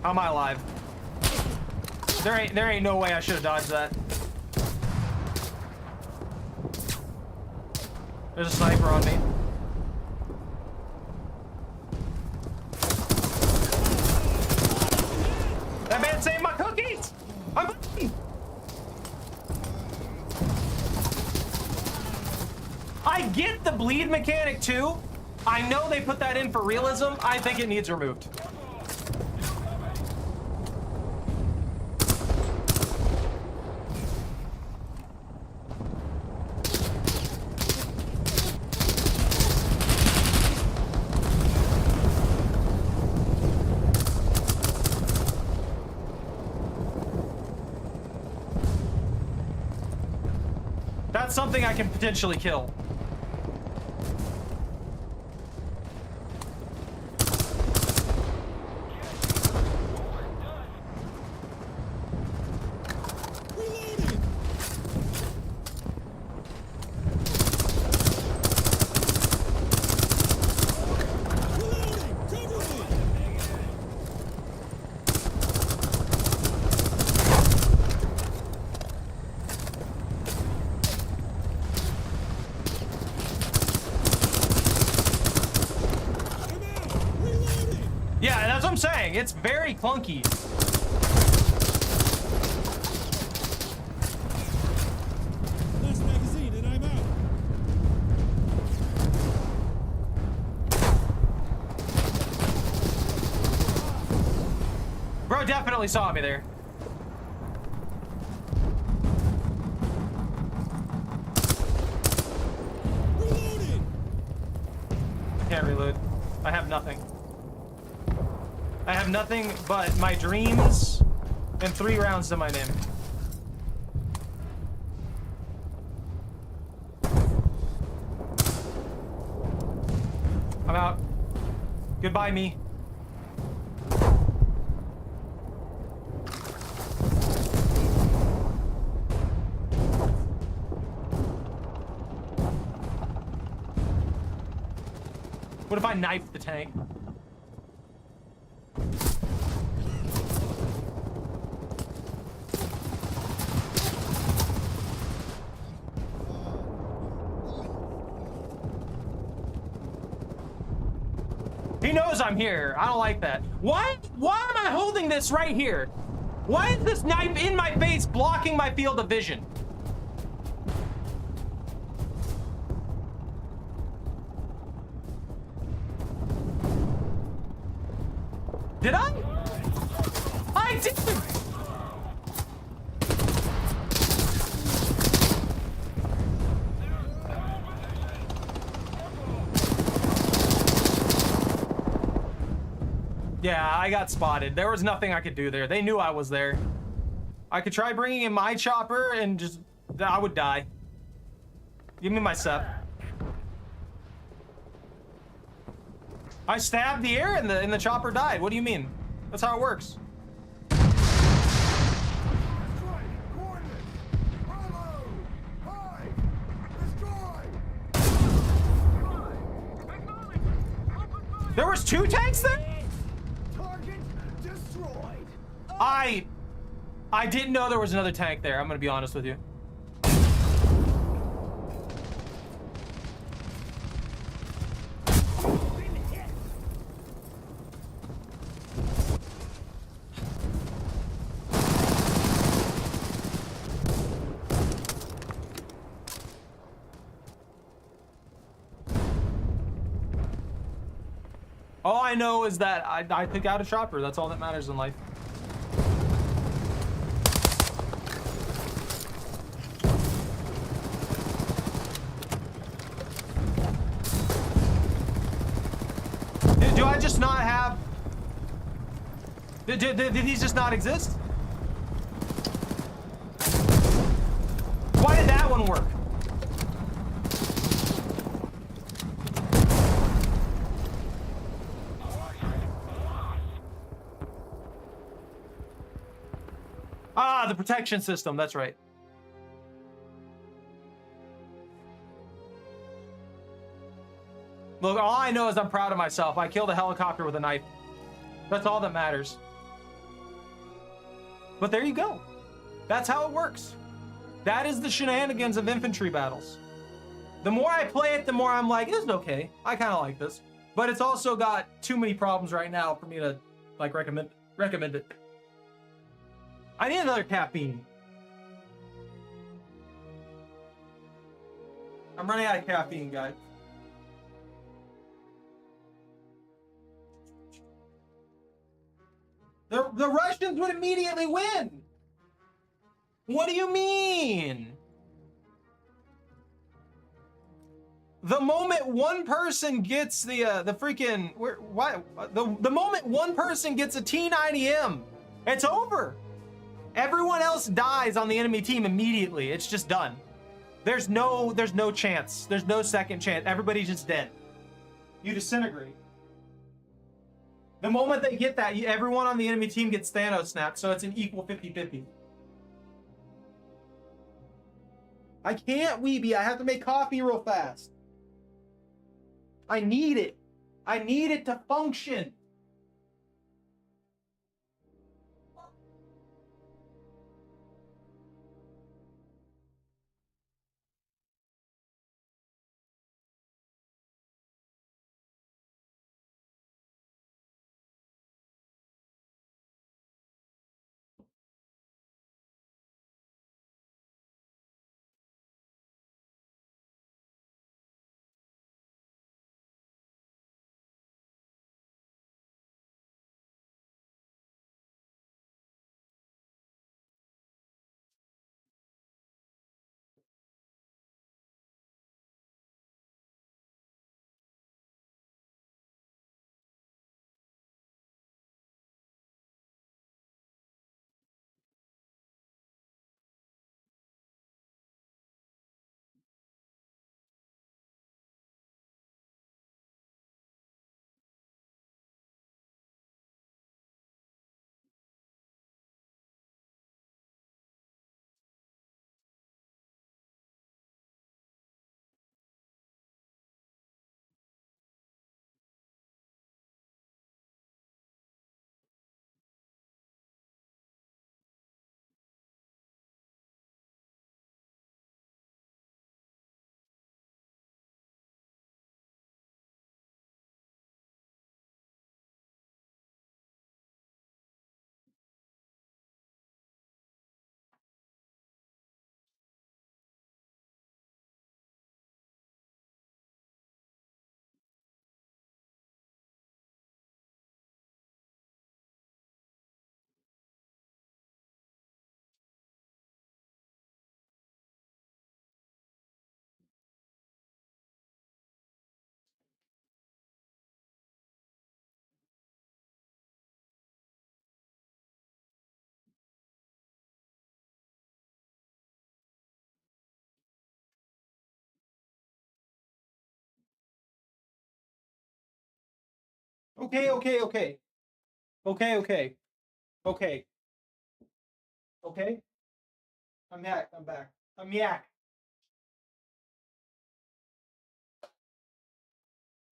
How am I alive? There ain't no way I should have dodged that. There's a sniper on me. That man saved my cookies! I'm I get the bleed mechanic too. I know they put that in for realism. I think it needs removed. That's something I can potentially kill. Yeah, that's what I'm saying. It's very clunky. Last magazine and I'm out. Bro definitely saw me there. Reloading. Can't reload. I have nothing. I have nothing but my dreams and 3 rounds to my name. I'm out. Goodbye, me. What if I knifed the tank? He knows I'm here. I don't like that. Why am I holding this right here? Why is this knife in my face blocking my field of vision? Yeah, I got spotted. There was nothing I could do there. They knew I was there. I could try bringing in my chopper and just... I would die. Give me my sep. I stabbed the air and the chopper died. What do you mean? That's how it works. Strike! Coordinates! Bravo! 5! Destroy! There was 2 tanks there? Target destroyed! I didn't know there was another tank there. I'm gonna be honest with you. Been hit! All I know is that I took out a chopper. That's all that matters in life. Do I just not have... Did these just not exist? Why did that one work? Ah, the protection system, that's right. Look, all I know is I'm proud of myself. I killed a helicopter with a knife. That's all that matters. But there you go. That's how it works. That is the shenanigans of infantry battles. The more I play it, the more I'm like, this is okay. I kind of like this. But it's also got too many problems right now for me to like recommend it. I need another caffeine. I'm running out of caffeine, guys. The Russians would immediately win. What do you mean? The moment one person gets the freaking the moment one person gets a T90M, it's over. Everyone else dies on the enemy team immediately. It's just done. There's no chance. There's no second chance. Everybody's just dead. You disintegrate. The moment they get that, everyone on the enemy team gets Thanos snapped, so it's an equal 50-50. I can't, Weeby. I have to make coffee real fast. I need it. I need it to function. Okay, okay, okay. Okay, okay. Okay. Okay. I'm back. I'm back. I'm yak.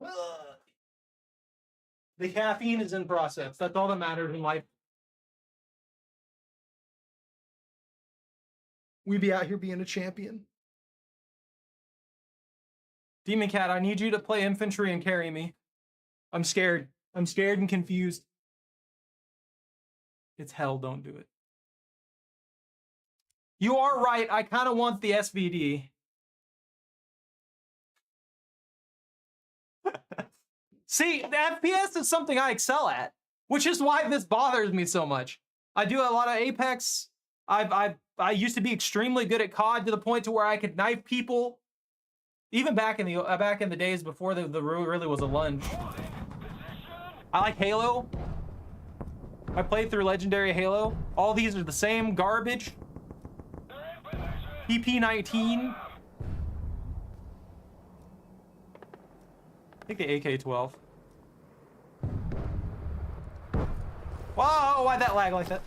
Ugh. The caffeine is in process. That's all that matters in life. We be out here being a champion. Demon Cat, I need you to play infantry and carry me. I'm scared. I'm scared and confused. It's hell, don't do it. You are right. I kind of want the SVD. See, the FPS is something I excel at, which is why this bothers me so much. I do a lot of Apex. I used to be extremely good at COD to the point to where I could knife people, even back in the days before the really was a lunge. I like Halo. I played through Legendary Halo. All these are the same garbage. PP-19. I think the AK-12. Whoa, why'd that lag like that?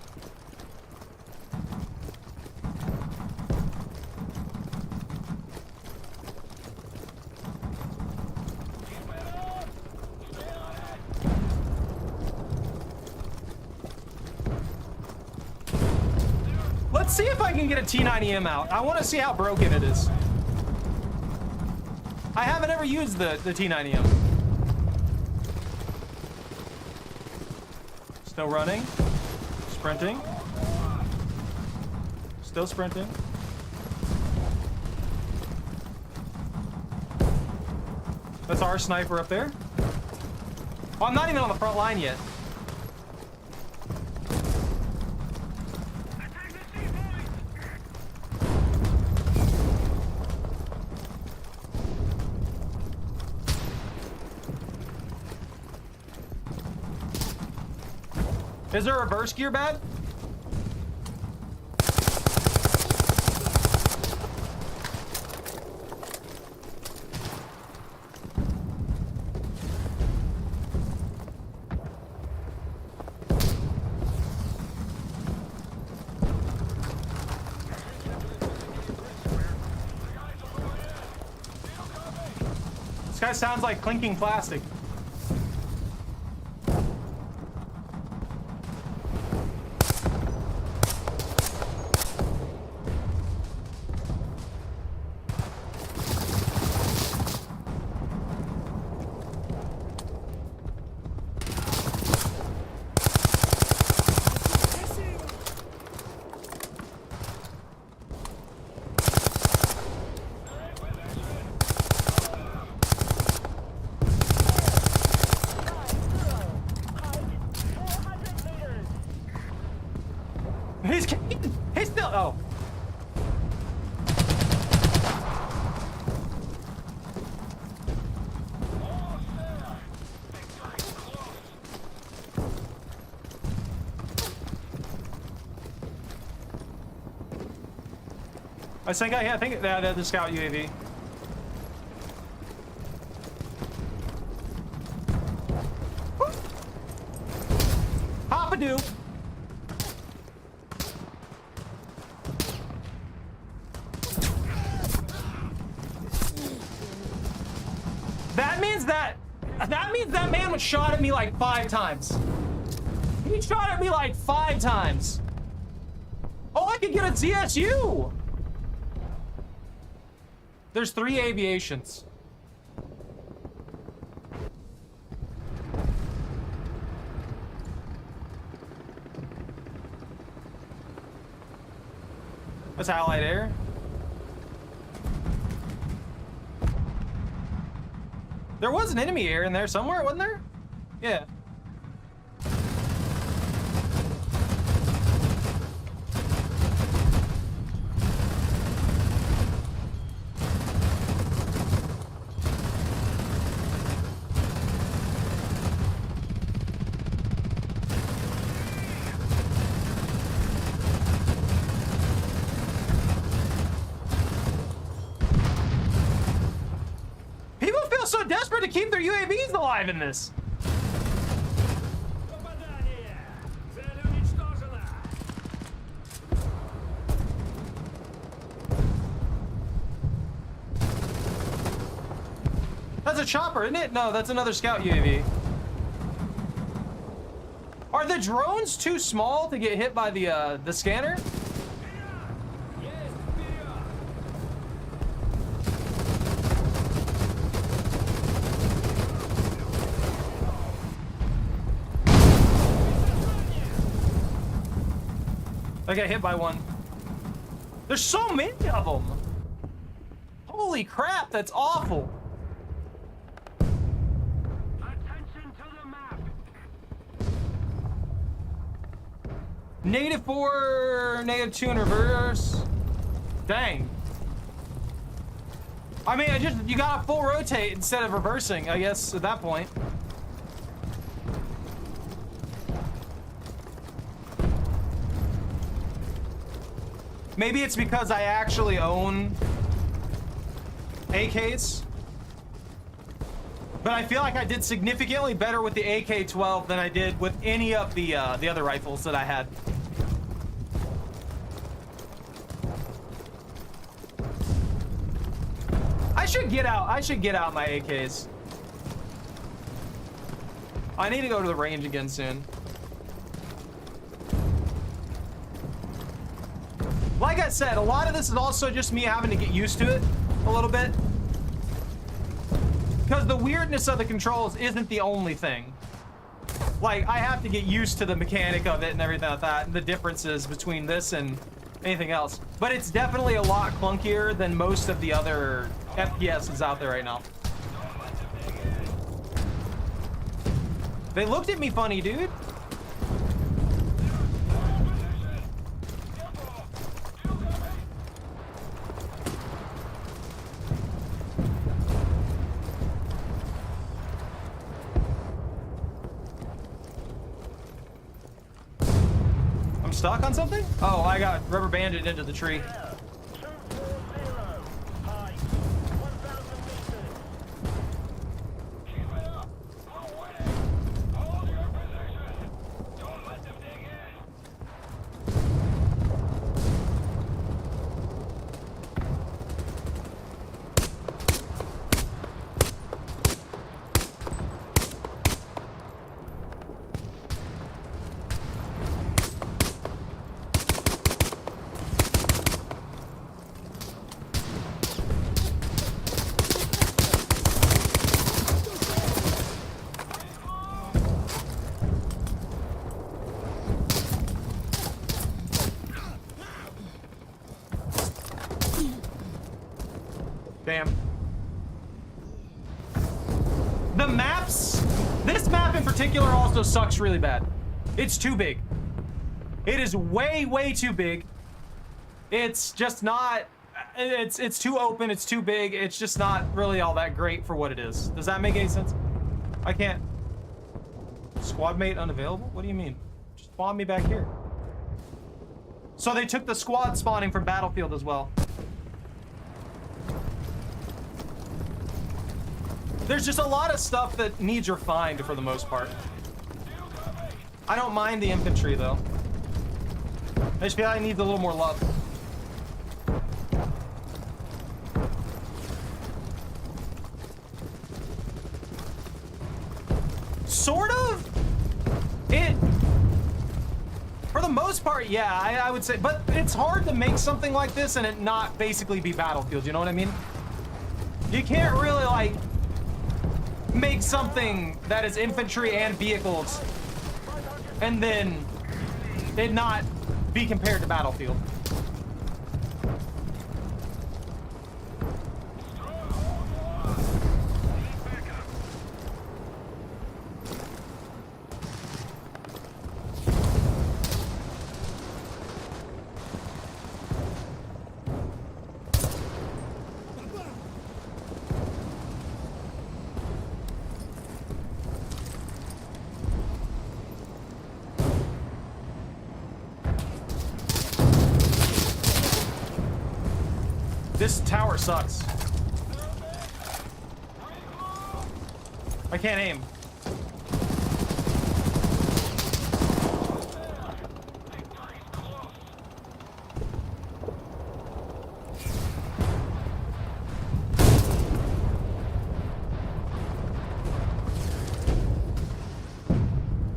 Let's see if I can get a T90M out. I want to see how broken it is. I haven't ever used the T90M. Still running. Sprinting. Still sprinting. That's our sniper up there. Oh, I'm not even on the front line yet. Is there a reverse gear bad? This guy sounds like clinking plastic. He's still. Oh. I think that's the scout UAV. Hop-a-doo. That means that man was shot at me like 5 times. He shot at me like 5 times. Oh, I could get a ZSU. There's 3 aviations. That's Allied Air. There was an enemy air in there somewhere, wasn't there? Yeah. So desperate to keep their UAVs alive in this. that's a chopper, isn't it? No, that's another scout UAV. Are the drones too small to get hit by the scanner? Yes, вперед! I got hit by one. There's so many of them. Holy crap, that's awful. Attention to the map. -4, -2 in reverse. Dang. I mean, you gotta full rotate instead of reversing, I guess, at that point. Maybe it's because I actually own AKs. But I feel like I did significantly better with the AK-12 than I did with any of the other rifles that I had. I should get out my AKs. I need to go to the range again soon. Like I said, a lot of this is also just me having to get used to it a little bit. Because the weirdness of the controls isn't the only thing. Like, I have to get used to the mechanic of it and everything like that, and the differences between this and anything else. But it's definitely a lot clunkier than most of the other FPSs out there right now. They looked at me funny, dude. I'm stuck on something? Oh, I got rubber banded into the tree. 240. Height 1,000 meters. Keep it up! We're winning! Hold your position! Don't let them dig in! Damn. The maps, this map in particular also sucks really bad. It's too big. It is way, way too big. It's just not, it's too open, it's too big. It's just not really all that great for what it is. Does that make any sense? I can't. Squad mate unavailable? What do you mean? Just spawn me back here. So they took the squad spawning from Battlefield as well. There's just a lot of stuff that needs refined for the most part. I don't mind the infantry though. I just feel like it needs a little more love. Sort of? For the most part, yeah, I would say, but it's hard to make something like this and it not basically be Battlefield, you know what I mean? You can't really like make something that is infantry and vehicles and then it not be compared to Battlefield. This tower sucks. I can't aim.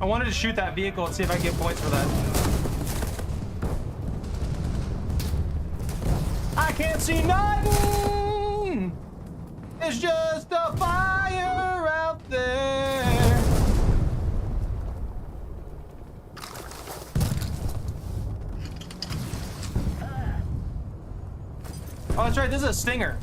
wanted to shoot that vehicle and see if I can get points for that. I can't see nothing. It's just a fire out there. Oh, that's right. This is a Stinger.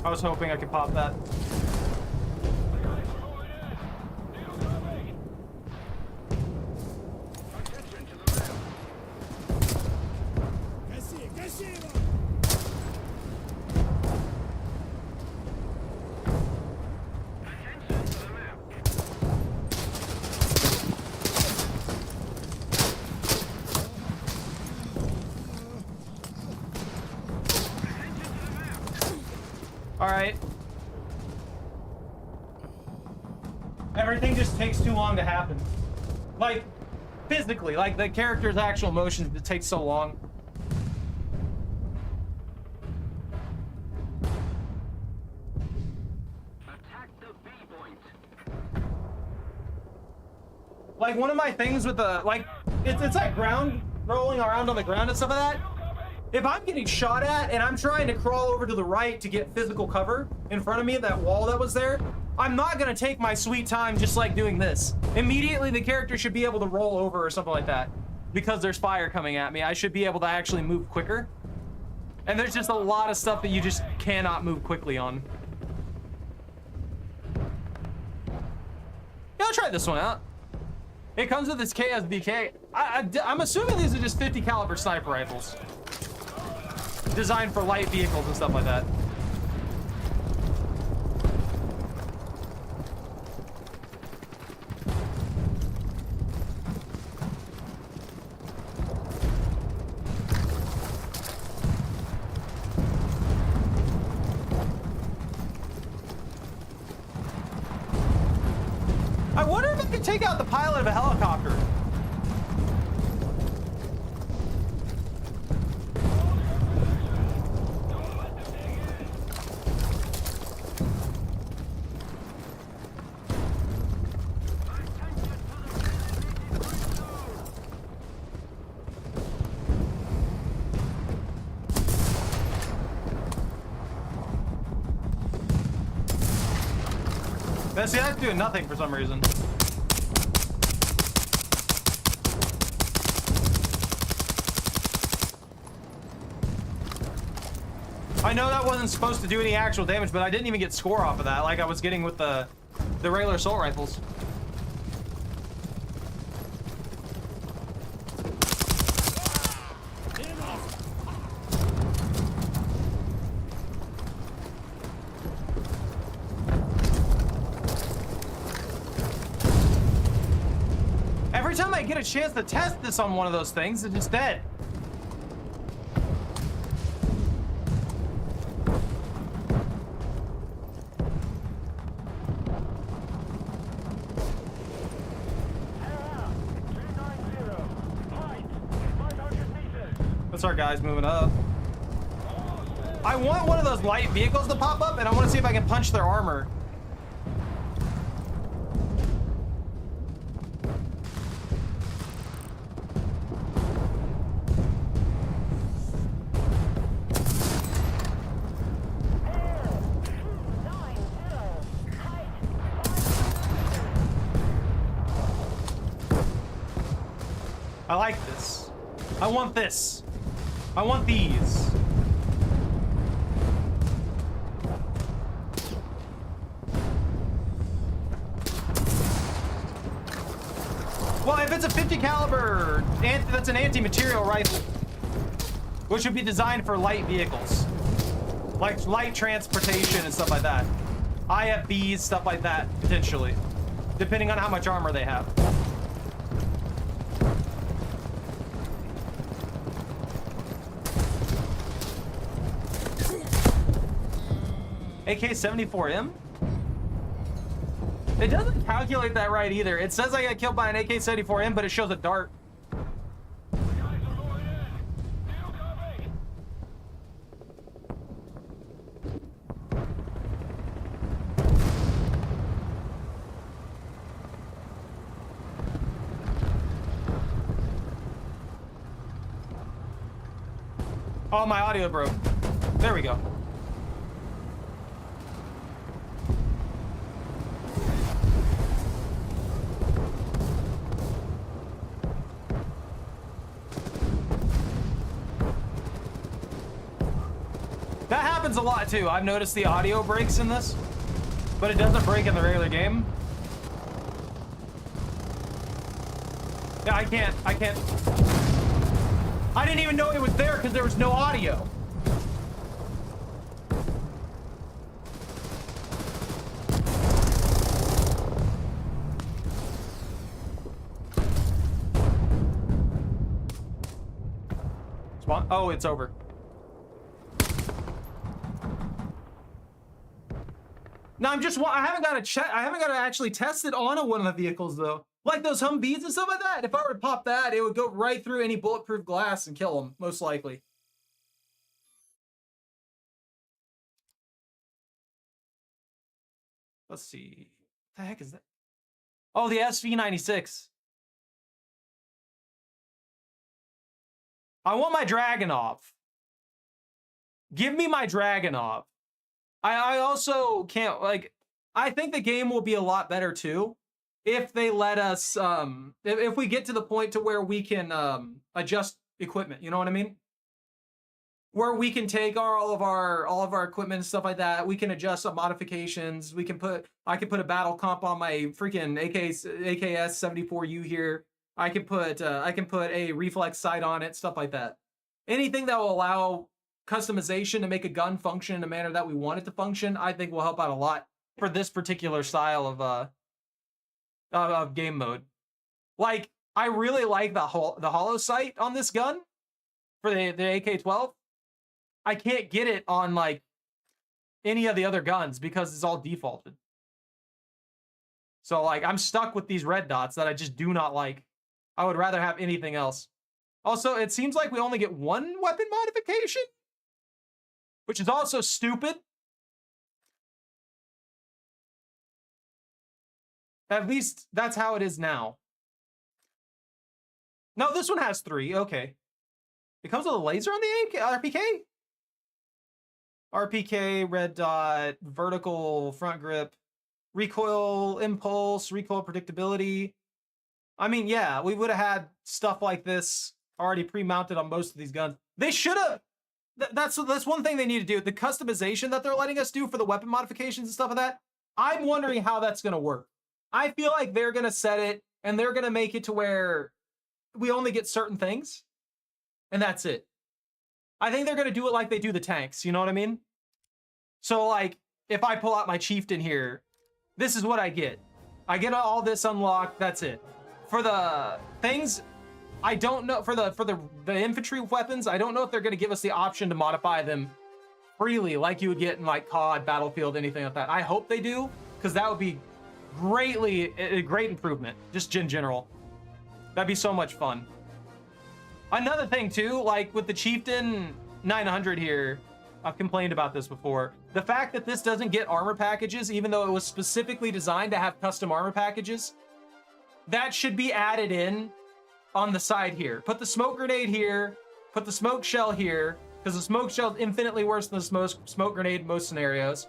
I was hoping I could pop that. All right. Everything just takes too long to happen. Like, physically, like the character's actual motions, it takes so long. Attack the B point. Like one of my things with the, like, it's like ground, rolling around on the ground and stuff like that. If I'm getting shot at and I'm trying to crawl over to the right to get physical cover in front of me, that wall that was there, I'm not gonna take my sweet time just like doing this. Immediately the character should be able to roll over or something like that. Because there's fire coming at me, I should be able to actually move quicker. And there's just a lot of stuff that you just cannot move quickly on. Yeah, I'll try this one out. It comes with this KSBK. I'm assuming these are just 50 caliber sniper rifles. Designed for light vehicles and stuff like that. I wonder if I could take out the pilot of a helicopter. See, that's doing nothing for some reason. I know that wasn't supposed to do any actual damage, but I didn't even get score off of that like I was getting with the regular assault rifles. Every time I get a chance to test this on one of those things, it's just dead. That's our guys moving up. I want one of those light vehicles to pop up, and I want to see if I can punch their armor. I like this. I want this. I want these. Well, if it's a 50 caliber, that's an anti-material rifle, which would be designed for light vehicles, like light transportation and stuff like that. IFBs, stuff like that, potentially, depending on how much armor they have. AK-74M? It doesn't calculate that right either. It says I got killed by an AK-74M, but it shows a dart. The guys are going in. Still coming. Oh, my audio broke. There we go. That happens a lot too. I've noticed the audio breaks in this, but it doesn't break in the regular game. Yeah, I can't. I didn't even know it was there because there was no audio. Spawn? Oh, it's over. No, I haven't got to check. I haven't got to actually test it on one of the vehicles though. Like those Humvees and stuff like that. If I were to pop that, it would go right through any bulletproof glass and kill them, most likely. Let's see. What the heck is that? Oh, the SV96. I want my Dragunov. Give me my Dragunov. I also can't, like, I think the game will be a lot better too if they let us, if we get to the point to where we can adjust equipment, you know what I mean? Where we can take all of our equipment and stuff like that. We can adjust some modifications. I can put a battle comp on my freaking AKS 74U here. I can put a reflex sight on it, stuff like that. Anything that will allow customization to make a gun function in a manner that we want it to function, I think will help out a lot for this particular style of game mode. Like, I really like the hollow sight on this gun for the AK-12. I can't get it on like any of the other guns because it's all defaulted. So like I'm stuck with these red dots that I just do not like. I would rather have anything else. Also, it seems like we only get one weapon modification, which is also stupid. At least that's how it is now. No, this one has 3. Okay. It comes with a laser on the RPK? RPK, red dot, vertical front grip, recoil impulse, recoil predictability. I mean, yeah, we would have had stuff like this already pre-mounted on most of these guns. They should have. That's one thing they need to do. The customization that they're letting us do for the weapon modifications and stuff like that, I'm wondering how that's going to work. I feel like they're going to set it and they're going to make it to where we only get certain things and that's it. I think they're going to do it like they do the tanks. You know what I mean? So like if I pull out my chieftain here, this is what I get. I get all this unlocked. That's it. For the things, I don't know, for the infantry weapons, I don't know if they're going to give us the option to modify them freely like you would get in like COD, Battlefield, anything like that. I hope they do, because that would be a great improvement, just in general. That'd be so much fun. Another thing too, like with the Chieftain 900 here, I've complained about this before. The fact that this doesn't get armor packages, even though it was specifically designed to have custom armor packages, that should be added in on the side here. Put the smoke grenade here, put the smoke shell here, because the smoke shell is infinitely worse than the smoke grenade in most scenarios.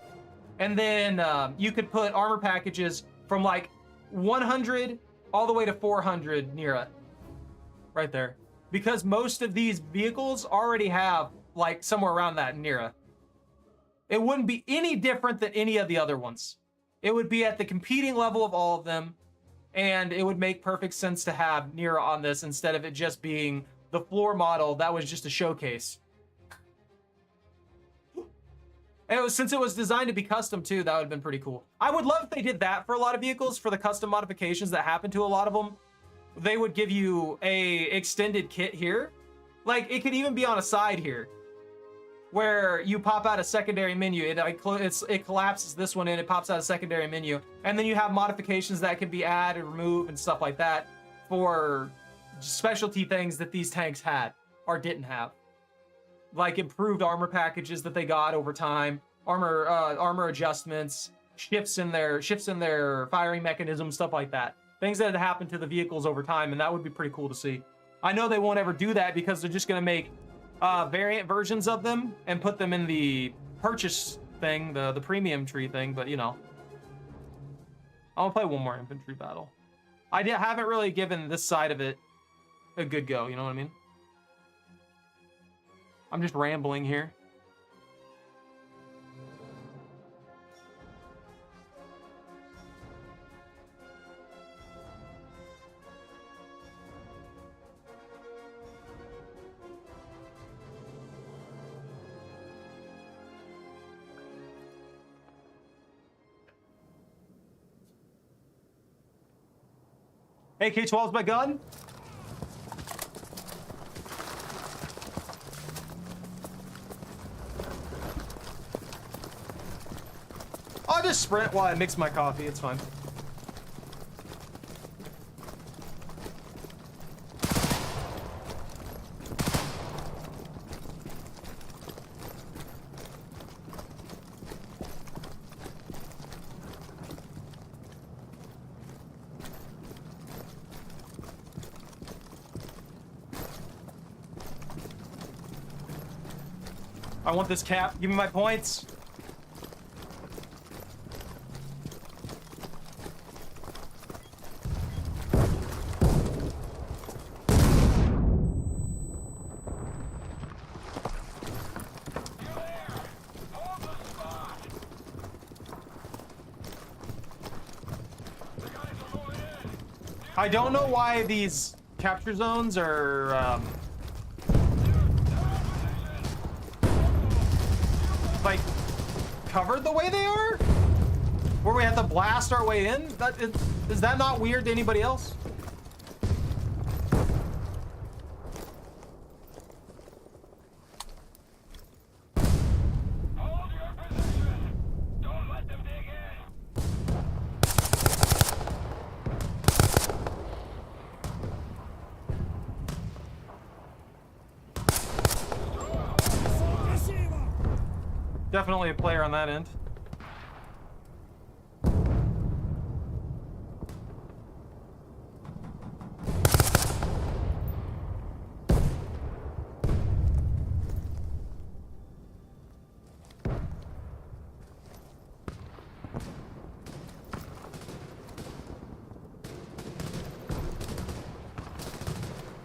And then you could put armor packages from like 100 all the way to 400 near it. Right there. Because most of these vehicles already have like somewhere around that Nira. It wouldn't be any different than any of the other ones. It would be at the competing level of all of them, and it would make perfect sense to have Nira on this instead of it just being the floor model that was just a showcase. And since it was designed to be custom too, that would have been pretty cool. I would love if they did that for a lot of vehicles, for the custom modifications that happen to a lot of them. They would give you a extended kit here. Like it could even be on a side here, where you pop out a secondary menu. It collapses this one in, it pops out a secondary menu. And then you have modifications that can be added, removed, and stuff like that for specialty things that these tanks had or didn't have. Like improved armor packages that they got over time, armor adjustments, shifts in their firing mechanism, stuff like that. Things that had happened to the vehicles over time, and that would be pretty cool to see. I know they won't ever do that because they're just going to make variant versions of them and put them in the purchase thing, the premium tree thing, but you know. I want to play one more infantry battle. Haven't really given this side of it a good go, you know what I mean? I'm just rambling here. AK-12's my gun. I'll just sprint while I mix my coffee. It's fine. I want this cap. Give me my points. I don't know why these capture zones are like covered the way they are, where we have to blast our way in. Is that not weird to anybody else? Hold your position. Don't let them dig in. Definitely a player on that end.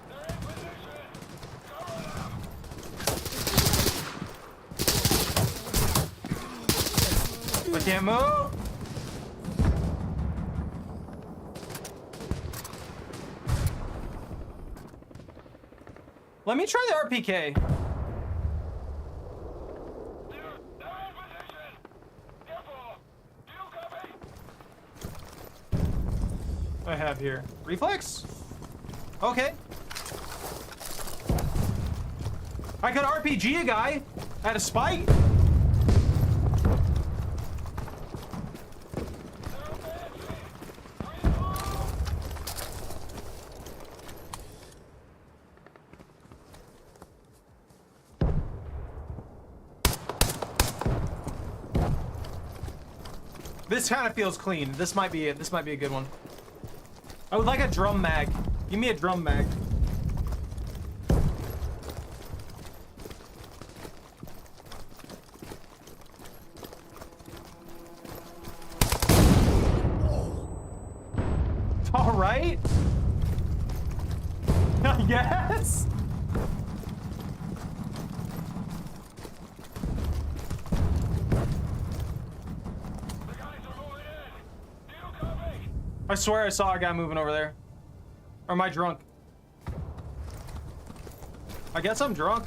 They're in position. Cover them. I can't move. Let me try the RPK. They're in position. Careful. Do you copy? I have here reflex. Okay. I could RPG a guy at a spike. This kind of feels clean. This might be it. This might be a good one. I would like a drum mag. Give me a drum mag. All right. Yes. I swear I saw a guy moving over there. Or am I drunk? I guess I'm drunk.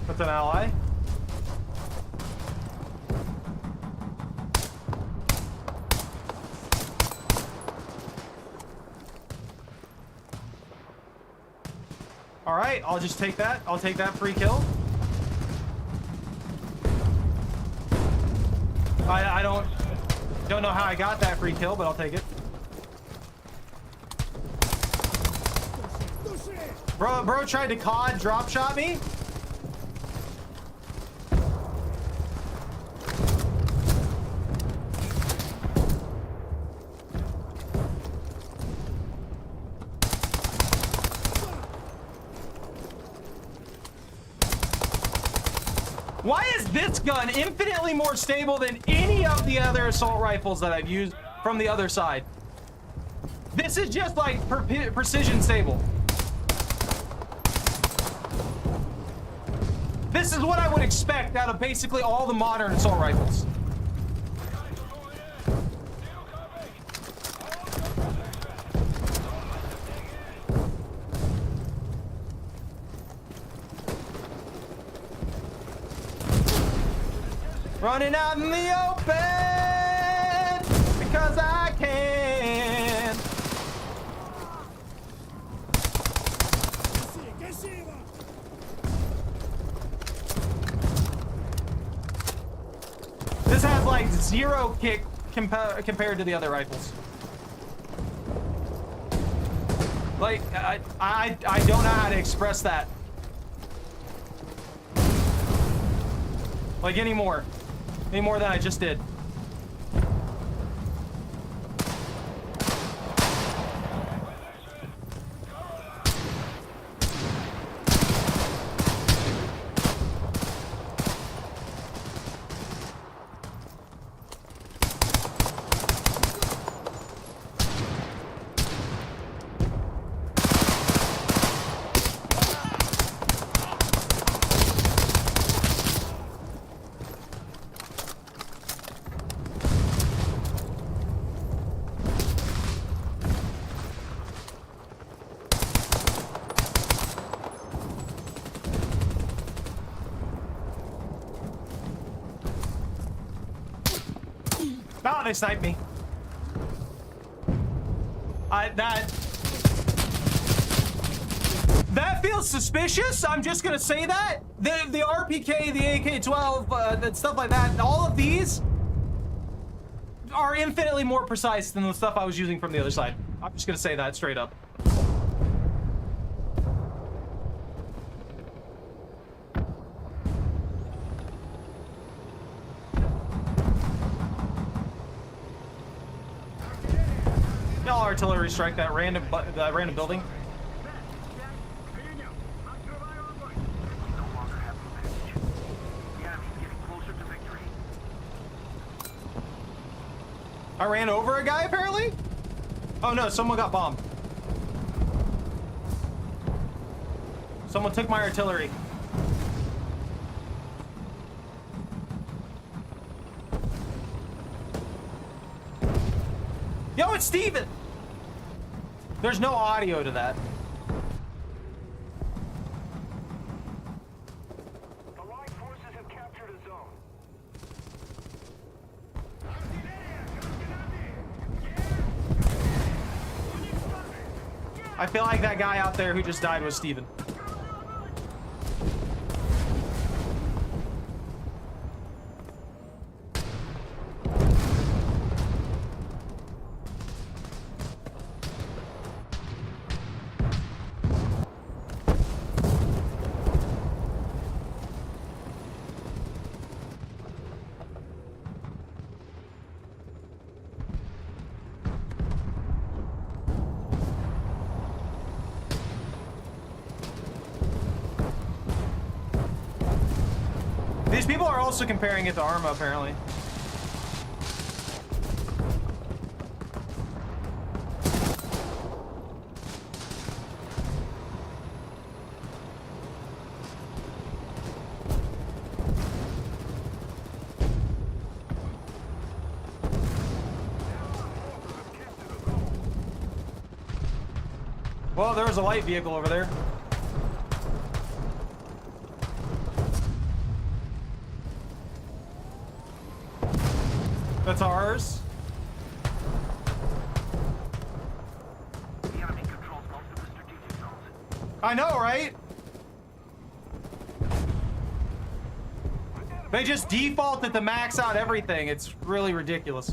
That's an ally. All right, I'll just take that. I'll take that free kill. I don't know how I got that free kill, but I'll take it. Bro tried to COD drop shot me. Why is this gun infinitely more stable than any of the other assault rifles that I've used from the other side? This is just like precision stable. This is what I would expect out of basically all the modern assault rifles. Running out in the open because I can. This has like 0 kick compared to the other rifles. Like I don't know how to express that. Like anymore. Any more than I just did. Oh, they sniped me. That feels suspicious. I'm just gonna say that. The RPK, the AK-12, that stuff like that, all of these are infinitely more precise than the stuff I was using from the other side. I'm just gonna say that straight up. Y'all artillery strike that random building. I ran over a guy apparently? Oh no, someone got bombed. Someone took my artillery. Yo, it's Steven! There's no audio to that. The Allied forces have captured a zone. I feel like that guy out there who just died was Steven. These people are also comparing it to Arma, apparently. Well, there was a light vehicle over there. That's ours. The enemy controls most of the strategic zones. I know, right? They just defaulted to max out everything. It's really ridiculous.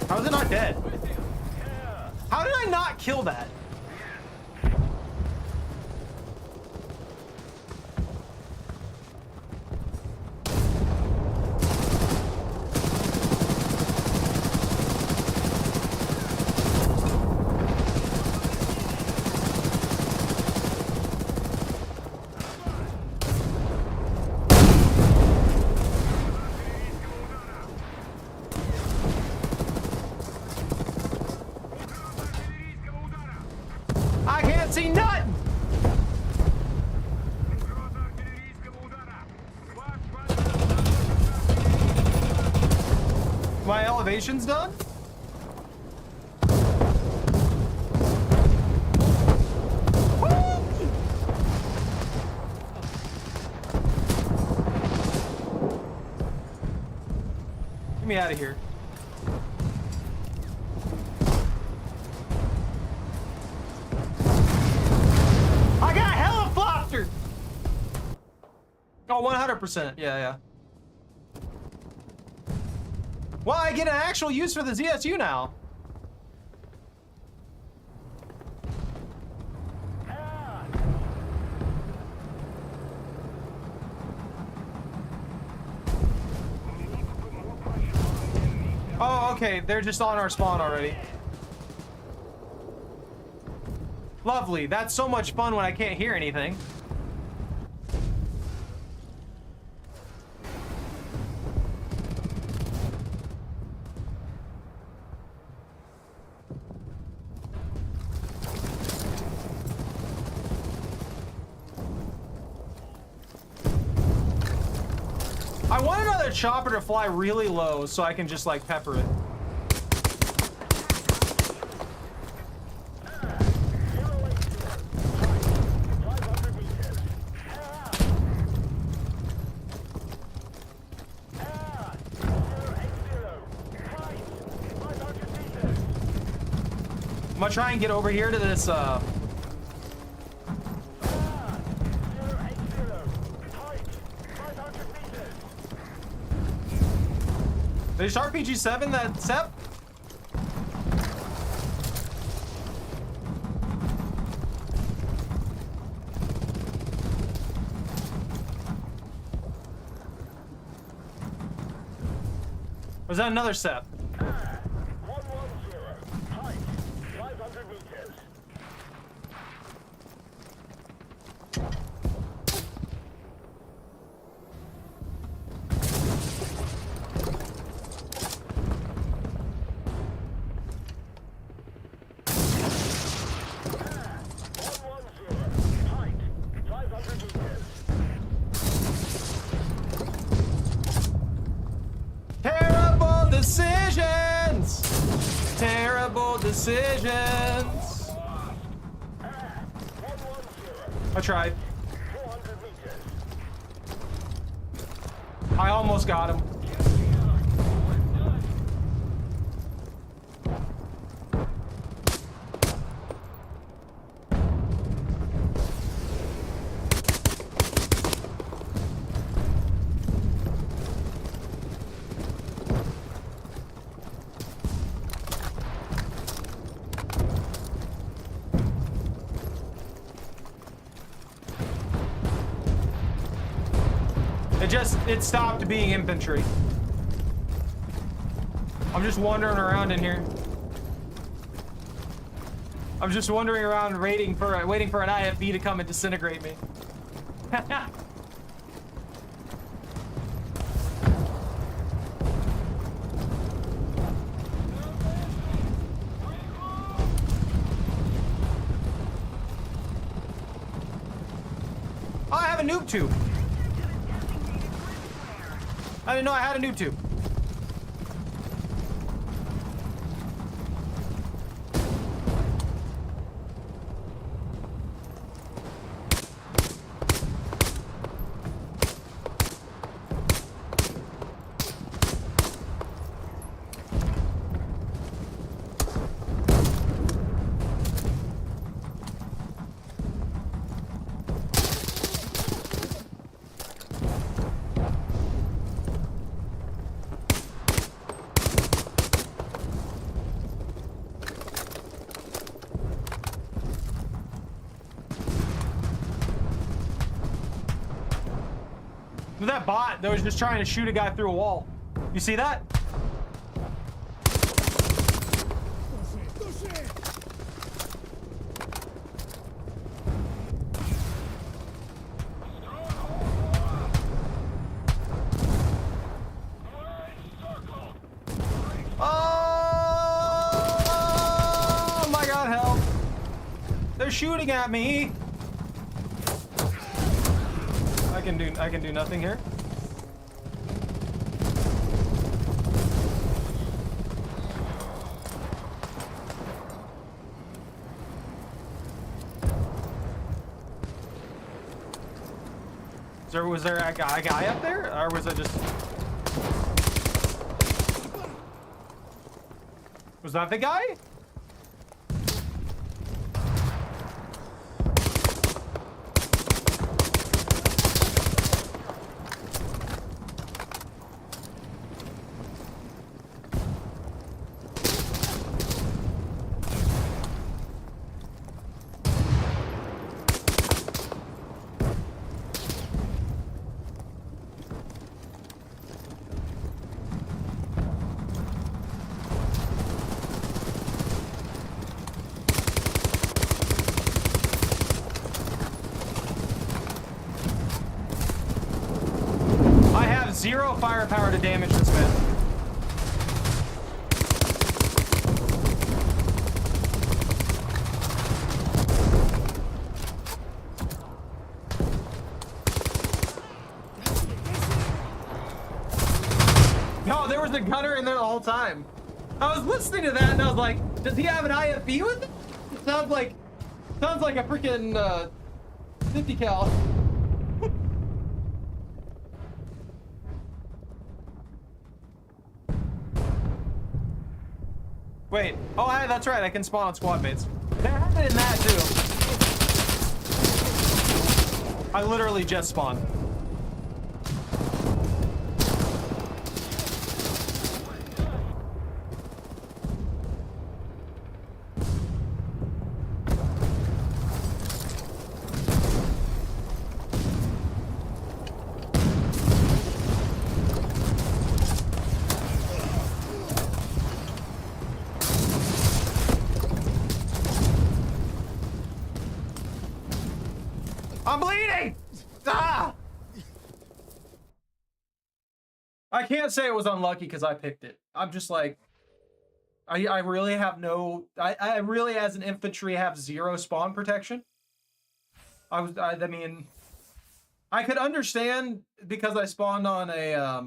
How is it not dead? How did I not kill that? I can't see nothing. My elevation's done? Get me out of here. I got hella flustered. Oh, 100%. Yeah. Well, I get an actual use for the ZSU now. Oh, okay. They're just on our spawn already. Lovely. That's so much fun when I can't hear anything. I want another chopper to fly really low so I can just like pepper it. I'm gonna try and get over here to this There's RPG-7 that Sep? Or is that another Sep? 110, height, 500 meters. Terrible decisions! Terrible decisions! I tried. 400 meters. I almost got him. It stopped being infantry. I'm just wandering around in here. I'm just wandering around waiting for an IFV to come and disintegrate me. I have a noob tube. I didn't know I had a noob tube. That bot that was just trying to shoot a guy through a wall. You see that? Oh my God, help. They're shooting at me. I can do nothing here. Was there a guy up there, or was it just? Was that the guy? Zero firepower to damage this man. No, there was a gunner in there the whole time. I was listening to that and I was like, does he have an IFB with it? It sounds like a freaking 50 cal. Wait. Oh, that's right. I can spawn on squad mates. They have it in that too. I literally just spawned. I'm bleeding! Ah! I can't say it was unlucky because I picked it. I'm just like, I really have no, I really as an infantry have zero spawn protection. I mean, I could understand because I spawned on a,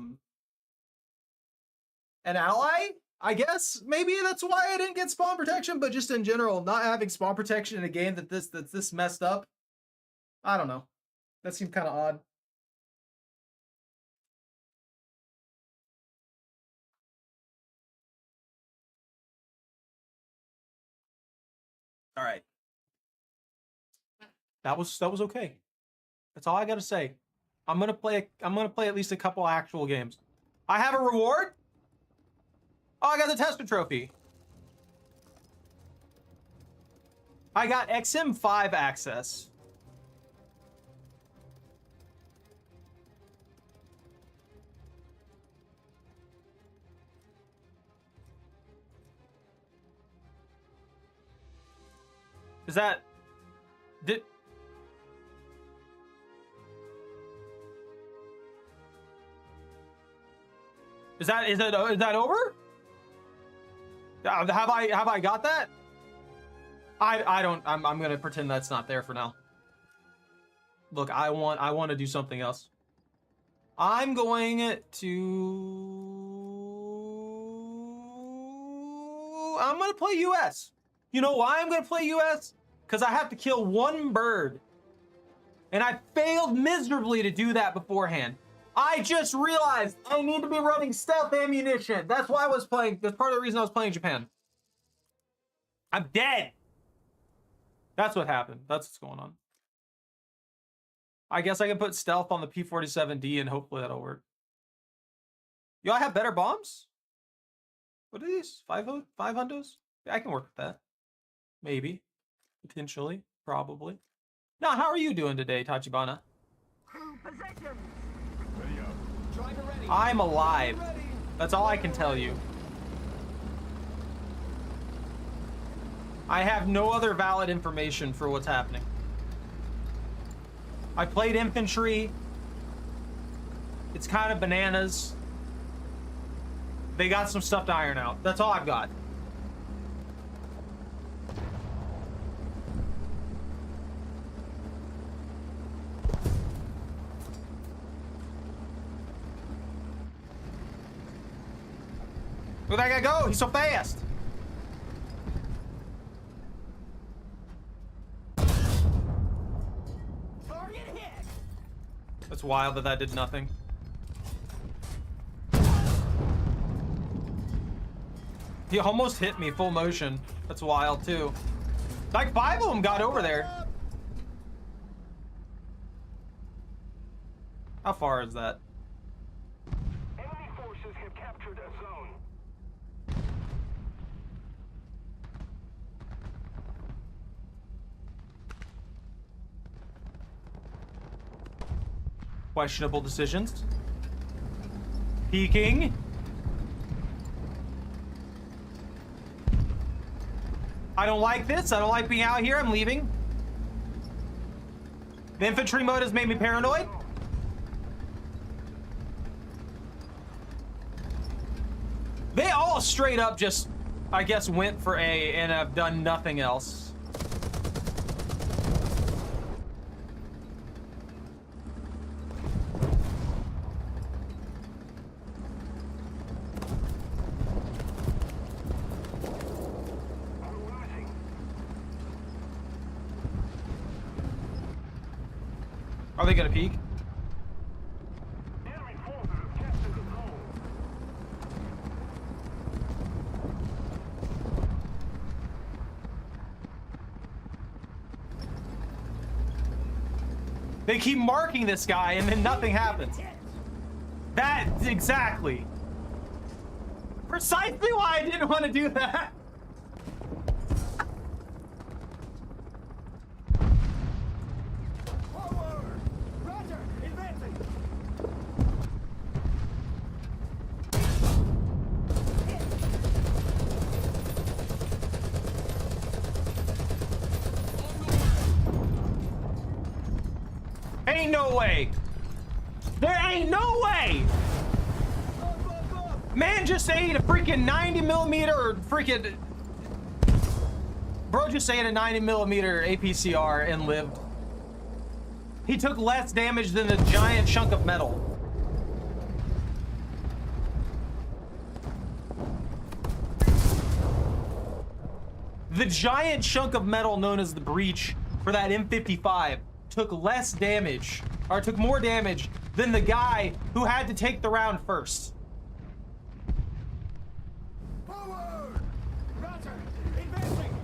an ally, I guess. Maybe that's why I didn't get spawn protection, but just in general, not having spawn protection in a game that's this messed up. I don't know. That seemed kind of odd. All right. That was okay. That's all I got to say. I'm going to play at least a couple actual games. I have a reward? Oh, I got the tester trophy. I got XM5 access. Is that is that over? Have I got that? I don't. I'm gonna pretend that's not there for now. Look, I want to do something else. I'm going to play US. You know why I'm going to play US? Because I have to kill one bird. And I failed miserably to do that beforehand. I just realized I need to be running stealth ammunition. That's why I was playing. That's part of the reason I was playing Japan. I'm dead. That's what happened. That's what's going on. I guess I can put stealth on the P-47D and hopefully that'll work. Y'all have better bombs? What are these? 5 hundos? Yeah, I can work with that. Maybe. Potentially. Probably. Now, how are you doing today, Tachibana? Position. Ready up. Driver ready. I'm alive. Ready. That's all I can tell you. I have no other valid information for what's happening. I played infantry. It's kind of bananas. They got some stuff to iron out. That's all I've got. Where'd that guy go? He's so fast. Target hit. That's wild that did nothing. He almost hit me full motion. That's wild too. Like 5 of them got over there. How far is that? Enemy forces have captured a zone. Questionable decisions. Peeking. I don't like this. I don't like being out here. I'm leaving. The infantry mode has made me paranoid. They all straight up just, I guess, went for A and have done nothing else. Are they gonna peek? Enemy forces have captured the zone. They keep marking this guy and then nothing happens. That's exactly. Precisely why I didn't want to do that. Forward. Roger. Advancing. Ain't no way. There ain't no way. Man just ate a freaking 90mm or freaking. Bro just ate a 90mm APCR and lived. He took less damage than the giant chunk of metal. The giant chunk of metal known as the breach for that M55 took less damage, or took more damage than the guy who had to take the round first. Forward. Roger. Advancing.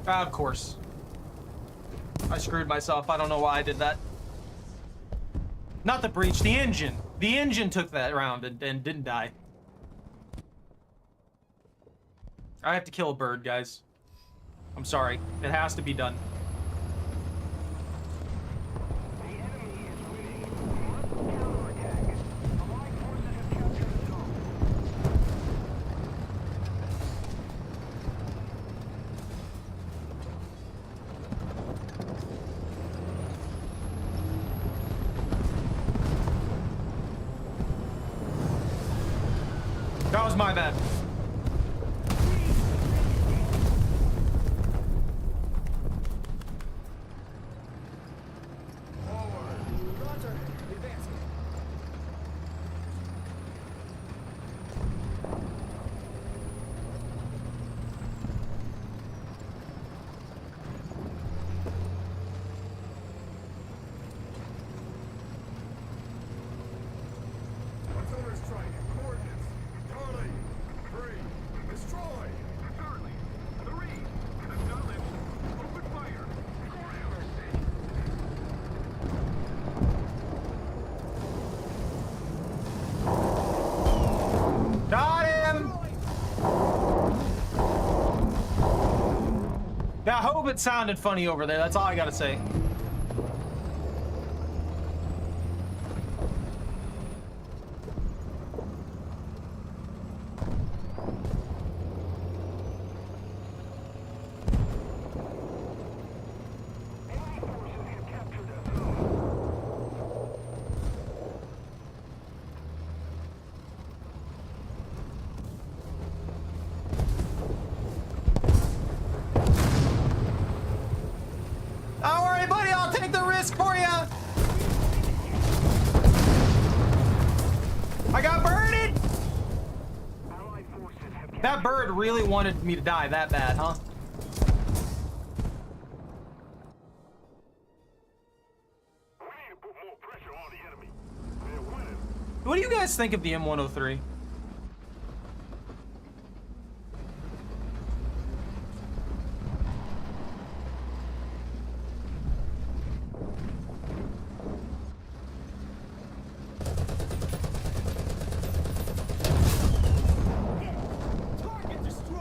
Of course. I screwed myself. I don't know why I did that. Not the breach, the engine. The engine took that round and didn't die. I have to kill a bird, guys. I'm sorry. It has to be done. The enemy is winning. We must counterattack. Allied forces have captured the zone. That was my bad. I hope it sounded funny over there. That's all I gotta say. Don't worry, buddy. I'll take the risk for you. I got birded. That bird really wanted me to die that bad, huh? We need to put more pressure on the enemy. They're winning. What do you guys think of the M103? Target destroyed.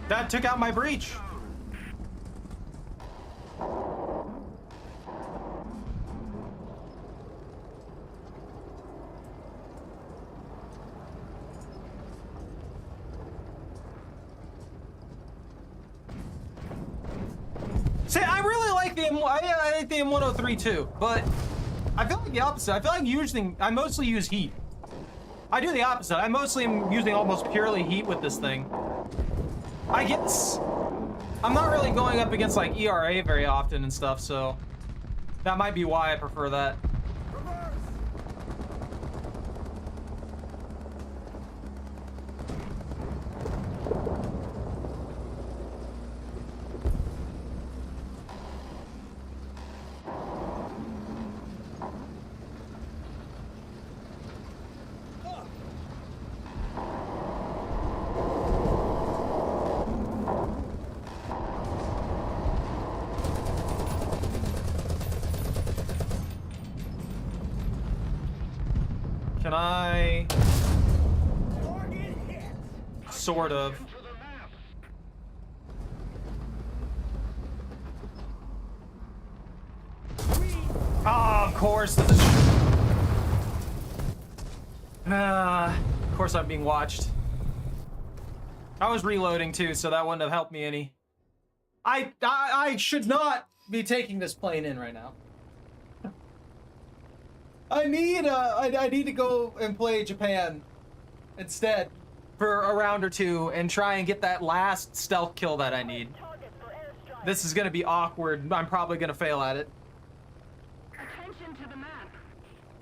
That took out my breach. See, I really like the I like the M103 too, but I feel like the opposite. I feel like I mostly use heat. I do the opposite. I mostly am using almost purely heat with this thing. I guess I'm not really going up against like ERA very often and stuff, so that might be why I prefer that. Can I? Sort of. Ah, of course. Of course I'm being watched. I was reloading too, so that wouldn't have helped me any. I should not be taking this plane in right now. I need to go and play Japan instead for a round or two and try and get that last stealth kill that I need. This is gonna be awkward. I'm probably gonna fail at it. Attention to the map.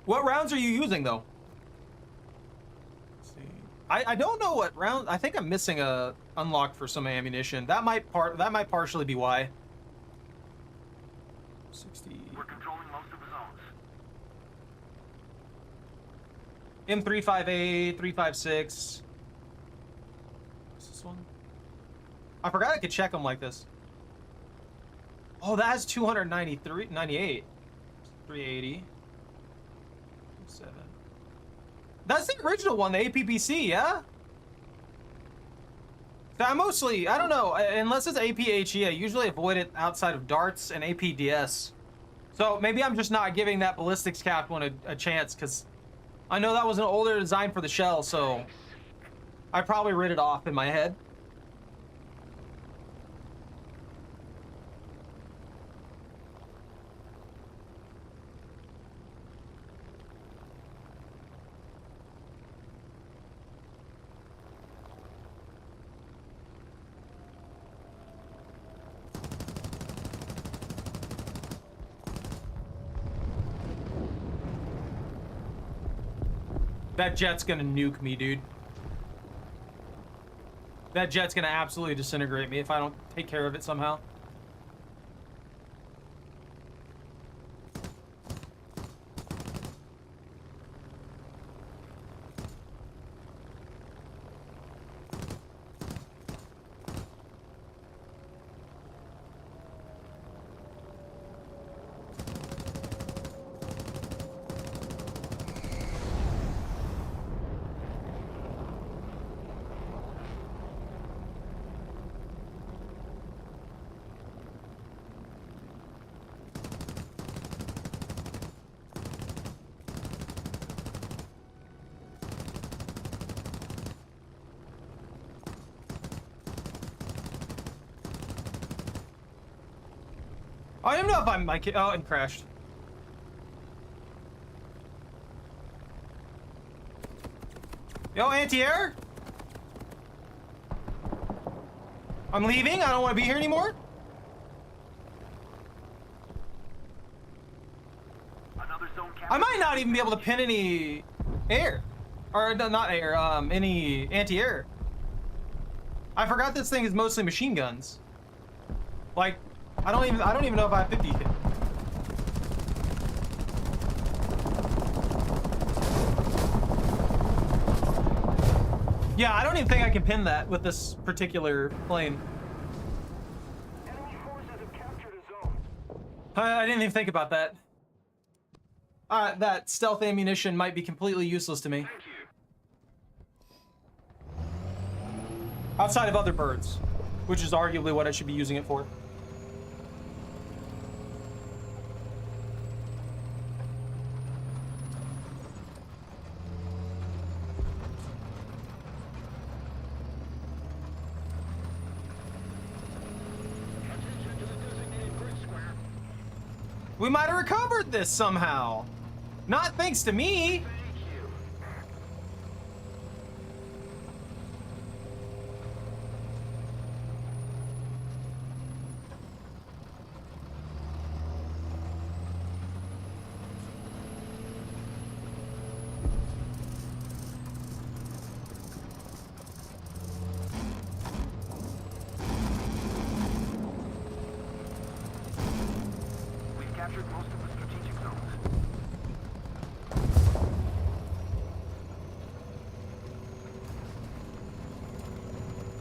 What rounds are you using though? Let's see. I don't know what round. I think I'm missing a unlock for some ammunition. That might partially be why. 60. We're controlling most of the zones. M358, 356. What's this one? I forgot I could check them like this. Oh, that has 293, 98. 380. 7. That's the original one, the APPC, yeah? I don't know, unless it's APHE, I usually avoid it outside of darts and APDS. So maybe I'm just not giving that ballistics cap one a chance, because I know that was an older design for the shell, so I probably read it off in my head. That jet's gonna nuke me, dude. That jet's gonna absolutely disintegrate me if I don't take care of it somehow. I don't even know if I'm like, oh, and crashed. Yo, anti-air? I'm leaving. I don't want to be here anymore. Another zone I captured. might not even be able to pin any air. Or not air, any anti-air. I forgot this thing is mostly machine guns. Like, I don't even know if I have 50 hit. Yeah, I don't even think I can pin that with this particular plane. Enemy forces have captured a zone. I didn't even think about that. That stealth ammunition might be completely useless to me. Thank you. Outside of other birds, which is arguably what I should be using it for. Attention to the designated grid square. We might have recovered this somehow. Not thanks to me. Thank you. We've captured most of the strategic zones.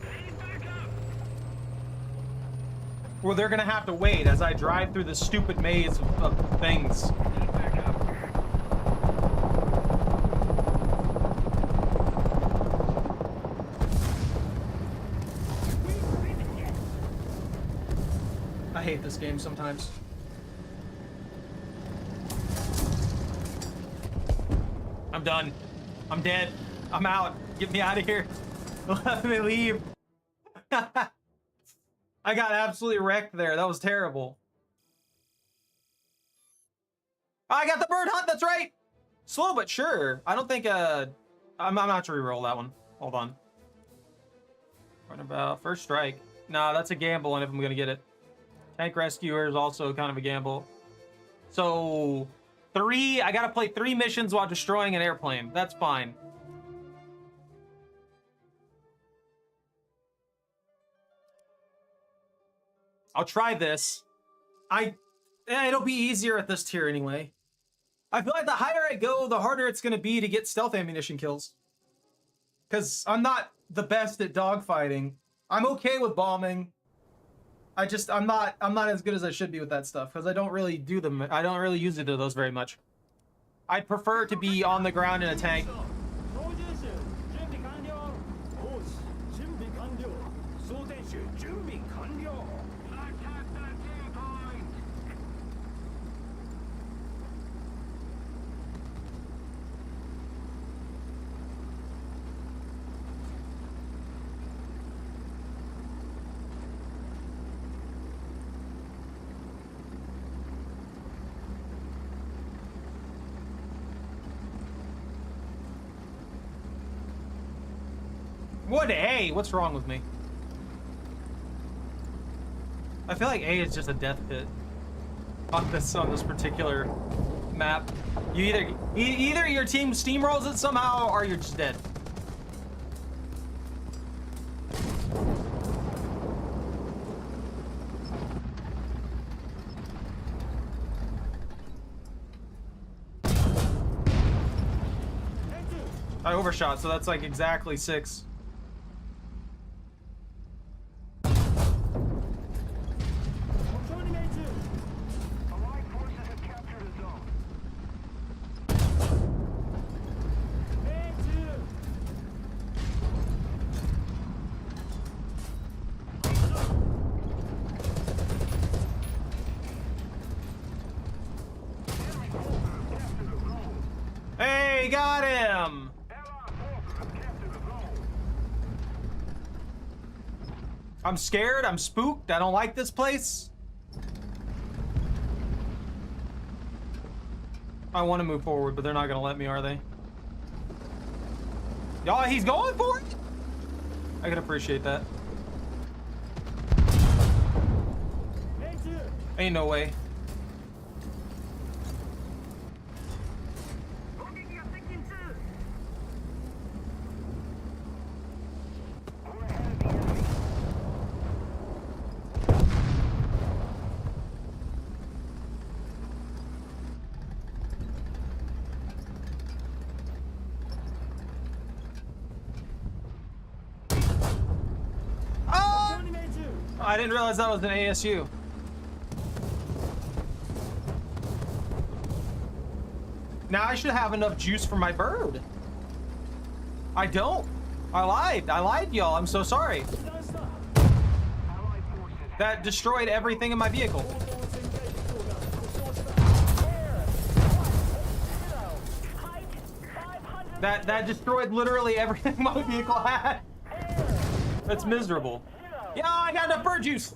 Need backup! Well, they're gonna have to wait as I drive through the stupid maze of things. Need backup! I hate this game sometimes. I'm done. I'm dead. I'm out. Get me out of here. Let me leave. I got absolutely wrecked there. That was terrible. I got the bird hunt. That's right. Slow but sure. I don't think I'm not to reroll that one. Hold on. What about first strike? Nah, that's a gamble, and if I'm gonna get it. Tank rescuer is also kind of a gamble. So I gotta play 3 missions while destroying an airplane. That's fine. I'll try this. It'll be easier at this tier anyway. I feel like the higher I go, the harder it's gonna be to get stealth ammunition kills. Cause I'm not the best at dogfighting. I'm okay with bombing. I'm not as good as I should be with that stuff because I don't really do them. I don't really use it to those very much. I'd prefer to be on the ground in a tank. 프로제스 준비 완료. 호스 준비 완료. 소대시 준비 완료. Attack that team point! What A? What's wrong with me? I feel like A is just a death pit on this particular map. You either your team steamrolls it somehow or you're just dead. I overshot, so that's like exactly 6. 컨트롤 메이트. Allied forces have captured a zone. 메이트. Enemy forces have captured a zone. Hey, got him! Allied forces have captured a zone. I'm scared, I'm spooked, I don't like this place. I want to move forward, but they're not gonna let me, are they? Y'all, he's going for it. I can appreciate that. Ain't no way. I didn't realize that was an ASU. Now I should have enough juice for my bird. I don't. I lied, y'all. I'm so sorry. That destroyed everything in my vehicle. That destroyed literally everything my vehicle had. That's miserable. Yeah, I got enough bird juice.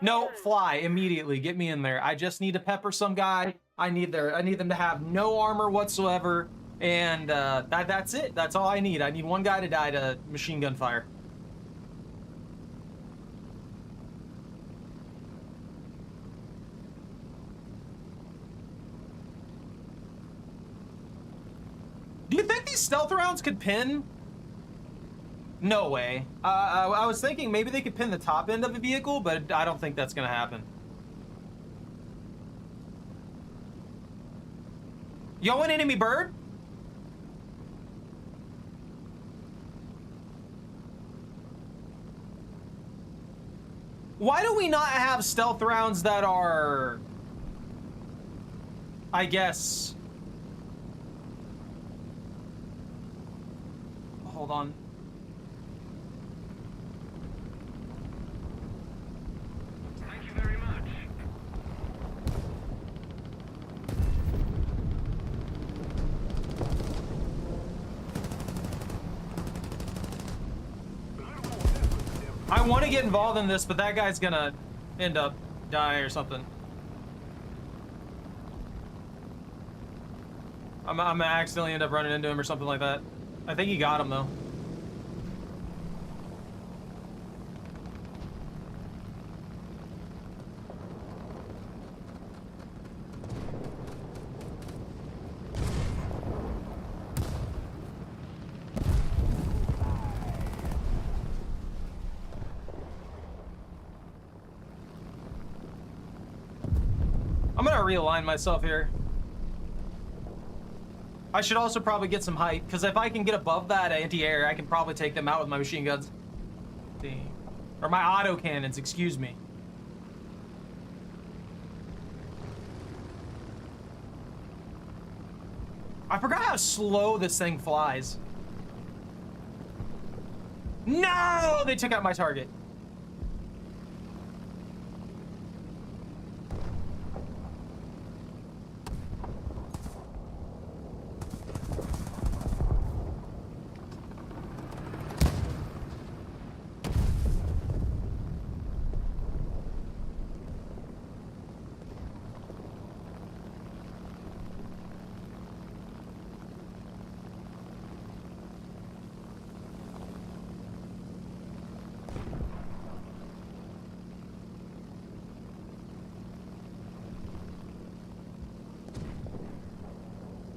No, fly immediately. Get me in there. I just need to pepper some guy. I need them to have no armor whatsoever, and that's it. That's all I need. I need one guy to die to machine gun fire. Do you think these stealth rounds could pin? No way. I was thinking maybe they could pin the top end of the vehicle, but I don't think that's gonna happen. Yo, an enemy bird? Why do we not have stealth rounds that are, I guess... Hold on. Thank you very much. I want to get involved in this, but that guy's gonna end up dying or something. I'm gonna accidentally end up running into him or something like that. I think he got him though. I'm gonna realign myself here. I should also probably get some height, because if I can get above that anti-air, I can probably take them out with my machine guns. Or my auto cannons, excuse me. I forgot how slow this thing flies. No! They took out my target.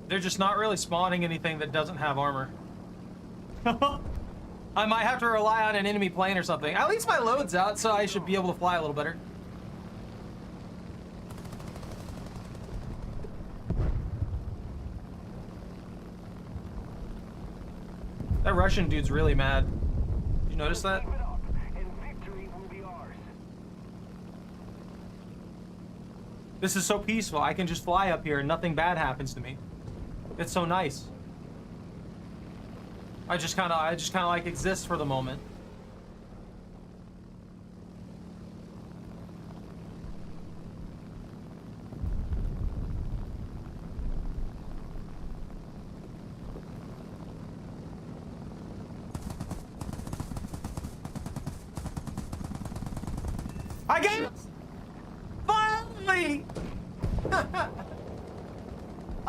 They're just not really spawning anything that doesn't have armor. I might have to rely on an enemy plane or something. At least my load's out, so I should be able to fly a little better. That Russian dude's really mad. Did you notice that? Keep it up, and victory will be ours. This is so peaceful. I can just fly up here and nothing bad happens to me. It's so nice. I just kind of like exist for the moment. I get it! Finally!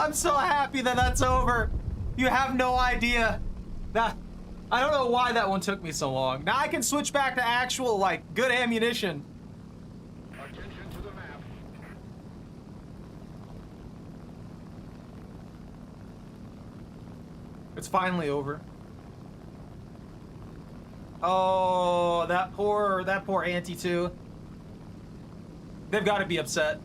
I'm so happy that that's over. You have no idea. That I don't know why that one took me so long. Now I can switch back to actual, like, good ammunition. Attention to the map. It's finally over. Oh, that poor auntie too. They've got to be upset.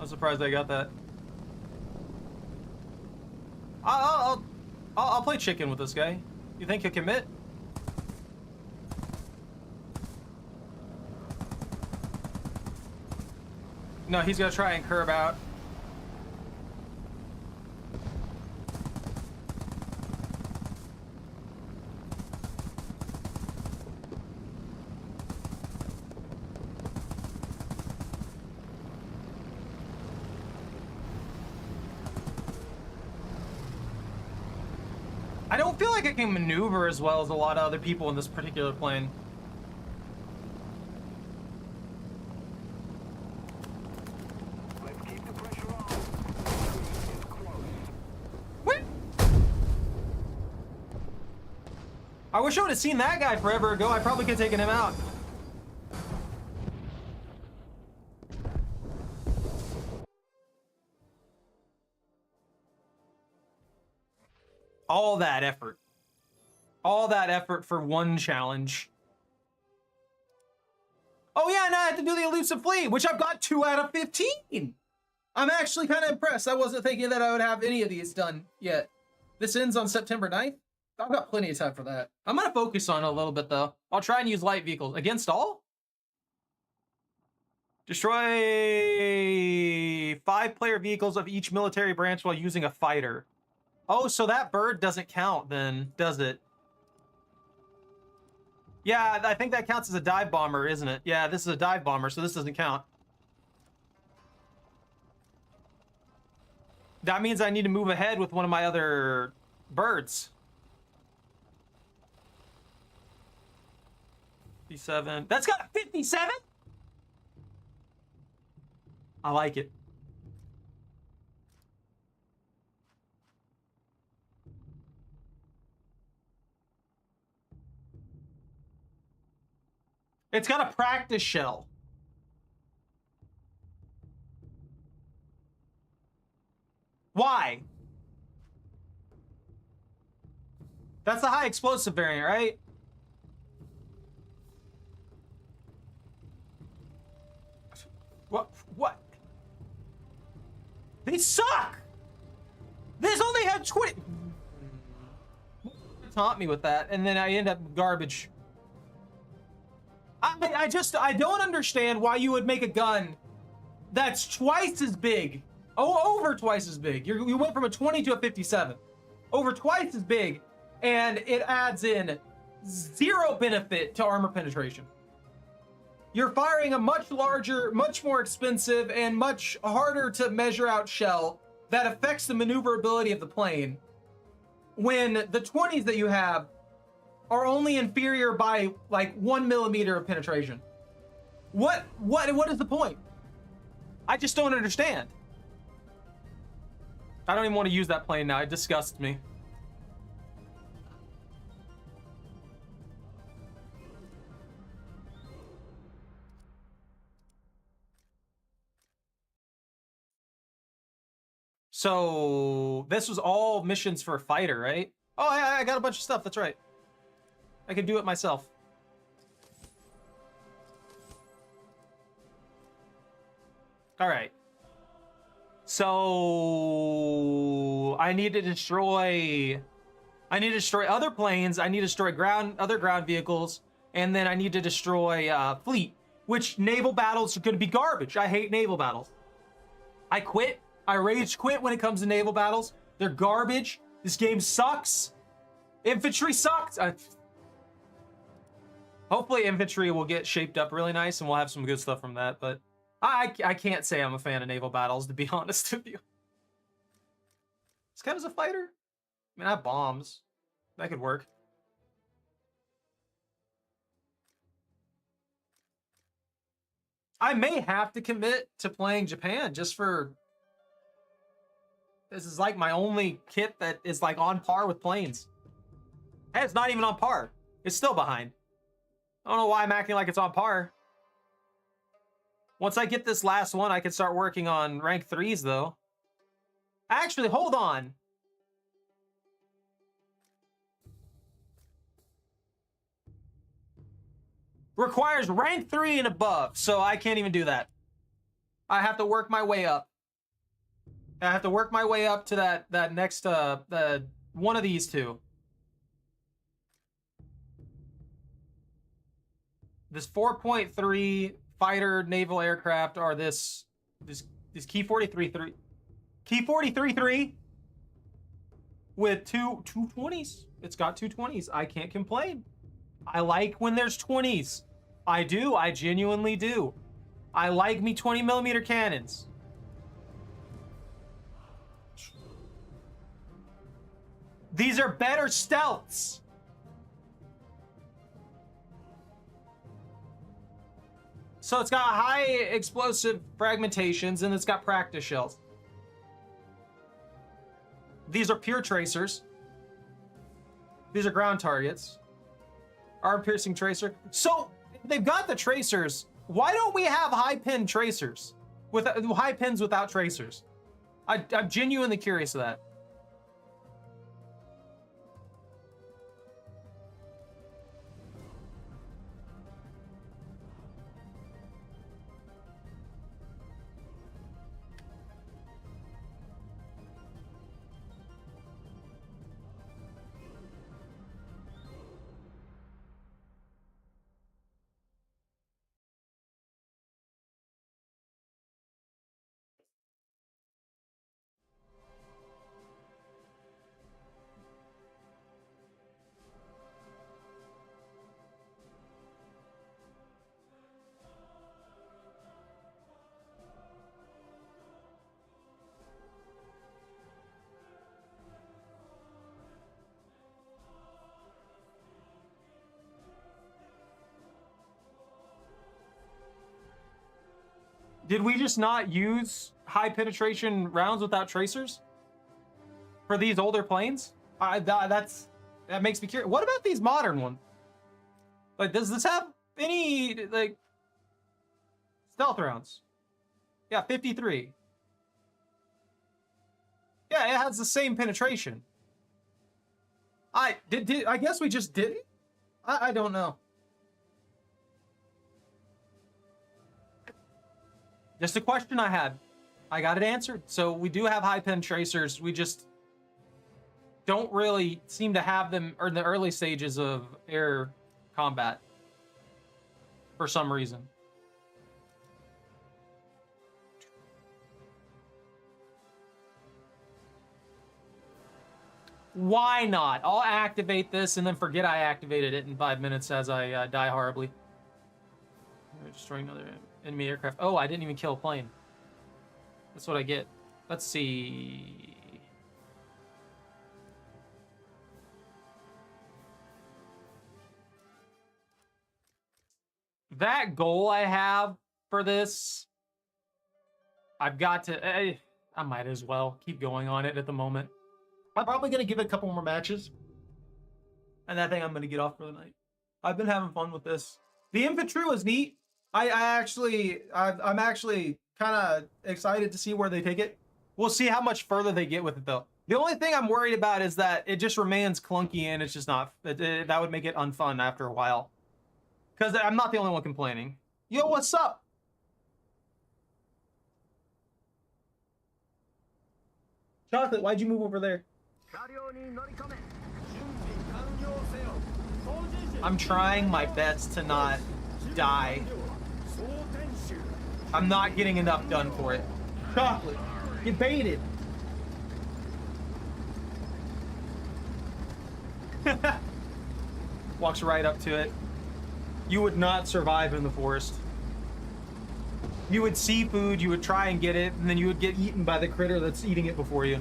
I'm surprised I got that. I'll play chicken with this guy. You think he'll commit? No, he's gonna try and curb out. I don't feel like I can maneuver as well as a lot of other people in this particular plane. Let's keep the pressure on. It's close. What? I wish I would have seen that guy forever ago. I probably could have taken him out. All that effort. All that effort for one challenge. Oh yeah, and I had to do the elusive fleet, which I've got 2 out of 15. I'm actually kind of impressed. I wasn't thinking that I would have any of these done yet. This ends on September 9th. I've got plenty of time for that. I'm gonna focus on it a little bit though. I'll try and use light vehicles. Against all? Destroy 5-player vehicles of each military branch while using a fighter. Oh, so that bird doesn't count then, does it? Yeah, I think that counts as a dive bomber, isn't it? Yeah, this is a dive bomber, so this doesn't count. That means I need to move ahead with one of my other birds. 57. That's got a 57? I like it. It's got a practice shell. Why? That's the high explosive variant, right? What? They suck! This only had 20... Taunt me with that, and then I end up garbage. I don't understand why you would make a gun that's twice as big. Oh, over twice as big. You went from a 20 to a 57. Over twice as big, and it adds in 0 benefit to armor penetration. You're firing a much larger, much more expensive, and much harder to measure out shell that affects the maneuverability of the plane, when the 20s that you have are only inferior by like 1 millimeter of penetration. What is the point? I just don't understand. I don't even want to use that plane now. It disgusts me. So this was all missions for a fighter, right? Oh, yeah, I got a bunch of stuff. That's right. I can do it myself. All right. So I need to destroy other planes. I need to destroy other ground vehicles, and then I need to destroy fleet. Which naval battles are going to be garbage. I hate naval battles. I quit. I rage quit when it comes to naval battles. They're garbage. This game sucks. Infantry sucks. Hopefully infantry will get shaped up really nice and we'll have some good stuff from that, but I can't say I'm a fan of naval battles, to be honest with you. This kind of a fighter? I mean, I have bombs. That could work. I may have to commit to playing Japan just for... This is like my only kit that is like on par with planes. Hey, it's not even on par. It's still behind. I don't know why I'm acting like it's on par. Once I get this last one, I can start working on rank 3s though. Actually, hold on. Requires rank 3 and above, so I can't even do that. I have to work my way up. I have to work my way up to that next one of these two. This 4.3 fighter naval aircraft, or this Key 43-3 with two 20s. It's got 220s. I can't complain. I like when there's 20s. I do. I genuinely do. I like me 20mm cannons. These are better stealths. So it's got high explosive fragmentations and it's got practice shells. These are pure tracers. These are ground targets. Arm piercing tracer. So they've got the tracers. Why don't we have high pin tracers? With high pins without tracers? I'm genuinely curious of that. Did we just not use high penetration rounds without tracers for these older planes? That makes me curious. What about these modern ones? Like, does this have any like stealth rounds? Yeah, 53. Yeah, it has the same penetration. I guess we just did it. I don't know. Just a question I had. I got it answered. So we do have high pen tracers. We just don't really seem to have them in the early stages of air combat for some reason. Why not? I'll activate this and then forget I activated it in 5 minutes as I die horribly. We're destroying another enemy aircraft. Oh, I didn't even kill a plane. That's what I get. Let's see. That goal I have for this, I've got to... I might as well keep going on it at the moment. I'm probably going to give it a couple more matches. And I think I'm going to get off for the night. I've been having fun with this. The infantry was neat. I'm actually kind of excited to see where they take it. We'll see how much further they get with it, though. The only thing I'm worried about is that it just remains clunky and it's just not... that would make it unfun after a while. Because I'm not the only one complaining. Yo, what's up? Chocolate, why'd you move over there? I'm trying my best to not die. I'm not getting enough done for it. Chocolate, you baited. Walks right up to it. You would not survive in the forest. You would see food, you would try and get it, and then you would get eaten by the critter that's eating it before you.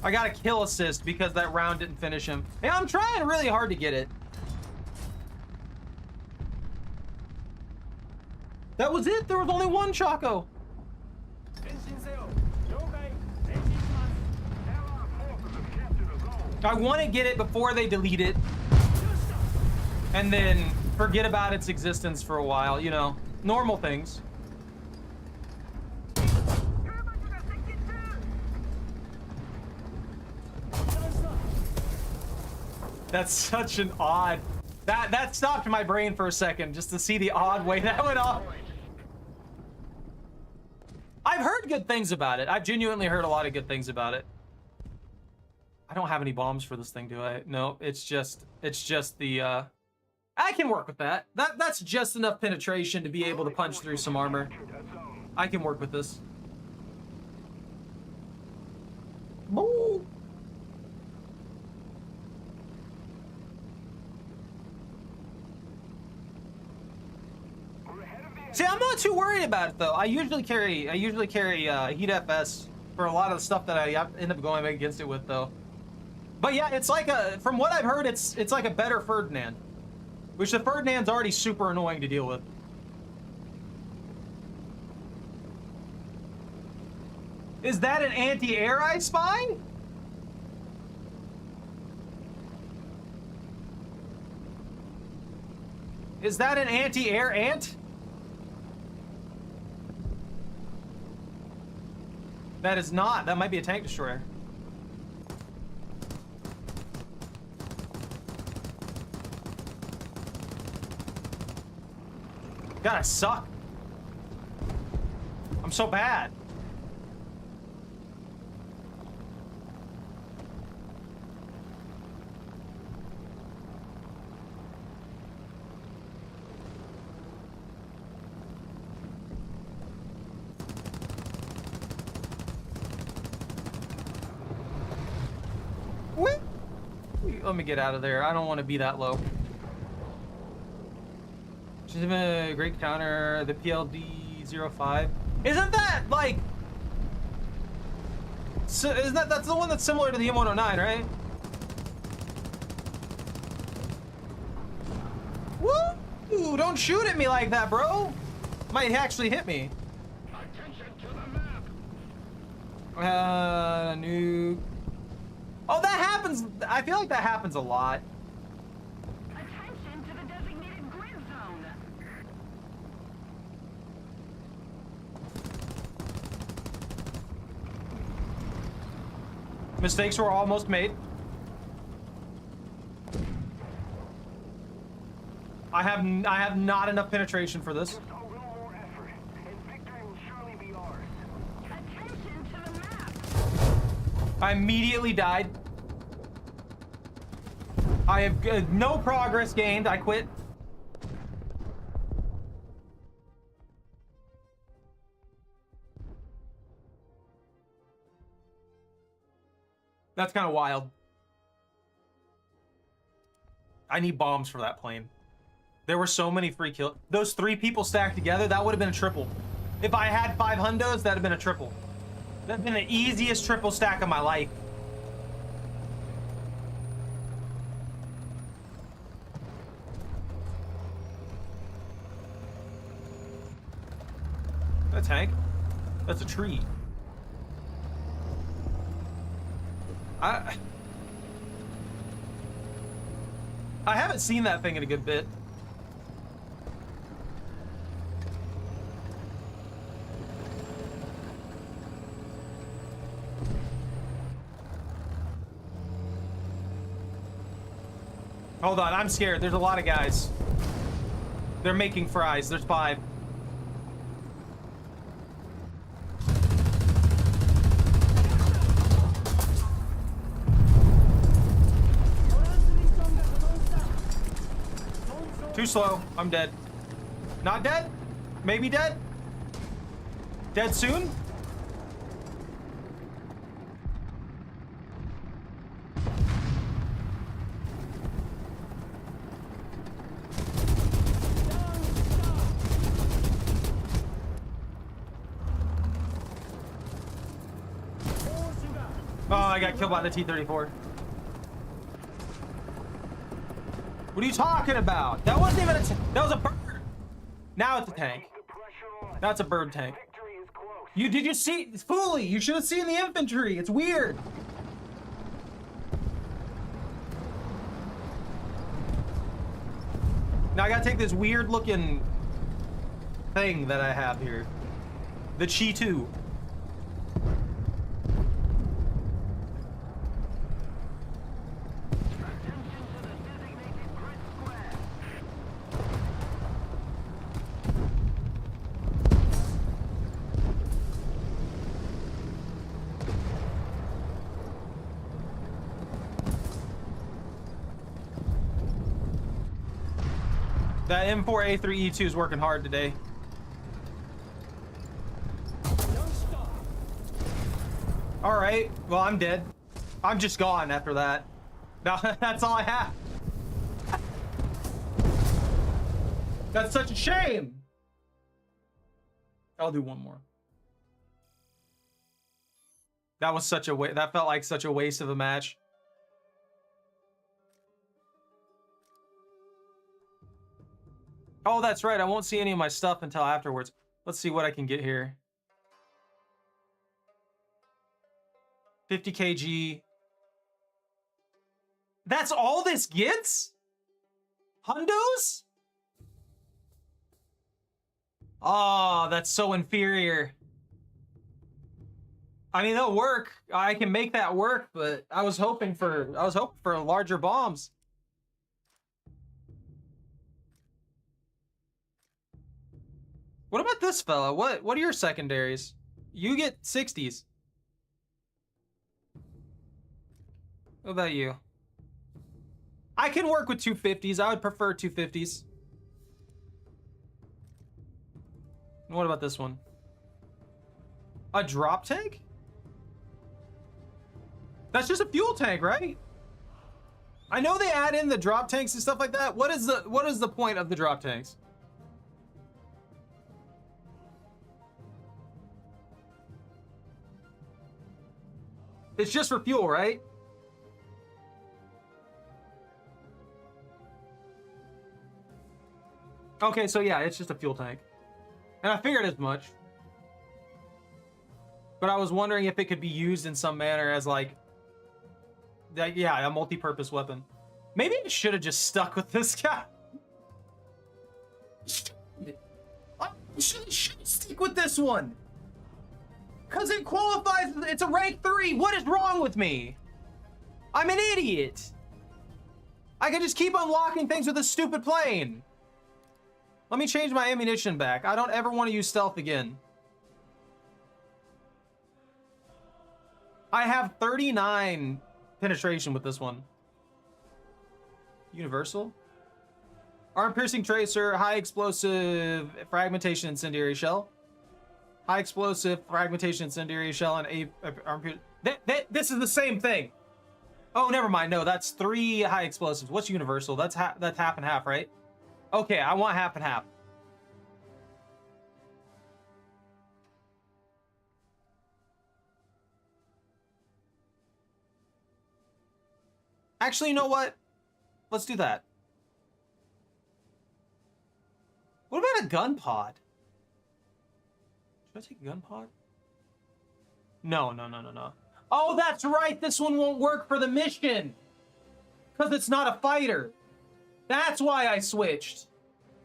I got a kill assist because that round didn't finish him. Yeah, I'm trying really hard to get it. That was it. There was only one Choco. 前進せよ了解前進します Allied forces have captured a zone. I want to get it before they delete it and then forget about its existence for a while, you know, normal things. That's such an odd... That stopped my brain for a second just to see the odd way that went off. I've heard good things about it. I've genuinely heard a lot of good things about it. I don't have any bombs for this thing, do I? No, it's just the I can work with that. That's just enough penetration to be able to punch through some armor. I can work with this. Boo. See, I'm not too worried about it though. I usually carry Heat FS for a lot of the stuff that I end up going against it with though. But yeah, it's like from what I've heard, it's like a better Ferdinand, which the Ferdinand's already super annoying to deal with. Is that an anti-air I spy? Is that an anti-air ant? That is not. That might be a tank destroyer. God, I suck. I'm so bad. Let me get out of there. I don't want to be that low. She's a great counter. The PLD-05. Isn't that like? So isn't that's the one that's similar to the M109, right? Woo! Don't shoot at me like that, bro. Might actually hit me. Attention to the map. Nuke. Oh, that happens. I feel like that happens a lot. Attention to the designated grid zone. Mistakes were almost made. I have not enough penetration for this. Just a little more effort, and victory will surely be ours. Attention to the map. I immediately died. I have no progress gained. I quit. That's kind of wild. I need bombs for that plane. There were so many free kills. Those 3 people stacked together, that would have been a triple. If I had 5 hundos, that'd have been a triple. That'd been the easiest triple stack of my life. A tank? That's a tree. I haven't seen that thing in a good bit. Hold on, I'm scared. There's a lot of guys. They're making fries. There's 5. Too slow. I'm dead. Not dead? Maybe dead? Dead soon? Oh, I got killed by the T-34. What are you talking about? That wasn't even a that was a bird. Now it's a tank. Keep the pressure on. Now it's a bird tank. Victory is close. Did you see? Fully, you should have seen the infantry. It's weird. Now I gotta take this weird looking thing that I have here. The Chi 2. Attention to the designated grid square. That M4A3E2 is working hard today. Don't stop. All right. Well, I'm dead. I'm just gone after that. Now that's all I have. That's such a shame. I'll do one more. That was such a that felt like such a waste of a match. Oh, that's right. I won't see any of my stuff until afterwards. Let's see what I can get here. 50 kg. That's all this gets? Hundos? Oh, that's so inferior. I mean, they'll work. I can make that work, but I was hoping for larger bombs. What about this fella? What are your secondaries? You get 60s. What about you? I can work with 250s. I would prefer 250s. What about this one? A drop tank? That's just a fuel tank, right? I know they add in the drop tanks and stuff like that. What is the point of the drop tanks? It's just for fuel, right? Okay, so yeah, it's just a fuel tank. And I figured as much. But I was wondering if it could be used in some manner as like, yeah, a multi-purpose weapon. Maybe I should have just stuck with this guy. I should stick with this one. Because it qualifies, it's a rank 3. What is wrong with me? I'm an idiot. I can just keep unlocking things with this stupid plane. Let me change my ammunition back. I don't ever want to use stealth again. I have 39 penetration with this one. Universal. Arm piercing tracer, high explosive fragmentation incendiary shell. High explosive fragmentation incendiary shell and arm piercing. This is the same thing. Oh, never mind. No, that's 3 high explosives. What's universal? That's half and half, right? Okay, I want half and half. Actually, you know what? Let's do that. What about a gun pod? Should I take a gun pod? No. Oh, that's right. This one won't work for the mission. Because it's not a fighter. That's why I switched.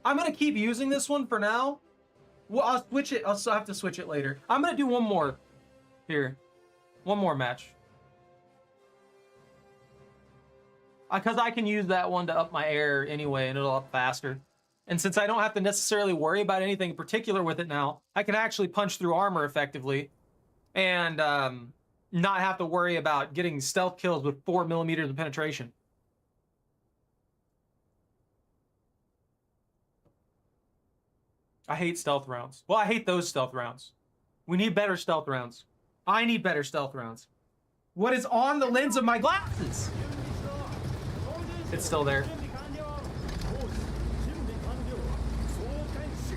I'm going to keep using this one for now. Well, I'll switch it. I'll have to switch it later. I'm going to do one more. Here. One more match. Because I can use that one to up my air anyway, and it'll up faster. And since I don't have to necessarily worry about anything in particular with it now, I can actually punch through armor effectively. And not have to worry about getting stealth kills with 4 millimeters of penetration. I hate stealth rounds. Well, I hate those stealth rounds. We need better stealth rounds. I need better stealth rounds. What is on the lens of my glasses? It's still there.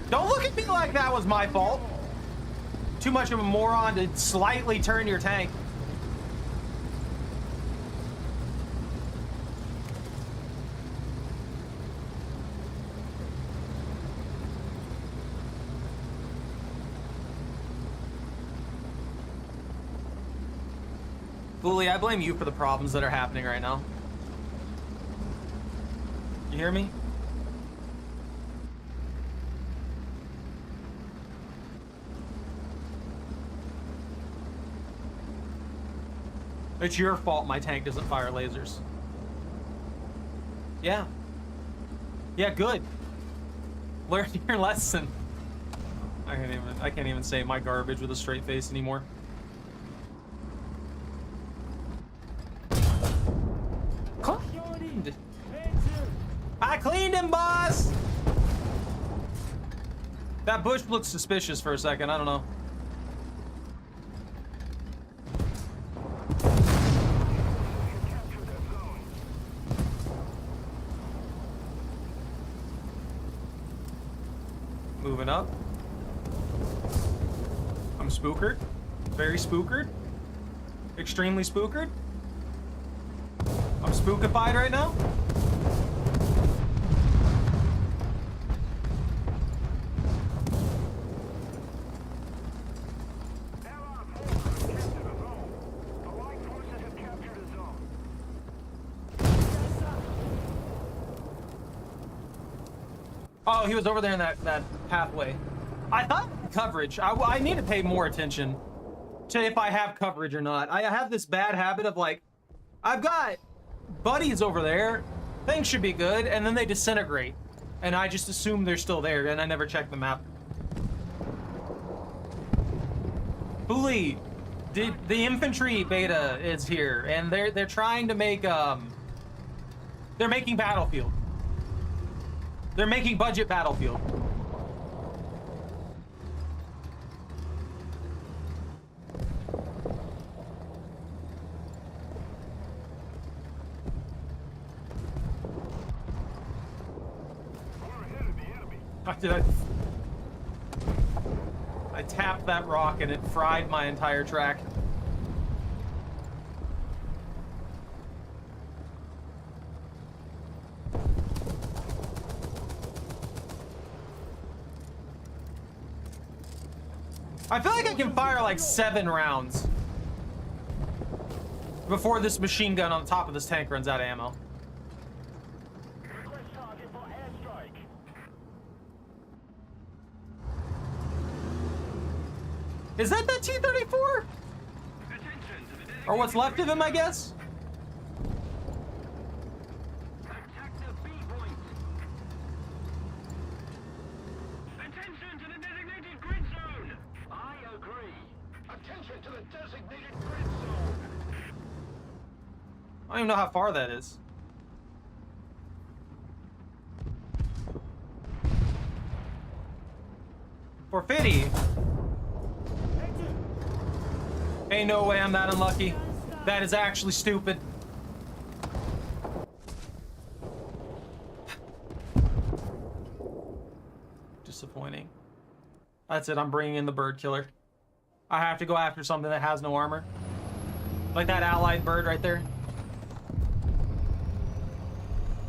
Don't look at me like that was my fault. Too much of a moron to slightly turn your tank. Uli, I blame you for the problems that are happening right now. You hear me? It's your fault my tank doesn't fire lasers. Yeah. Yeah, good. Learn your lesson. I can't even say my garbage with a straight face anymore. Cleaned. I cleaned him, boss. That bush looks suspicious for a second. I don't know. Moving up. I'm spookered. Very spookered. Extremely spookered. I'm spookified right now. Oh, he was over there in that pathway. I thought coverage. I need to pay more attention to if I have coverage or not. I have this bad habit of like, I've got buddies over there. Things should be good, and then they disintegrate, and I just assume they're still there, and I never check the map. Uli, the infantry beta is here, and they're trying to make they're making Battlefield. They're making budget Battlefield. I tapped that rock and it fried my entire track. I feel like I can fire like 7 rounds before this machine gun on the top of this tank runs out of ammo. Request target for airstrike. Is that T-34? Or what's left of him, I guess? Attack the B point. Attention to the designated grid zone. I agree. Attention to the designated grid zone. I don't even know how far that is. For 50. Ain't no way I'm that unlucky. That is actually stupid. Disappointing. That's it, I'm bringing in the bird killer. I have to go after something that has no armor. Like that allied bird right there.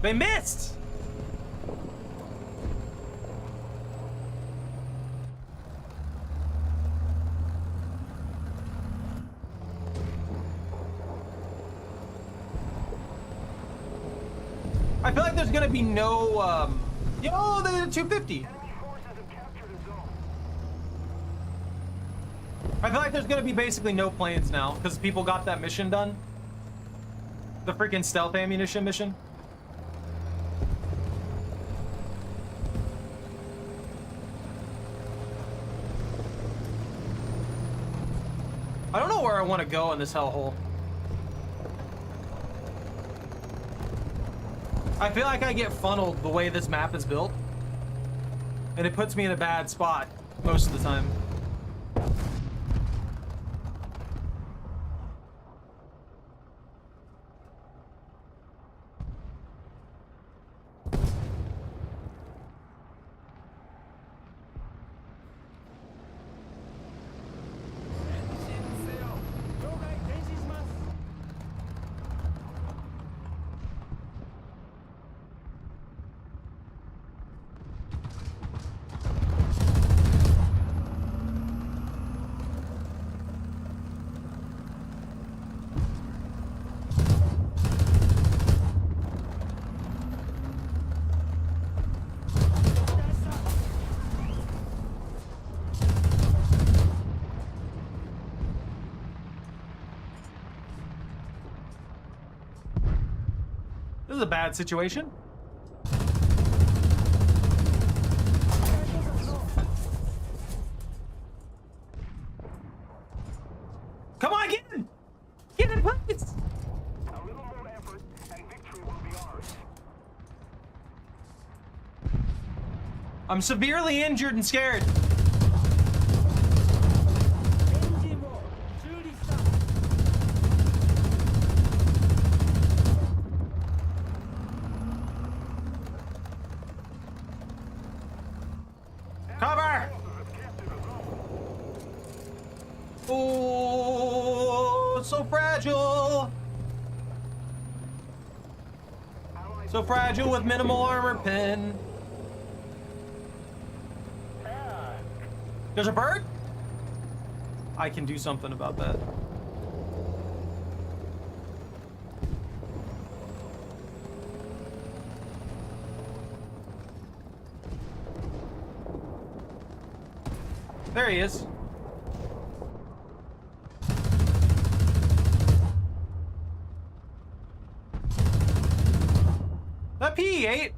They missed! I feel like there's gonna be no, yo, they did 250. I feel like there's gonna be basically no planes now because people got that mission done. The freaking stealth ammunition mission. I don't know where I want to go in this hellhole. I feel like I get funneled the way this map is built, and it puts me in a bad spot most of the time. This is a bad situation. Come on, get in! Get in, please! A little more effort, and victory will be ours. I'm severely injured and scared. エンジンを修理した。 Cover! Oh, so fragile. So fragile with minimal armor pin. There's a bird? I can do something about that. There he is. That PE8.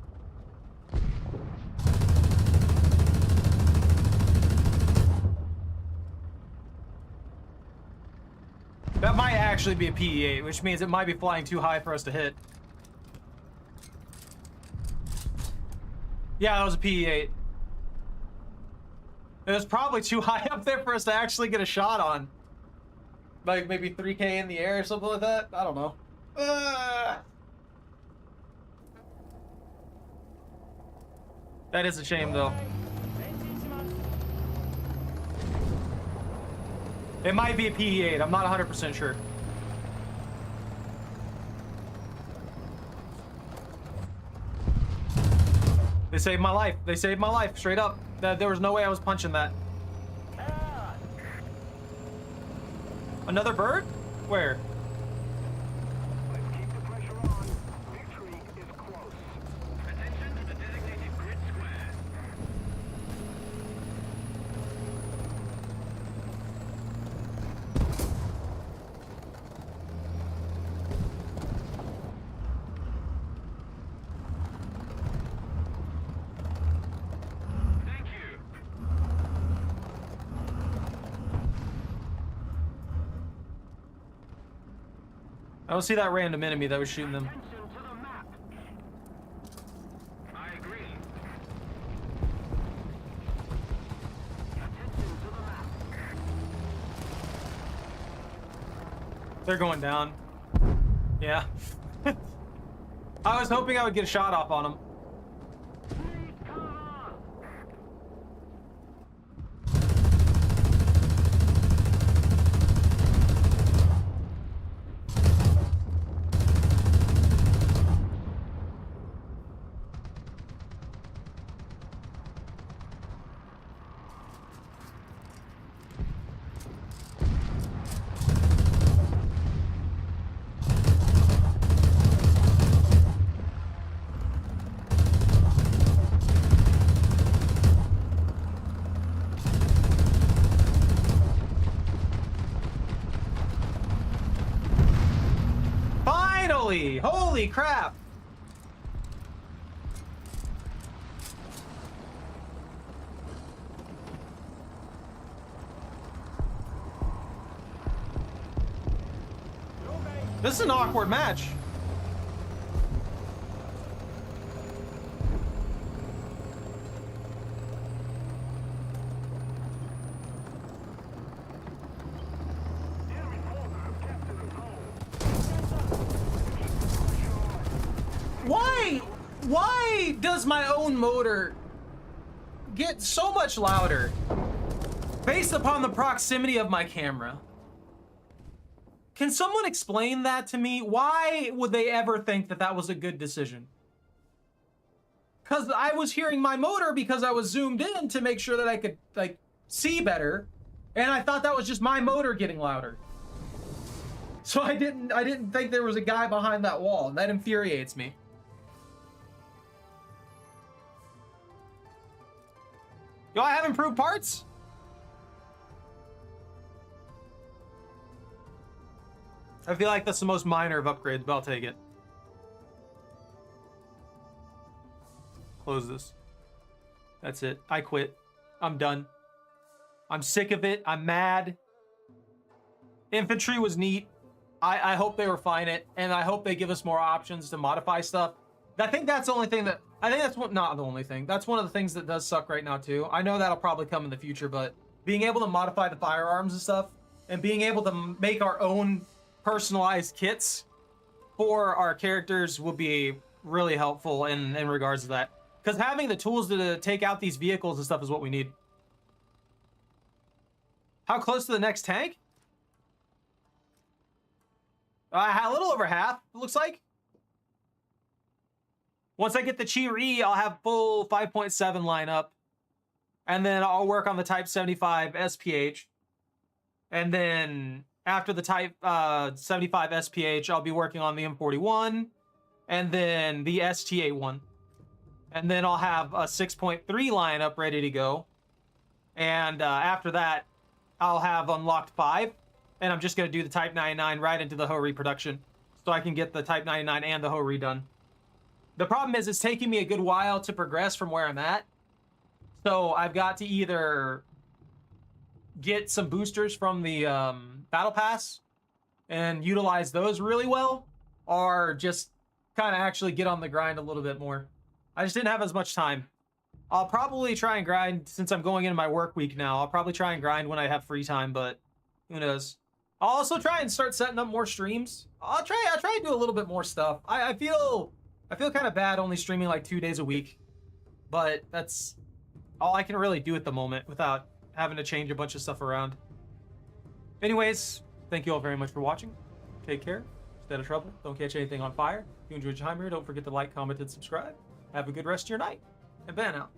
That might actually be a PE8, which means it might be flying too high for us to hit. Yeah, that was a PE8. It was probably too high up there for us to actually get a shot on. Like maybe 3K in the air or something like that. I don't know. That is a shame, though. 前進します。 It might be a PE8. I'm not 100% sure. They saved my life. They saved my life, straight up. There was no way I was punching that. Another bird? Where? Let's keep the pressure on. Victory is close. Attention to the designated grid square. Thank you. I don't see that random enemy that was shooting them. Attention to the map. I agree. Attention to the map. They're going down. Yeah. I was hoping I would get a shot off on them. Need cover. Finally! Holy crap! This is an awkward match. Why does my own motor get so much louder based upon the proximity of my camera? Can someone explain that to me? Why would they ever think that that was a good decision? Because I was hearing my motor because I was zoomed in to make sure that I could like see better, and I thought that was just my motor getting louder. So I didn't think there was a guy behind that wall. That infuriates me. Do I have improved parts? I feel like that's the most minor of upgrades, but I'll take it. Close this. That's it. I quit. I'm done. I'm sick of it. I'm mad. Infantry was neat. I hope they refine it, and I hope they give us more options to modify stuff. I think that's the only thing that... I think that's not the only thing. That's one of the things that does suck right now, too. I know that'll probably come in the future, but being able to modify the firearms and stuff, and being able to make our own personalized kits for our characters will be really helpful in regards to that. Because having the tools to take out these vehicles and stuff is what we need. How close to the next tank? A little over half, it looks like. Once I get the Chi-Ri, I'll have full 5.7 lineup. And then I'll work on the Type 75 SPH. And then after the Type 75 SPH, I'll be working on the M41. And then the STA1. And then I'll have a 6.3 lineup ready to go. And after that, I'll have unlocked 5. And I'm just going to do the Type 99 right into the Ho-Ri production. So I can get the Type 99 and the Ho-Ri done. The problem is it's taking me a good while to progress from where I'm at. So I've got to either get some boosters from the Battle Pass and utilize those really well, or just kind of actually get on the grind a little bit more. I just didn't have as much time. I'll probably try and grind, since I'm going into my work week now, I'll probably try and grind when I have free time, but who knows. I'll also try and start setting up more streams. I'll try and do a little bit more stuff. I feel kind of bad only streaming like 2 days a week, but that's all I can really do at the moment without having to change a bunch of stuff around. Anyways, thank you all very much for watching. Take care. Stay out of trouble. Don't catch anything on fire. If you enjoyed your time here, don't forget to like, comment, and subscribe. Have a good rest of your night. And Ben out.